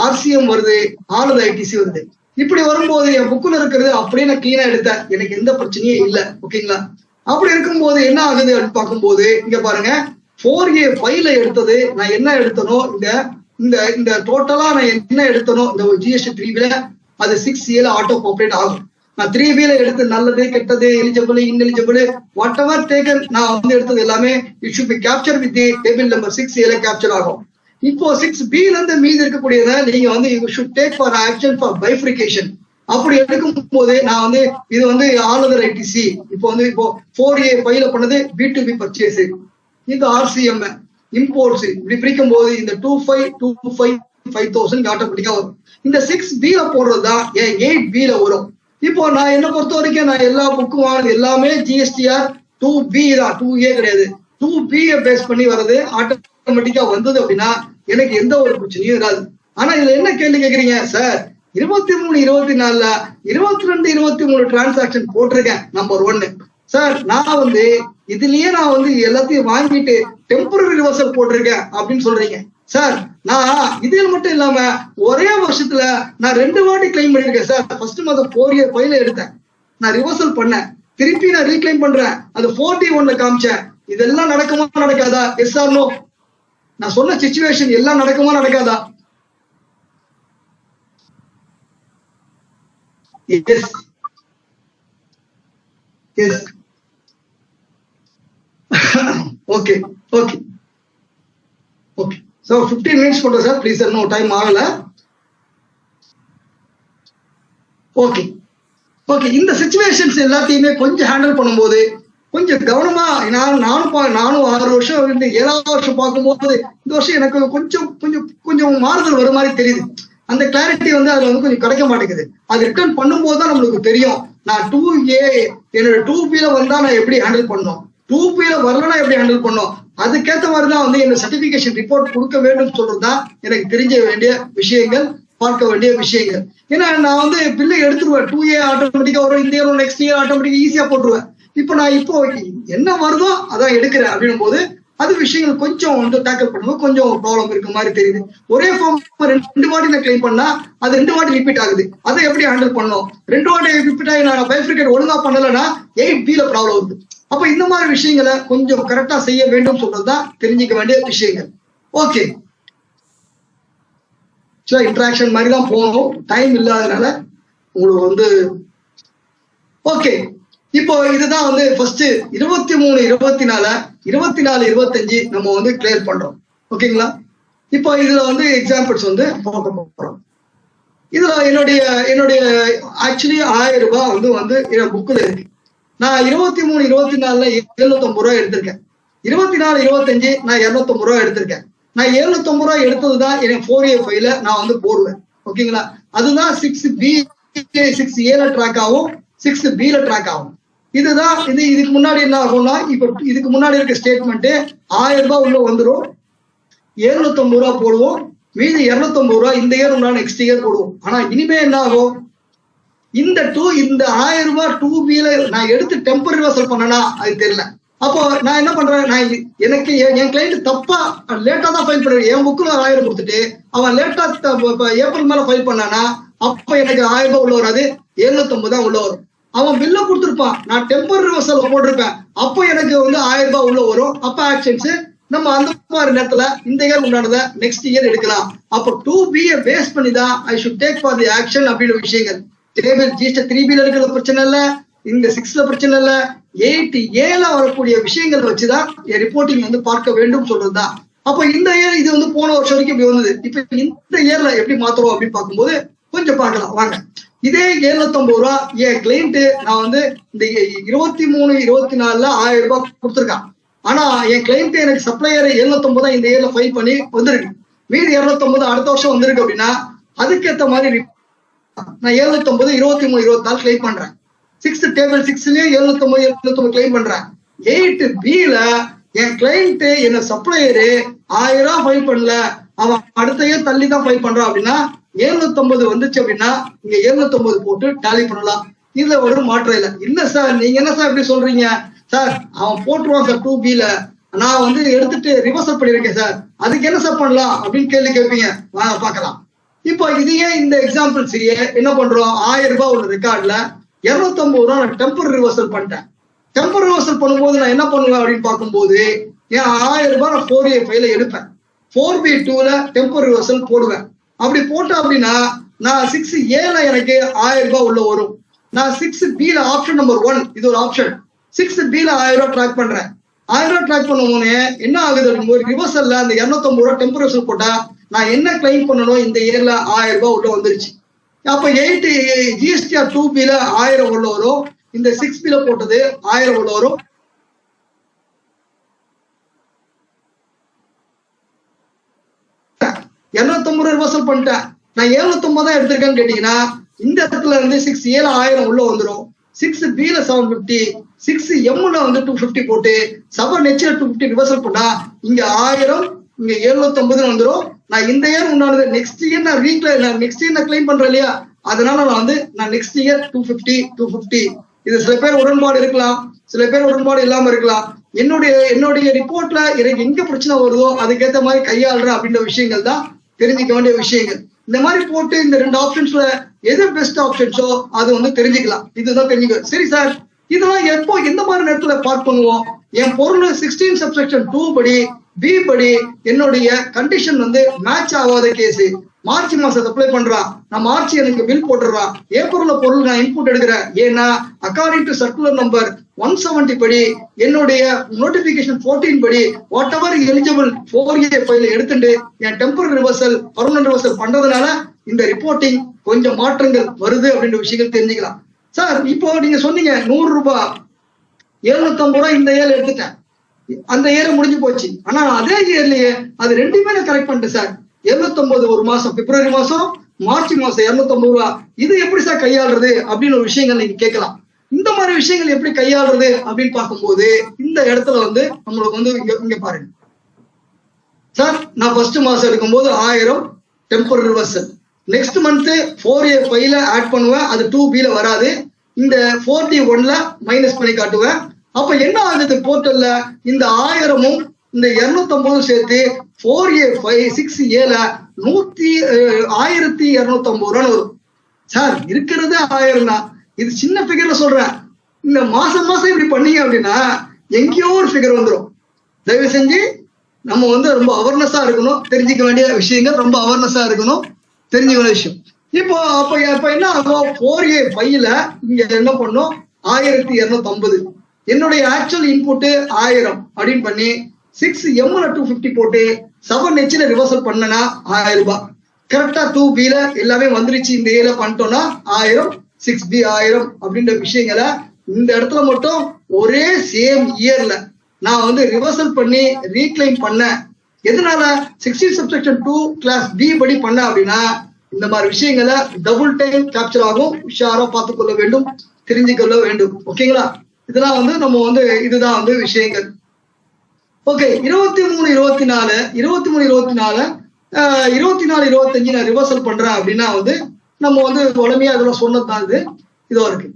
RCM வருது, ஆனது ITC வருது. இப்படி வரும்போது என் புக்குல இருக்கிறது அப்படியே நான் கிளீனா எடுத்தேன், எனக்கு எந்த பிரச்சனையும் இல்லை. ஓகேங்களா? அப்படி இருக்கும்போது என்ன ஆகுது அப்படின்னு பார்க்கும்போது இங்க பாருங்க 4A 5ல எடுத்தது நான் என்ன எடுத்தனோ இந்த டோட்டலா நான் என்ன எடுத்தனோ இந்த GST 3Bல அது 6Aல ஆட்டோ கார்பரேட் ஆகும். நான் 3Bல எடுத்து நல்லது கெட்டது eligible ineligible whatever taken நான் வந்து எடுத்தது எல்லாமே it should be capture with table number 6Aல கேப்சர் ஆகும். இப்போ 6Bல இருந்து மீதி இருக்கக்கூடியதை நீங்க வந்து you should take for action for bifurcation. அப்படி எடுக்கும் போது நான் வந்து இது வந்து ஆனதர் ITC இப்போ 4A 5ல பண்ணது B2B பர்ச்சேஸ், இந்த RCM இம்போர்ட்ஸ் இப்படி பிரிக்கும் போது இந்த 25,000 ஆட்டோமேட்டிக்கா வரும். இந்த 6Bல போடுறதுதான் 8Bல வரும். இப்போ நான் என்ன பொறுத்த வரைக்கும் நான் எல்லா புக்கும் வாங்கினது எல்லாமே GSTR 2B தான், 2A கிடையாது. 2B பேஸ் பண்ணி வர்றது ஆட்டோமேட்டிக்கா வந்தது அப்படின்னா எனக்கு எந்த ஒரு பிரச்சனையும் இராது. ஆனா இதுல என்ன கேள்வி கேக்குறீங்க சார், 23, 24, 22, 23 டிரான்சாக்சன் போட்டிருக்கேன் நம்பர் 1 சார். நான் வந்து இதுலயே நான் வந்து எல்லாத்தையும் வாங்கிட்டு டெம்பரரி ரிவர்சல் போட்டிருக்கேன் அப்படின்னு சொல்றீங்க சார். நான் இதுல மட்டும் இல்லாம ஒரே வருஷத்துல நான் 2 வாட்டி கிளைம் பண்ணிருக்கேன் சார். ஃபர்ஸ்ட் மாதம் 4A 5ல எடுத்தேன், நான் ரிவர்சல் பண்ணேன், திருப்பி நான் ரீக்ளைம் பண்றேன், அது 41ல காமிச்சேன். இதெல்லாம் நடக்குமா நடக்காதா? Yes or no? நான் சொன்ன சிச்சுவேஷன் எல்லாம் நடக்குமா நடக்காதா? Yes yes okay okay okay. So 15 minutes போட்டோம் சார், ப்ளீஸ் சார், இன்னும் டைம் ஆகல. Okay okay. இந்த சிச்சுவேஷன்ஸ் எல்லாத்தையுமே கொஞ்சம் ஹேண்டில் பண்ணும்போது கொஞ்சம் கவனமா, நானும் 6 வருஷம் 7வது வருஷம் பார்க்கும்போது இந்த வருஷம் எனக்கு கொஞ்சம் கொஞ்சம் கொஞ்சம் மாறுதல் வர மாதிரி தெரியுது. அந்த கிளாரிட்டி வந்து அதுல வந்து கொஞ்சம் கிடைக்க மாட்டேங்குது. அது ரிட்டர்ன் பண்ணும்போது தான் நம்மளுக்கு தெரியும், நான் 2A என்னோட 2B வந்தா நான் எப்படி ஹேண்டில் பண்ணணும், 2B வரலன்னா எப்படி ஹேண்டில் பண்ணணும். அதுக்கேற்ற மாதிரிதான் வந்து என்ன சர்டிபிகேஷன் ரிப்போர்ட் கொடுக்க வேண்டும் சொல்றதுதான் எனக்கு தெரிஞ்ச வேண்டிய விஷயங்கள், பார்க்க வேண்டிய விஷயங்கள். ஏன்னா நான் வந்து பில்லை எடுத்துருவேன், 2A ஆட்டோமேட்டிக்கா வரும், இந்த இயர் நெக்ஸ்ட் இயர் ஆட்டோமேட்டிக்கா ஈஸியா போட்டுருவேன். இப்போ நான் இப்போ என்ன வருதோ அதான் எடுக்கிறேன் அப்படின்னும் போது அது விஷயங்கள் கொஞ்சம் வந்து டேக்கிள் பண்ணும்போது கொஞ்சம் ப்ராப்ளம் இருக்க மாதிரி தெரியுது. ஒரே ஃபார்ம் 2 வாட்டி நான் கிளைம் பண்ணா அது 2 வாட்டி ரிப்பீட் ஆகுது. அதை எப்படி ஹேண்டில் பண்ணணும்? 2 வாட்டி ரிப்பீட் ஆகி நான் பைஃப்ரிகேட் ஒழுங்கா பண்ணலன்னா 8B ப்ராப்ளம் வருது. அப்ப இந்த மாதிரி விஷயங்களை கொஞ்சம் கரெக்டா செய்ய வேண்டும் சொல்றதுதான் தெரிஞ்சுக்க வேண்டிய விஷயங்கள். ஓகே, இன்ட்ராக்ஷன் மாதிரி தான் போகணும், டைம் இல்லாதனால உங்களுக்கு வந்து ஓகே. இப்போ இதுதான் வந்து ஃபர்ஸ்ட் 23, 24, 24, 25 நம்ம வந்து கிளியர் பண்றோம். ஓகேங்களா? இப்போ இதுல வந்து எக்ஸாம்பிள்ஸ் வந்து பார்க்க போறோம். இதுல என்னுடைய ஆக்சுவலி 1000 ரூபாய் வந்து என் புக்ல இருக்கு. நான் 23, 24 750 ரூபாய் எடுத்திருக்கேன். 24, 25 நான் 250 ரூபாய் எடுத்திருக்கேன். நான் 750 ரூபாய் எடுத்ததுதான் என் 4A ஃபைல நான் வந்து போடுவேன். ஓகேங்களா? அதுதான் 6B 6A ட்ராக் ஆகும், 6B ட்ராக் ஆகும். இதுதான் இதுக்கு முன்னாடி என்ன ஆகும்னா, இப்ப இதுக்கு முன்னாடி இருக்க ஸ்டேட்மெண்ட் 1000 ரூபாய் உள்ள வந்துடும், 750 ரூபாய் போடுவோம், மீதி 250 ரூபாய் இந்த இயர் உண்டான நெக்ஸ்ட் இயர் போடுவோம். ஆனா இனிமே என்ன ஆகும், இந்த 1000 ரூபாய் 2B நான் எடுத்து டெம்பரரி ரிவர்சல் பண்ணனா அது தெரியல. அப்போ நான் என்ன பண்றேன், நான் எனக்கு என் கிளைண்ட் தப்பா லேட்டா தான் ஃபைல் பண்ணுறேன். என் புக்ல 1000 கொடுத்துட்டு அவன் லேட்டா ஏப்ரல் மேல ஃபைல் பண்ணானா அப்ப எனக்கு 1000 ரூபாய் உள்ள வராது, 750 தான் உள்ள வரும். அவன் பில்ல கொடுத்துருப்பான், நான் டெம்பரரி ரிவர்சல் போட்டிருப்பேன், அப்போ எனக்கு வந்து 1000 ரூபாய் உள்ள வரும். அப்ப ஆக்ஷன்ஸ் நம்ம அந்த மாதிரி நேரத்துல இந்த இயர் உண்டானத நெக்ஸ்ட் இயர் எடுக்கலாம். அப்போ 2B பேஸ் பண்ணி தான் I should take for the action அப்படின்ற விஷயங்கள். ஜிஎஸ்டி 3B இருக்கிற பிரச்சனை இல்ல, இந்த 6 பிரச்சனை இல்ல, 8A வரக்கூடிய விஷயங்கள் வச்சுதான் ரிப்போர்ட்டிங் வந்து பார்க்க வேண்டும் சொல்றதுதான். அப்போ இந்த இயர் இது வந்து போன வருஷம் வரைக்கும் இப்படி வந்தது, இப்ப இந்த இயர்ல எப்படி மாத்துறோம் அப்படின்னு பார்க்கும்போது கொஞ்சம் பார்க்கலாம் வாங்க. இதே 750 ரூபாய் என் கிளைண்ட் நான் வந்து இந்த 23, 24 1000 ரூபாய் கொடுத்துருக்கான். ஆனா என் கிளைண்ட் எனக்கு சப்ளையர் 750 தான் இந்த இயர்ல ஃபைல் பண்ணி வந்திருக்கு, மீதி 250 அடுத்த வருஷம் வந்திருக்கு. அப்படின்னா அதுக்கேற்ற மாதிரி நான் 750, 23, 24 கிளைம் பண்றேன். 6th டேபிள் 6லயும் 750 கிளைம் பண்றேன். 8B என் கிளைண்ட் என்ன சப்ளையரு 1000 ரூபாய் ஃபைல் பண்ணல, அவன் அடுத்த இயர் தள்ளி தான் ஃபைல் பண்றான். அப்படின்னா 750 வந்துச்சு அப்படின்னா இங்க 750 போட்டு டாலி பண்ணலாம். இதுல ஒரு மாற்றம் இல்ல. இல்ல சார் நீங்க என்ன சார் இப்படி சொல்றீங்க சார், அவன் போட்டுருவான் சார் 2B நான் வந்து எடுத்துட்டு ரிவர்சல் பண்ணிருக்கேன் சார், அதுக்கு என்ன சார் பண்ணலாம் அப்படின்னு கேள்வி கேட்பீங்க. வாங்க பார்க்கலாம். இப்போ இதையே இந்த எக்ஸாம்பிள்ஸ் என்ன பண்றோம், 1000 ரூபாய் ஒரு ரெக்கார்ட்ல 250 ரூபாய் நான் டெம்பரரி ரிவர்சல் பண்ணிட்டேன். டெம்பரரி ரிவர்சல் பண்ணும்போது நான் என்ன பண்ணுவேன் அப்படின்னு பார்க்கும்போது என் 1000 ரூபாய் நான் 4A ஃபைல எடுப்பேன், 4B2 டெம்பரரி ரிவர்சல் போடுவேன். அப்படி போட்டேன் அப்படின்னா நான் 6A எனக்கு 1000 ரூபாய் உள்ள வரும். நான் 6B ஆப்ஷன் நம்பர் 1 இது ஒரு ஆப்ஷன், 6B 1000 ரூபாய் ட்ராக் பண்றேன். 1000 ரூபாய் ட்ராக் பண்ணும்போது என்ன ஆகுது அப்படிங்கும்போது ரிவர்சல்ல அந்த 250 ரூபாய் டெம்பரரி ரிவர்சல் போட்டா நான் என்ன கிளைம் பண்ணணும் இந்த இயர்ல 1000 ரூபாய் உள்ள வந்துருச்சு. அப்ப 8 GSTR 2B 1000 உள்ள வரும், இந்த 6B போட்டது 1000 உள்ள வரும். ரிவர்சல் பண்ணிட்டேன். நான் 750 தான் எடுத்திருக்கேன்னு கேட்டீங்கன்னா இந்த இடத்துல இருந்து 6A 1000 உள்ள வந்துடும், 6B 750, 6M வந்து 250 போட்டு 7H 250 ரிவர்சல் பண்ணா இங்க 1000 இங்க 750 வந்துடும். நான் இந்த இயர் உண்டானது நெக்ஸ்ட் இயர் நான் நெக்ஸ்ட் இயர் நான் கிளைம் பண்றேன் இல்லையா, அதனால நான் நெக்ஸ்ட் இயர் 250. இது சில பேர் உடன்பாடு இருக்கலாம், சில பேர் உடன்பாடு இல்லாம இருக்கலாம். என்னுடைய ரிப்போர்ட்ல எனக்கு எங்க பிரச்சனை வருதோ அதுக்கேற்ற மாதிரி கையாளுறேன் அப்படின்ற விஷயங்கள் தான் தெரிஞ்சுக்க வேண்டிய விஷயங்கள். இந்த மாதிரி போட்டு இந்த 2 ஆப்ஷன்ஸ்ல எது பெஸ்ட் ஆப்ஷன்ஸோ அது வந்து தெரிஞ்சுக்கலாம். இதுதான் தெரிஞ்சுக்க. சரி சார், இதெல்லாம் எப்போ எந்த மாதிரி நேரத்துல பார்க் பண்ணுவோம், என் பொருள் 16 சப்செக்ஷன் 2 படி பி படி என்னுடைய கண்டிஷன் வந்து மேட்ச் ஆகாத கேஸ். மார்ச் மாசம் அப்ளை பண்றான், நான் மார்ச் எனக்கு பில் போட்டுறான், ஏப்ரல்ல பொருள் நான் இன்புட் எடுக்கிறேன். ஏன்னா அக்கார்டிங் டு சர்க்குலர் நம்பர் 170 படி என்னுடைய நோட்டிபிகேஷன் 14 படி வாட் எவர் எலிஜிபிள் 4A ஃபைல எடுத்துட்டு என் டெம்பரரி ரிவர்சல் பர்மனன்ட் ரிவர்சல் பண்றதுனால இந்த ரிப்போர்ட்டிங் கொஞ்சம் மாற்றங்கள் வருது அப்படின்ற விஷயங்கள் தெரிஞ்சுக்கலாம். சார் இப்போ நீங்க சொன்னீங்க 100 ரூபாய் 750 ரூபாய் இந்த ஏர் எடுத்துட்டேன், அந்த ஏர் முடிஞ்சு போச்சு. ஆனா அதே இயர்லயே அது ரெண்டுமே நான் கரெக்ட் பண்ணிட்டேன் சார். 750 ஒரு மாசம், பிப்ரவரி மாசம், மார்ச் மாசம் 250 ரூபாய். இது எப்படி சார் கையாளுறது அப்படின்னு ஒரு விஷயங்கள் நீங்க கேட்கலாம். இந்த மாதிரி விஷயங்கள் எப்படி கையாளுறது அப்படின்னு பார்க்கும்போது இந்த இடத்துல வந்து நம்மளுக்கு வந்து இங்க பாருங்க சார். நான் ஃபர்ஸ்ட் மாசம் எடுக்கும்போது 1000 temporary reversal. Next month 4A ஃபைல ஆட் பண்ணுவேன், அது 2B வராது. இந்த 41ல மைனஸ் பண்ணி காட்டுவேன். அப்ப என்ன ஆகுது போர்ட்டல்ல, இந்த 1000ம் இந்த 250 சேர்த்து 4A 6Aல 1250 ரூபாய் வரும் சார். இருக்கிறது 1000 தான். இது சின்ன ஃபிகர்ல சொல்றேன். இந்த மாசம் மாசம் இப்படி பண்ணீங்க அப்படின்னா எங்கேயோ ஒரு ஃபிகர் வந்துடும். தயவு செஞ்சு நம்ம வந்து ரொம்ப அவேர்னஸா இருக்கணும், தெரிஞ்சுக்க வேண்டிய விஷயங்கள் ரொம்ப அவேர்னஸா இருக்கணும், தெரிஞ்சுக்க வேண்டிய விஷயம். இப்போ அப்ப என்ன ஆகும், 4A ஃபைல இங்க என்ன பண்ணும் 1250, என்னுடைய ஆக்சுவல் இன்புட் 1000 அப்படின்னு பண்ணி 6Mல 250 போட்டு 7Hல ரிவர்சல் பண்ணனா 1000 ரூபாய். கரெக்டா 2Bல எல்லாமே வந்துருச்சு. இந்த ஏல பண்ணிட்டோம்னா 1000, 6B 1000 அப்படின்ற விஷயங்களை இந்த இடத்துல மட்டும் ஒரே சேம் இயர்ல நான் வந்து ரிவர்சல் பண்ணி ரீக்ளைம் பண்ணேன். எதனால 16 சப்செக்ஷன் 2 கிளாஸ் B படி பண்ண அப்படின்னா இந்த மாதிரி விஷயங்களை டபுள் டைம் கேப்சர் ஆகும். உஷாரா பார்த்துக்கொள்ள வேண்டும், தெரிஞ்சுக்கொள்ள வேண்டும். ஓகேங்களா? இதெல்லாம் வந்து நம்ம வந்து இதுதான் வந்து விஷயங்கள். ஓகே, 23 24 25 நான் ரிவர்சல் பண்றேன் அப்படின்னா வந்து நம்ம வந்து உடமையா இதெல்லாம் சொன்னதுதான் இதோ இருக்கு.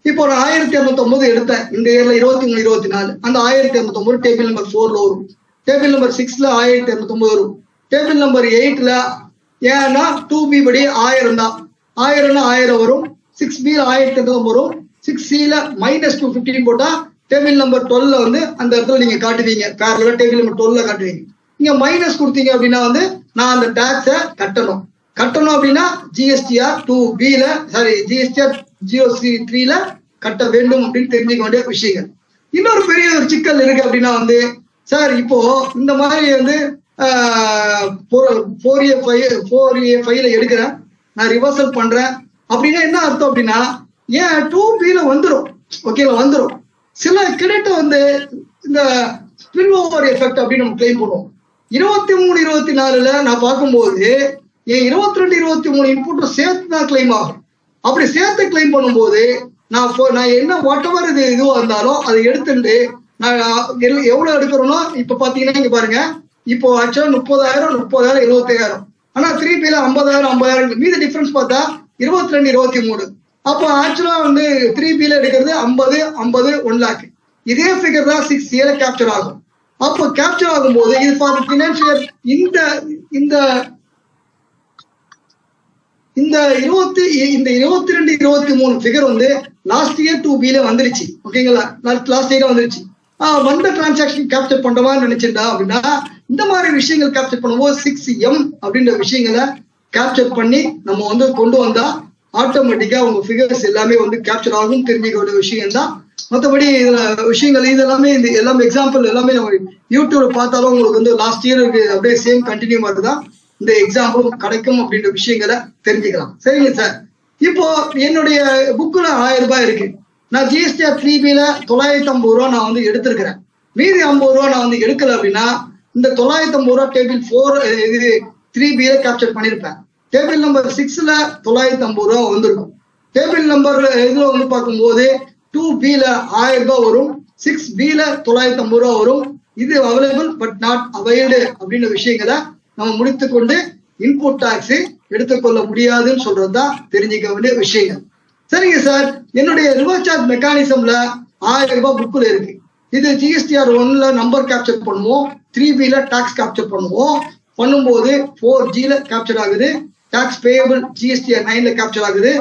இப்போ ஒரு 1250 எடுத்தேன் இந்த இயர்ல 23 24. அந்த 1250 டேபிள் நம்பர் 4ல வரும், டேபிள் நம்பர் 6ல 1250 வரும், டேபிள் நம்பர் 8ல ஏன்னா 2B படி 1000 தான், 1000னா 1000 வரும். 6B 1250 வரும். 6Cல -215 போட்டா டேபிள் நம்பர் 12ல வந்து அந்த இடத்துல நீங்க காட்டுவீங்க, பேரலா டேபிள் நம்பர் 12ல காட்டுவீங்க. நீங்க மைனஸ் கொடுத்தீங்க அப்படின்னா வந்து நான் அந்த டாக்ஸை கட்டணும் அப்படின்னா GSTR 2Bல GSTR 0C3ல கட்ட வேண்டும் அப்படின்னு தெரிஞ்சுக்க வேண்டிய விஷயங்கள். இன்னொரு பெரிய ஒரு சிக்கல் இருக்கு அப்படின்னா வந்து சார் இப்போ இந்த மாதிரி வந்து 4A ஃபைல எடுக்கிறேன், நான் ரிவர்சல் பண்றேன் அப்படின்னா என்ன அர்த்தம் அப்படின்னா ஏன் 2Bல வந்துடும். ஓகேங்களா? வந்துடும். சில கிரெடிட் வந்து இந்த ஸ்பில் ஓவர் எஃபெக்ட் அப்படின்னு நம்ம கிளைம் பண்ணுவோம். 23 24ல நான் பார்க்கும்போது என் 22 23 இன்புட்டும் சேர்த்து தான் கிளைம் ஆகும். அப்படி சேர்த்து கிளைம் பண்ணும்போது நான் என்ன வாட் எவர் இதுவா இருந்தாலும் அதை எடுத்துட்டு நான் எவ்வளவு எடுக்கிறோம்னா இப்ப பாத்தீங்கன்னா இங்க பாருங்க, இப்போ ஆக்சுவலா 30,000 75,000. ஆனா 3Bல 50,000 மீது டிஃபரன்ஸ் பார்த்தா 22 23. அப்போ ஆக்சுவலா வந்து 3Bல எடுக்கிறது 50 1 lakh. இதே ஃபிகர் தான் 6Aல கேப்சர் ஆகும். அப்போ கேப்சர் ஆகும்போது இது ஃபார் பினான்சியல் இந்த 22 23 ஃபிகர் வந்து லாஸ்ட் இயர் 2Bல வந்துருச்சு. ஓகேங்களா? லாஸ்ட் இயர் வந்துருச்சு. வந்த டிரான்சாக்ஷன் கேப்சர் பண்றவா நினைச்சிருந்தா அப்படின்னா இந்த மாதிரி விஷயங்கள் கேப்சர் பண்ணும்போது 6M அப்படின்ற விஷயங்களை கேப்சர் பண்ணி நம்ம வந்து கொண்டு வந்தா ஆட்டோமேட்டிக்கா உங்க ஃபிகர்ஸ் எல்லாமே வந்து கேப்சர் ஆகும். தெரிஞ்சுக்க வேண்டிய விஷயம் தான். மற்றபடி விஷயங்கள் இது எல்லாமே இந்த எல்லாமே எக்ஸாம்பிள் எல்லாமே நம்ம யூடியூப்ல பார்த்தாலும் உங்களுக்கு வந்து லாஸ்ட் இயர் அப்படியே சேம் கண்டினியூ மாதிரிதான் இந்த எக்ஸாம்பிளும் கிடைக்கும் அப்படின்ற விஷயங்களை தெரிஞ்சுக்கலாம். சரிங்க சார். இப்போ என்னுடைய புக்குல 1000 ரூபாய் இருக்கு. நான் GSTR 3Bல 950 ரூபா நான் வந்து எடுத்திருக்கிறேன். மீதி 50 ரூபா நான் வந்து எடுக்கல அப்படின்னா இந்த 950 ரூபா டேபிள் 3Bல கேப்சர் பண்ணிருப்பேன். டேபிள் நம்பர் 6ல 950 ரூபா வந்திருக்கும். டேபிள் நம்பர் இதுல வந்து பார்க்கும்போது 2Bல 1000 ரூபாய் வரும், 6Bல 950 ரூபா வரும். இது அவைலபிள் பட் நாட் அவைல்டு அப்படின்ற விஷயங்களை நம்ம முடித்துக்கொண்டு இன்புட் டாக்ஸ் எடுத்துக்கொள்ள முடியாதுன்னு சொல்றதுதான் தெரிஞ்சுக்க வேண்டிய விஷயங்கள். சரிங்க சார். என்னுடைய ரிவர்ஸ் சார்ஜ் மெக்கானிசம்ல 1000 ரூபாய் புக்குல இருக்கு. இது GSTR 1ல நம்பர் கேப்சர் பண்ணுவோம், 3Bல டாக்ஸ் கேப்சர் பண்ணும்போது 4Gல கேப்சர் ஆகுது, டாக்ஸ் பேயபிள் GSTR 9ல கேப்சர் ஆகுது.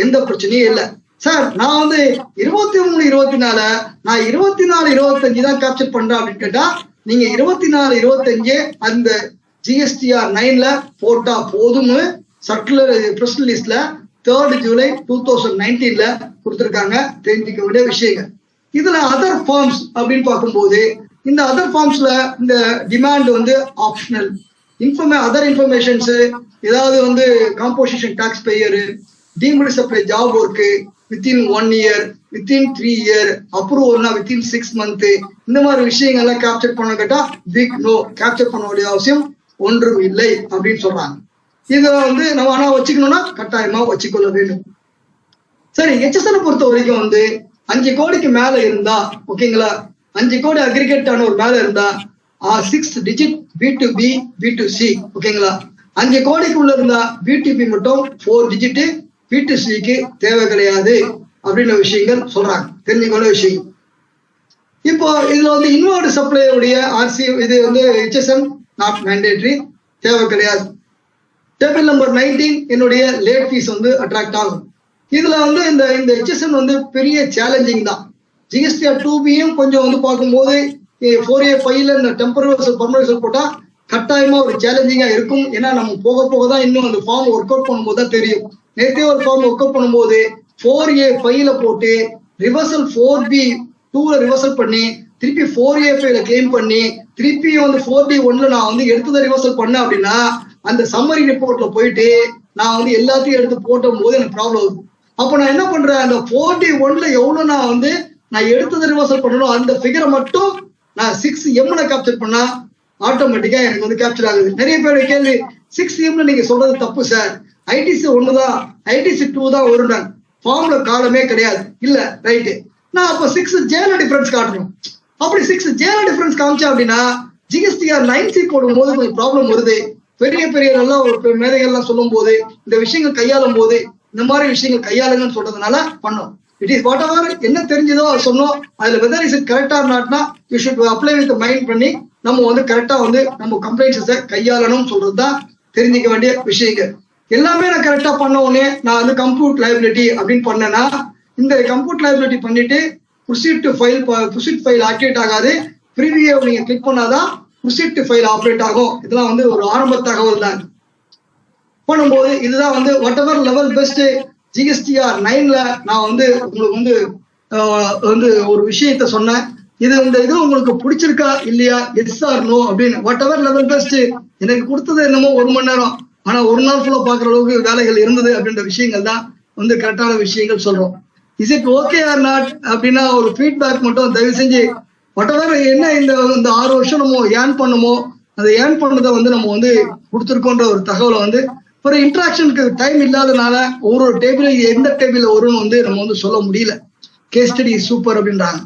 எந்த பிரச்சனையும் இல்லை. சார் நான் வந்து 23, 24 நான் 24, 25 தான் கேப்சர் பண்றேன் அப்படின்னு கேட்டா நீங்க 24, 25 அந்த GSTR 9ல போட்டா போதும்னு சர்க்குலர் பிரஸ் ரிலீஸ்ல 3rd July 2019 கொடுத்திருக்காங்க. தெரிஞ்சுக்க வேண்டிய விஷயங்கள். இதுல அதர் ஃபார்ம்ஸ் அப்படின்னு பார்க்கும்போது இந்த அதர் ஃபார்ம்ஸ்ல இந்த டிமாண்ட் வந்து ஆப்ஷனல் அதர் இன்ஃபர்மேஷன்ஸ் ஏதாவது வந்து composition tax payer, deemed supply job work within 1 year, within 3 year, அப்ரூவல்னா வித்தின் 6 months, இந்த மாதிரி விஷயங்கள்லாம் கேப்சர் பண்ண கேட்டா பிக் நோ, கேப்சர் பண்ண வேண்டிய அவசியம் ஒன்றும் இல்லை அப்படின்னு சொல்றாங்க. இதை வந்து நம்ம ஆனா வச்சுக்கணும்னா கட்டாயமா வச்சுக்கொள்ள வேண்டும். சரி, HSN பொறுத்த வரைக்கும் வந்து 5 கோடிக்கு மேல இருந்தா ஓகேங்களா, 5 கோடி அக்ரிகேட் ஆன ஒரு மேல இருந்தா 6 digit B2B B2C ஓகேங்களா. 5 கோடிக்குள்ள இருந்தா B2B மட்டும் 4 digit, B2Cக்கு தேவை கிடையாது அப்படின்ற விஷயங்கள் சொல்றாங்க. தெரிஞ்சுக்கொள்ள விஷயம். இப்போ இதுல வந்து இன்வர்டு சப்ளையுடைய RC இது வந்து HSN நாட் மேண்டேட்டரி, தேவை கிடையாது. டேபிள் நம்பர் 19 என்னுடைய லேட் ஃபீஸ் வந்து அட்ராக்ட் ஆகும். இதுல வந்து இந்த HSN வந்து பெரிய சேலஞ்சிங் தான். GSTR 2Bயும் கொஞ்சம் வந்து பார்க்கும்போது 4A5ல இந்த டெம்பரரி பர்மனன்ட் போட்டா கட்டாயமா ஒரு சேலஞ்சிங்கா இருக்கும். ஏன்னா நம்ம போக போக தான் இன்னும் அந்த ஃபார்ம் ஒர்க் அவுட் பண்ணும்போது தான் தெரியும். நேற்றே ஒரு ஃபார்ம் ஒர்க் அவுட் பண்ணும்போது 4A5ல போட்டு ரிவர்சல் 4B2ல ரிவர்சல் பண்ணி திருப்பி 4A5ல கிளைம் பண்ணி திருப்பி வந்து 4D1ல நான் வந்து எடுத்ததை ரிவர்சல் பண்ணேன் அப்படின்னா அந்த சம்மரி ரிப்போர்ட்ல போயிட்டு நான் வந்து எல்லாத்தையும் எடுத்து போட்டும் போது எனக்கு ப்ராப்ளம் வருது. அப்போ நான் என்ன பண்றேன், அந்த 4D1ல எவ்வளவு நான் எடுத்ததை ரிவர்சல் பண்ணணும் அந்த ஃபிகரை மட்டும் நான் 6M கேப்சர் பண்ணா ஆட்டோமேட்டிக்கா எனக்கு வந்து கேப்சர் ஆகுது. நிறைய பேருடைய கேள்வி 6M நீங்க சொல்றது தப்பு சார், ITC 1 தான், ITC 2 தான் வரும்னாங்க. ஃபார்ம்ல காலமே கிடையாது. இல்ல ரைட்டு, நான் அப்ப 6Jல டிஃபரன்ஸ் காட்டணும். அப்படி 6Jல டிஃபரன்ஸ் காமிச்சா அப்படின்னா GSTR 9C போடும்போது கொஞ்சம் ப்ராப்ளம் வருது. பெரிய பெரிய நல்லா ஒரு மேதைகள்லாம் சொல்லும் போது இந்த விஷயங்கள் கையாளும் போது இந்த மாதிரி விஷயங்கள் கையாளுங்கன்னு சொல்றதுனால பண்ணோம். இட் இஸ் வாட் எவர் என்ன தெரிஞ்சதோ அதை சொன்னோம். அதுல வெதர் இஸ் இட் கரெக்டா நாட்னா you should apply with mind பண்ணி நம்ம வந்து கரெக்டா வந்து நம்ம கம்ப்ளைண்ட்ஸை கையாளணும்னு சொல்றதுதான் தெரிஞ்சுக்க வேண்டிய விஷயங்கள். எல்லாமே நான் கரெக்டா பண்ண உடனே நான் வந்து கம்ப்யூட் லைபிலிட்டி அப்படின்னு பண்ணேன்னா இந்த கம்ப்யூட் லைபிலிட்டி பண்ணிட்டு ப்ரொசீட் ஃபைல் ஆக்டிவேட் ஆகாது. ப்ரீவியூ நீங்க கிளிக் பண்ணாதான் ப்ரொசீட் ஃபைல் ஆப்ரேட் ஆகும். இதெல்லாம் வந்து ஒரு ஆரம்ப தகவல் தான். பண்ணும்போது இதுதான் வந்து what ever level best GSTR 9ல நான் வந்து உங்களுக்கு வந்து ஒரு விஷயத்த சொன்னேன். இது உங்களுக்கு பிடிச்சிருக்கா இல்லையா, எஸ் ஆர் நோ அப்படின்னு. வாட் எவர் லெவல் பெஸ்ட் எனக்கு கொடுத்தது என்னமோ 1 மணி நேரம், ஆனா ஒரு நாள் ஃபுல்லா பாக்குற அளவுக்கு வேலைகள் இருந்தது அப்படின்ற விஷயங்கள் தான் வந்து கரெக்டான விஷயங்கள் சொல்றோம். Is it okay or not அப்படின்னா ஒரு ஃபீட்பேக் மட்டும் தயவு செஞ்சு வாட் எவர் என்ன இந்த 6 வருஷம் நம்ம ஏர்ன் பண்ணுமோ அதை ஏர்ன் பண்ணதை வந்து நம்ம வந்து கொடுத்துருக்கோன்ற ஒரு தகவலை வந்து ஒரு இன்ட்ராக்ஷனுக்கு டைம் இல்லாதனால ஒரு டேபிள் எந்த டேபிள் வரும்னு வந்து நம்ம வந்து சொல்ல முடியல. கேஸ் ஸ்டடி சூப்பர் அப்படின்றாங்க.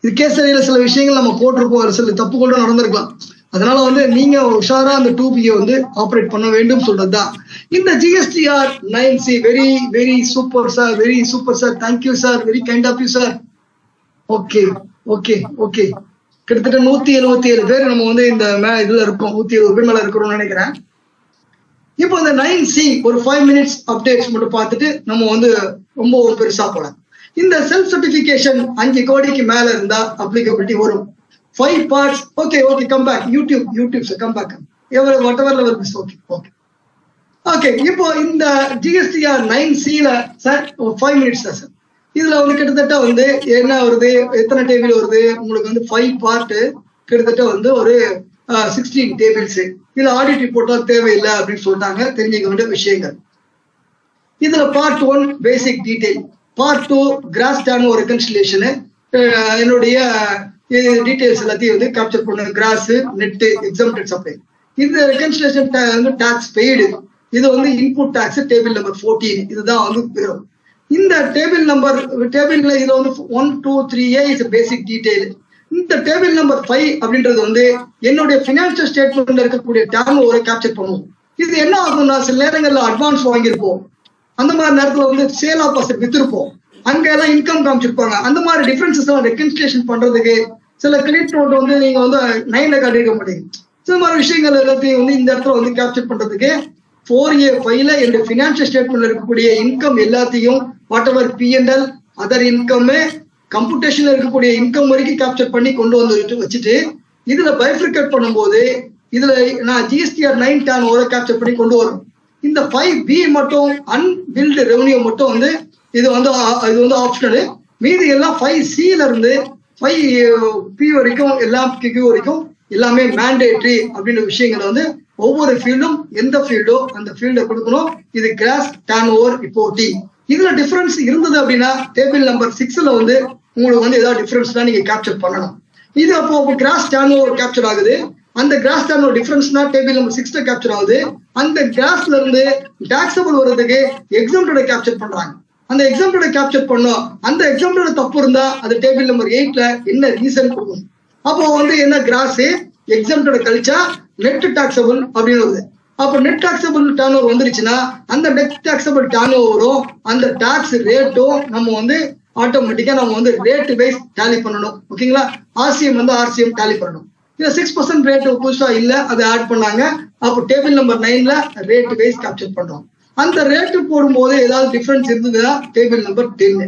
இது கேஸ் ஸ்டடியில சில விஷயங்கள் நம்ம போட்டிருப்போம், சில தப்பு கூட நடந்திருக்கலாம். அதனால வந்து நீங்க உஷாரா அந்த 2Bயை வந்து ஆப்ரேட் பண்ண வேண்டும் சொல்றதுதான். இந்த GSTR 9C very very super sir, very super sir, thank you sir, very kind of you sir. Okay okay okay, கிட்டத்தட்ட 177 பேர் நம்ம வந்து இந்த இதுல இருக்கோம், 170 பேர் மேல இருக்கிறோம்னு நினைக்கிறேன். இப்போ இந்த 9C ஒரு 5 minutes அப்டேட்ஸ் மட்டும் பார்த்துட்டு நம்ம வந்து ரொம்ப பெருசா போலாம். இந்த செல்ஃப் சர்டிபிகேஷன் 5 கோடிக்கு மேல இருந்தா அப்ளிகபிலிட்டி வரும். 5 parts. Okay okay, come back YouTube come back எவ்வளவு whatever level miss. Okay okay okay. இப்போ இந்த GSTR 9Cல சார் 5 minutes தான் சார். இதுல வந்து கிட்டத்தட்ட வந்து என்ன வருது, எத்தனை டேபிள் வருது உங்களுக்கு வந்து 5 part, கிட்டத்தட்ட வந்து ஒரு 16 டேபிள்ஸ். இதுல ஆடிட் ரிப்போர்ட்டா தேவையில்லை அப்படின்னு சொல்லிட்டாங்க. தெரிஞ்சுக்க வேண்டிய விஷயங்கள் இதுல part 1 basic detail, part 2 gross turnover reconciliation, என்னுடைய டீடைல்ஸ் எல்லாத்தையும் வந்து கேப்சர் பண்ண கிராஸ் நெட் எக்ஸாம்டட் சப்ளை. இந்த ரெகன்சிலியேஷன் வந்து டாக்ஸ் பெய்டு, இது வந்து இன்புட் டாக்ஸ் டேபிள் நம்பர் 14. இதுதான் வந்து இந்த டேபிள்ல இதுல வந்து 1 2 3A இஸ் பேசிக் டீடைல். இந்த டேபிள் நம்பர் 5 அப்படின்றது வந்து என்னுடைய பினான்சியல் ஸ்டேட்மெண்ட்ல இருக்கக்கூடிய டேர்ன் ஓவரை கேப்சர் பண்ணுவோம். இது என்ன ஆகும்னா சில நேரங்கள்ல அட்வான்ஸ் வாங்கியிருப்போம், அந்த மாதிரி நேரத்துல வந்து சேல் ஆஃப் அசெட் வித்திருப்போம், அங்க எல்லாம் இன்கம் காமிச்சிருப்பாங்க. அந்த மாதிரி டிஃபரன்சஸ் எல்லாம் ரெகன்சிலியேஷன் பண்றதுக்கு சில கிரெடிட் நோட் வந்து நீங்க வந்து 9ல காட்டிருக்க மாட்டீங்க. சில மாதிரி விஷயங்கள் எல்லாத்தையும் வந்து இந்த இடத்துல வந்து கேப்சர் பண்றதுக்கு 4A5ல என்னுடைய பினான்சியல் ஸ்டேட்மெண்ட்ல இருக்கக்கூடிய இன்கம் எல்லாத்தையும் whatever P&L other income கம்ப்யூட்டேஷன்ல இருக்கக்கூடிய இன்கம் வரைக்கும் கேப்சர் பண்ணி கொண்டு வந்து வச்சுட்டு இதுல பைஃப்ரிகேட் பண்ணும்போது இதுல நான் GSTR 9 டர்ன் ஓவர் கேப்சர் பண்ணி கொண்டு வரும். இந்த 5B மட்டும் அன்பில்டு ரெவன்யூ மட்டும் வந்து இது வந்து ஆப்ஷனல். மீதி எல்லாம் 5Cல இருந்து 5P வரைக்கும் எல்லாம் Q வரைக்கும் எல்லாமே மேண்டேட்ரி அப்படின்ற விஷயங்களை வந்து ஒவ்வொரு ஃபீல்டும் எந்த ஃபீல்டோ அந்த ஃபீல்டை கொடுக்கணும். இது கிராஸ் டர்ன் ஓவர் ரிப்போர்ட்டிங். இதுல டிஃபரன்ஸ் இருந்தது அப்படின்னா டேபிள் நம்பர் 6ல வந்து உங்களுக்கு வந்து ஏதாவது டிஃபரன்ஸ் தான் நீங்க கேப்சர் பண்ணணும். இது அப்போ கிராஸ் டர்ன் ஓவர் கேப்சர் ஆகுது. அந்த கிராஸ் டர்ன் ஓவர் டிஃபரன்ஸ்னா டேபிள் நம்பர் 6ல கேப்சர் ஆகுது. அந்த கிராஸ்ல இருந்து டாக்ஸபிள் வர்றதுக்கு எக்ஸாம்டோட கேப்சர் பண்றாங்க. அந்த எக்ஸாம்டோட கேப்சர் பண்ணோம். அந்த எக்ஸாம்டோட தப்பு இருந்தா அது டேபிள் நம்பர் 8ல என்ன ரீசன் கொடுக்கும். அப்போ வந்து என்ன கிராஸ் எக்ஸாம்டோட கழிச்சா நெட் டாக்ஸபிள் அப்படின்னு வருது. அப்போ நெட் டாக்ஸபிள் டர்ன் ஓவர் வந்துருச்சுன்னா அந்த நெட் டாக்ஸபிள் டர்ன் ஓவரும் அந்த டாக்ஸ் ரேட்டும் நம்ம வந்து ஆட்டோமேட்டிக்கா நம்ம வந்து ரேட் வைஸ் டேலி பண்ணணும். ஓகேங்களா? ஆர்சிஎம் வந்து ஆர்சிஎம் டேலி பண்ணணும். இதுல 6% ரேட் புதுசா இல்ல, அதை ஆட் பண்ணாங்க. அப்போ டேபிள் நம்பர் 9ல ரேட் வைஸ் கேப்சர் பண்றோம். அந்த ரேட்டு போடும்போது ஏதாவது டிஃபரன்ஸ் இருந்ததுன்னா டேபிள் நம்பர் 10.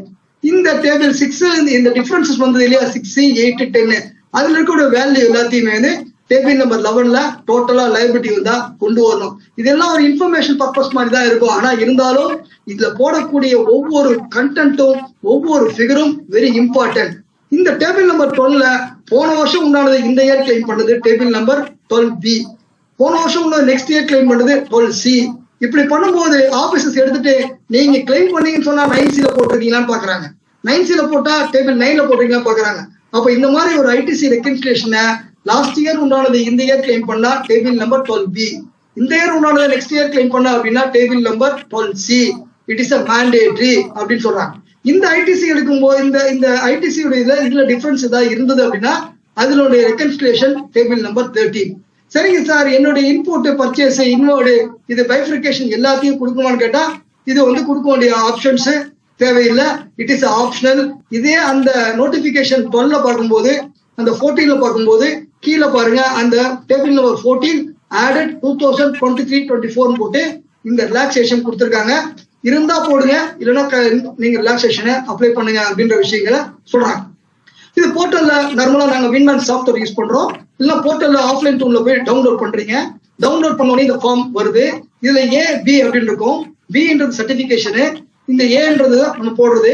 இந்த டேபிள் 6 இந்த டிஃபரன்சஸ் வந்தது இல்லையா, 6, 8, 10 அதுல இருக்கக்கூடிய வேல்யூ எல்லாத்தையுமே வந்து டேபிள் நம்பர் 11ல டோட்டலா லைபிலிட்டி வந்தா கொண்டு வரணும். இதெல்லாம் ஒரு இன்ஃபர்மேஷன் பர்பஸ் மாதிரி தான் இருக்கும். ஆனா இருந்தாலும் இதுல போடக்கூடிய ஒவ்வொரு கண்டென்ட்டும் ஒவ்வொரு ஃபிகரும் வெரி இம்பார்ட்டன்ட். இந்த டேபிள் நம்பர் 12ல போன வருஷம் உண்டானது இந்த இயர் கிளைம் பண்ணது டேபிள் நம்பர் 12B. போன வருஷம் உள்ள நெக்ஸ்ட் இயர் கிளைம் பண்ணது 12C. இப்படி பண்ணும்போது ஆபீசர்ஸ் எடுத்துட்டு நீங்க கிளைம் பண்ணீங்கன்னு சொன்னா 9Cல போட்டிருக்கீங்களான்னு பாக்குறாங்க. 9Cல போட்டா டேபிள் 9ல போட்டிருக்கீங்களா பாக்குறாங்க. அப்ப இந்த மாதிரி ஒரு ITC ரெக்கன்சிலேஷனை லாஸ்ட் இயர் உண்டானது இந்த இயர் கிளைம் பண்ணா டேபிள் நம்பர் 12B. இந்த இயர் உண்டானது நெக்ஸ்ட் இயர் கிளைம் பண்ணா அப்படின்னா table number 12C. It is a mandatory அப்படின்னு சொல்றாங்க. இந்த ITC எடுக்கும்போது இந்த ITC இதுல டிஃபரன்ஸ் ஏதாவது இருந்தது அப்படின்னா அதனுடைய ரெக்கன்சிலேஷன் டேபிள் நம்பர் 13. சரிங்க சார், என்னுடைய இன்புட் பர்ச்சேஸ் இன்வர்டு இது பைஃப்ரிகேஷன் எல்லாத்தையும் கொடுக்குமான்னு கேட்டா இது வந்து கொடுக்க வேண்டிய ஆப்ஷன்ஸ் தேவையில்லை. It is optional. இதே அந்த நோட்டிபிகேஷன் 12ல பார்க்கும்போது அந்த 14ல பார்க்கும்போது கீழே பாருங்க அந்த டேபிள் நம்பர் 14 ஆடட் 2023-24 போட்டு இந்த ரிலாக்ஸேஷன் கொடுத்துருக்காங்க. இருந்தா போடுங்க, இல்லைன்னா நீங்க ரிலாக்ஸேஷனை அப்ளை பண்ணுங்க அப்படின்ற விஷயங்களை சொல்றாங்க. இது போர்ட்டல்ல நார்மலா நாங்க வின்மேன் சாஃப்ட்வேர் யூஸ் பண்றோம். இல்ல போர்ட்டல்ல ஆஃப்லைன் டூல்ல போய் டவுன்லோட் பண்றீங்க. டவுன்லோட் பண்ணோடனே இந்த ஃபார்ம் வருது. இதுல A-B அப்படின்னு இருக்கும். B-ன்றது சர்டிபிகேஷனு, இந்த A-ன்றது நம்ம போடுறது.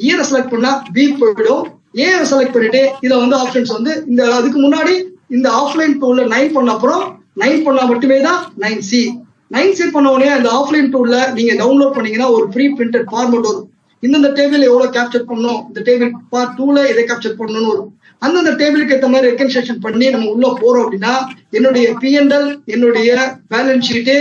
E-ரை செலக்ட் பண்ணா B போயிடும். A-ரை செலக்ட் பண்ணிட்டு இதுல வந்து ஆப்ஷன்ஸ் வந்து இந்த அதுக்கு முன்னாடி இந்த ஆஃப்லைன் டூல்ல 9 பண்ண அப்புறம் 9 பண்ணா மட்டுமே தான் 9C. 9C பண்ண உடனே அந்த ஆஃப்லைன் டூல்ல நீங்க டவுன்லோட் பண்ணீங்கன்னா ஒரு ப்ரீ பிரிண்டட் ஃபார்மட் வரும். இந்த டேபிள் எவ்வளவு கேப்சர் பண்ணணும், இந்த டேபிள் பார்ட் 2ல இதை கேப்சர் பண்ணணும்னு வரும். அந்தந்த டேபிளுக்கு ஏற்ற மாதிரி ரெக்கன்சிலேஷன் பண்ணி நம்ம உள்ள போறோம் அப்படின்னா என்னுடைய P&L என்னுடைய பேலன்ஸ் ஷீட்டு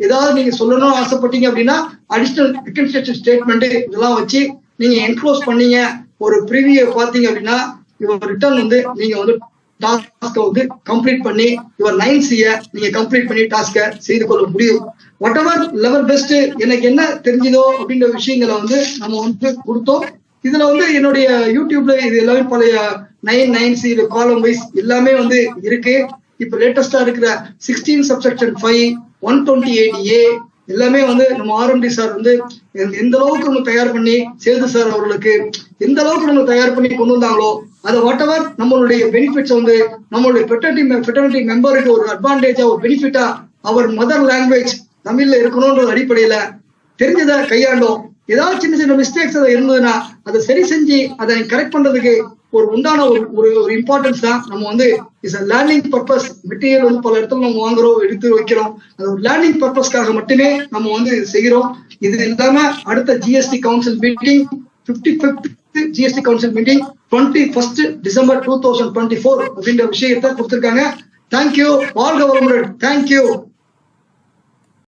ஏதாவது நீங்க சொல்லணும்னு ஆசைப்பட்டீங்க அப்படின்னா அடிஷனல் ரெக்கன்சிலேஷன் ஸ்டேட்மெண்ட் இதெல்லாம் வச்சு நீங்க என்க்ளோஸ் பண்ணீங்க ஒரு ப்ரிவியூ பாத்தீங்க அப்படின்னா இவர் ரிட்டர்ன் வந்து நீங்க வந்து டாஸ்க வந்து கம்ப்ளீட் பண்ணி இவர் 9Cயை நீங்க கம்ப்ளீட் பண்ணி டாஸ்க செய்து கொள்ள முடியும். வாட் எவர் லெவல் பெஸ்ட் எனக்கு என்ன தெரிஞ்சதோ அப்படின்ற விஷயங்களை வந்து நம்ம வந்து கொடுத்தோம். இதுல வந்து என்னுடைய யூடியூப்ல இது எல்லாமே பழைய 9C காலம் வைஸ் எல்லாமே வந்து இருக்கு. இப்ப லேட்டஸ்டா இருக்கிற 16 சப்செக்ஷன் 5 128A எல்லாமே வந்து நம்ம RMD சார் வந்து எந்த அளவுக்கு நம்ம தயார் பண்ணி சேது சார் அவர்களுக்கு எந்த அளவுக்கு நம்ம தயார் பண்ணி கொண்டு வந்தாங்களோ அதை வாட் எவர் நம்மளுடைய பெனிஃபிட்ஸ் வந்து நம்மளுடைய ஃபெட்டர்னிட்டி மெம்பருக்கு ஒரு அட்வான்டேஜா ஒரு பெனிஃபிட்டா அவர் மதர் லாங்குவேஜ் தமிழ்ல இருக்கணும்ன்ற அடிப்படையில தெரிஞ்சதை கையாண்டோம். ஏதாவது சின்ன சின்ன மிஸ்டேக்ஸ் அதை இருந்ததுன்னா அதை சரி செஞ்சு அதை கரெக்ட் பண்றதுக்கு ஒரு உண்டான ஒரு இம்பார்ட்டன்ஸ் தான். நம்ம வந்து இஸ் லேர்னிங் பர்பஸ். மெட்டீரியல் வந்து பல இடத்துல நம்ம வாங்குறோம், எடுத்து வைக்கிறோம். அது ஒரு லேர்னிங் பர்பஸ்க்காக மட்டுமே நம்ம வந்து செய்கிறோம். இது இல்லாம அடுத்த GST council meeting 55th GST council meeting 21st December 2024 அப்படின்ற விஷயத்தை கொடுத்திருக்காங்க. தேங்க்யூ. வாழ்க வளமுடன். தேங்க்யூ.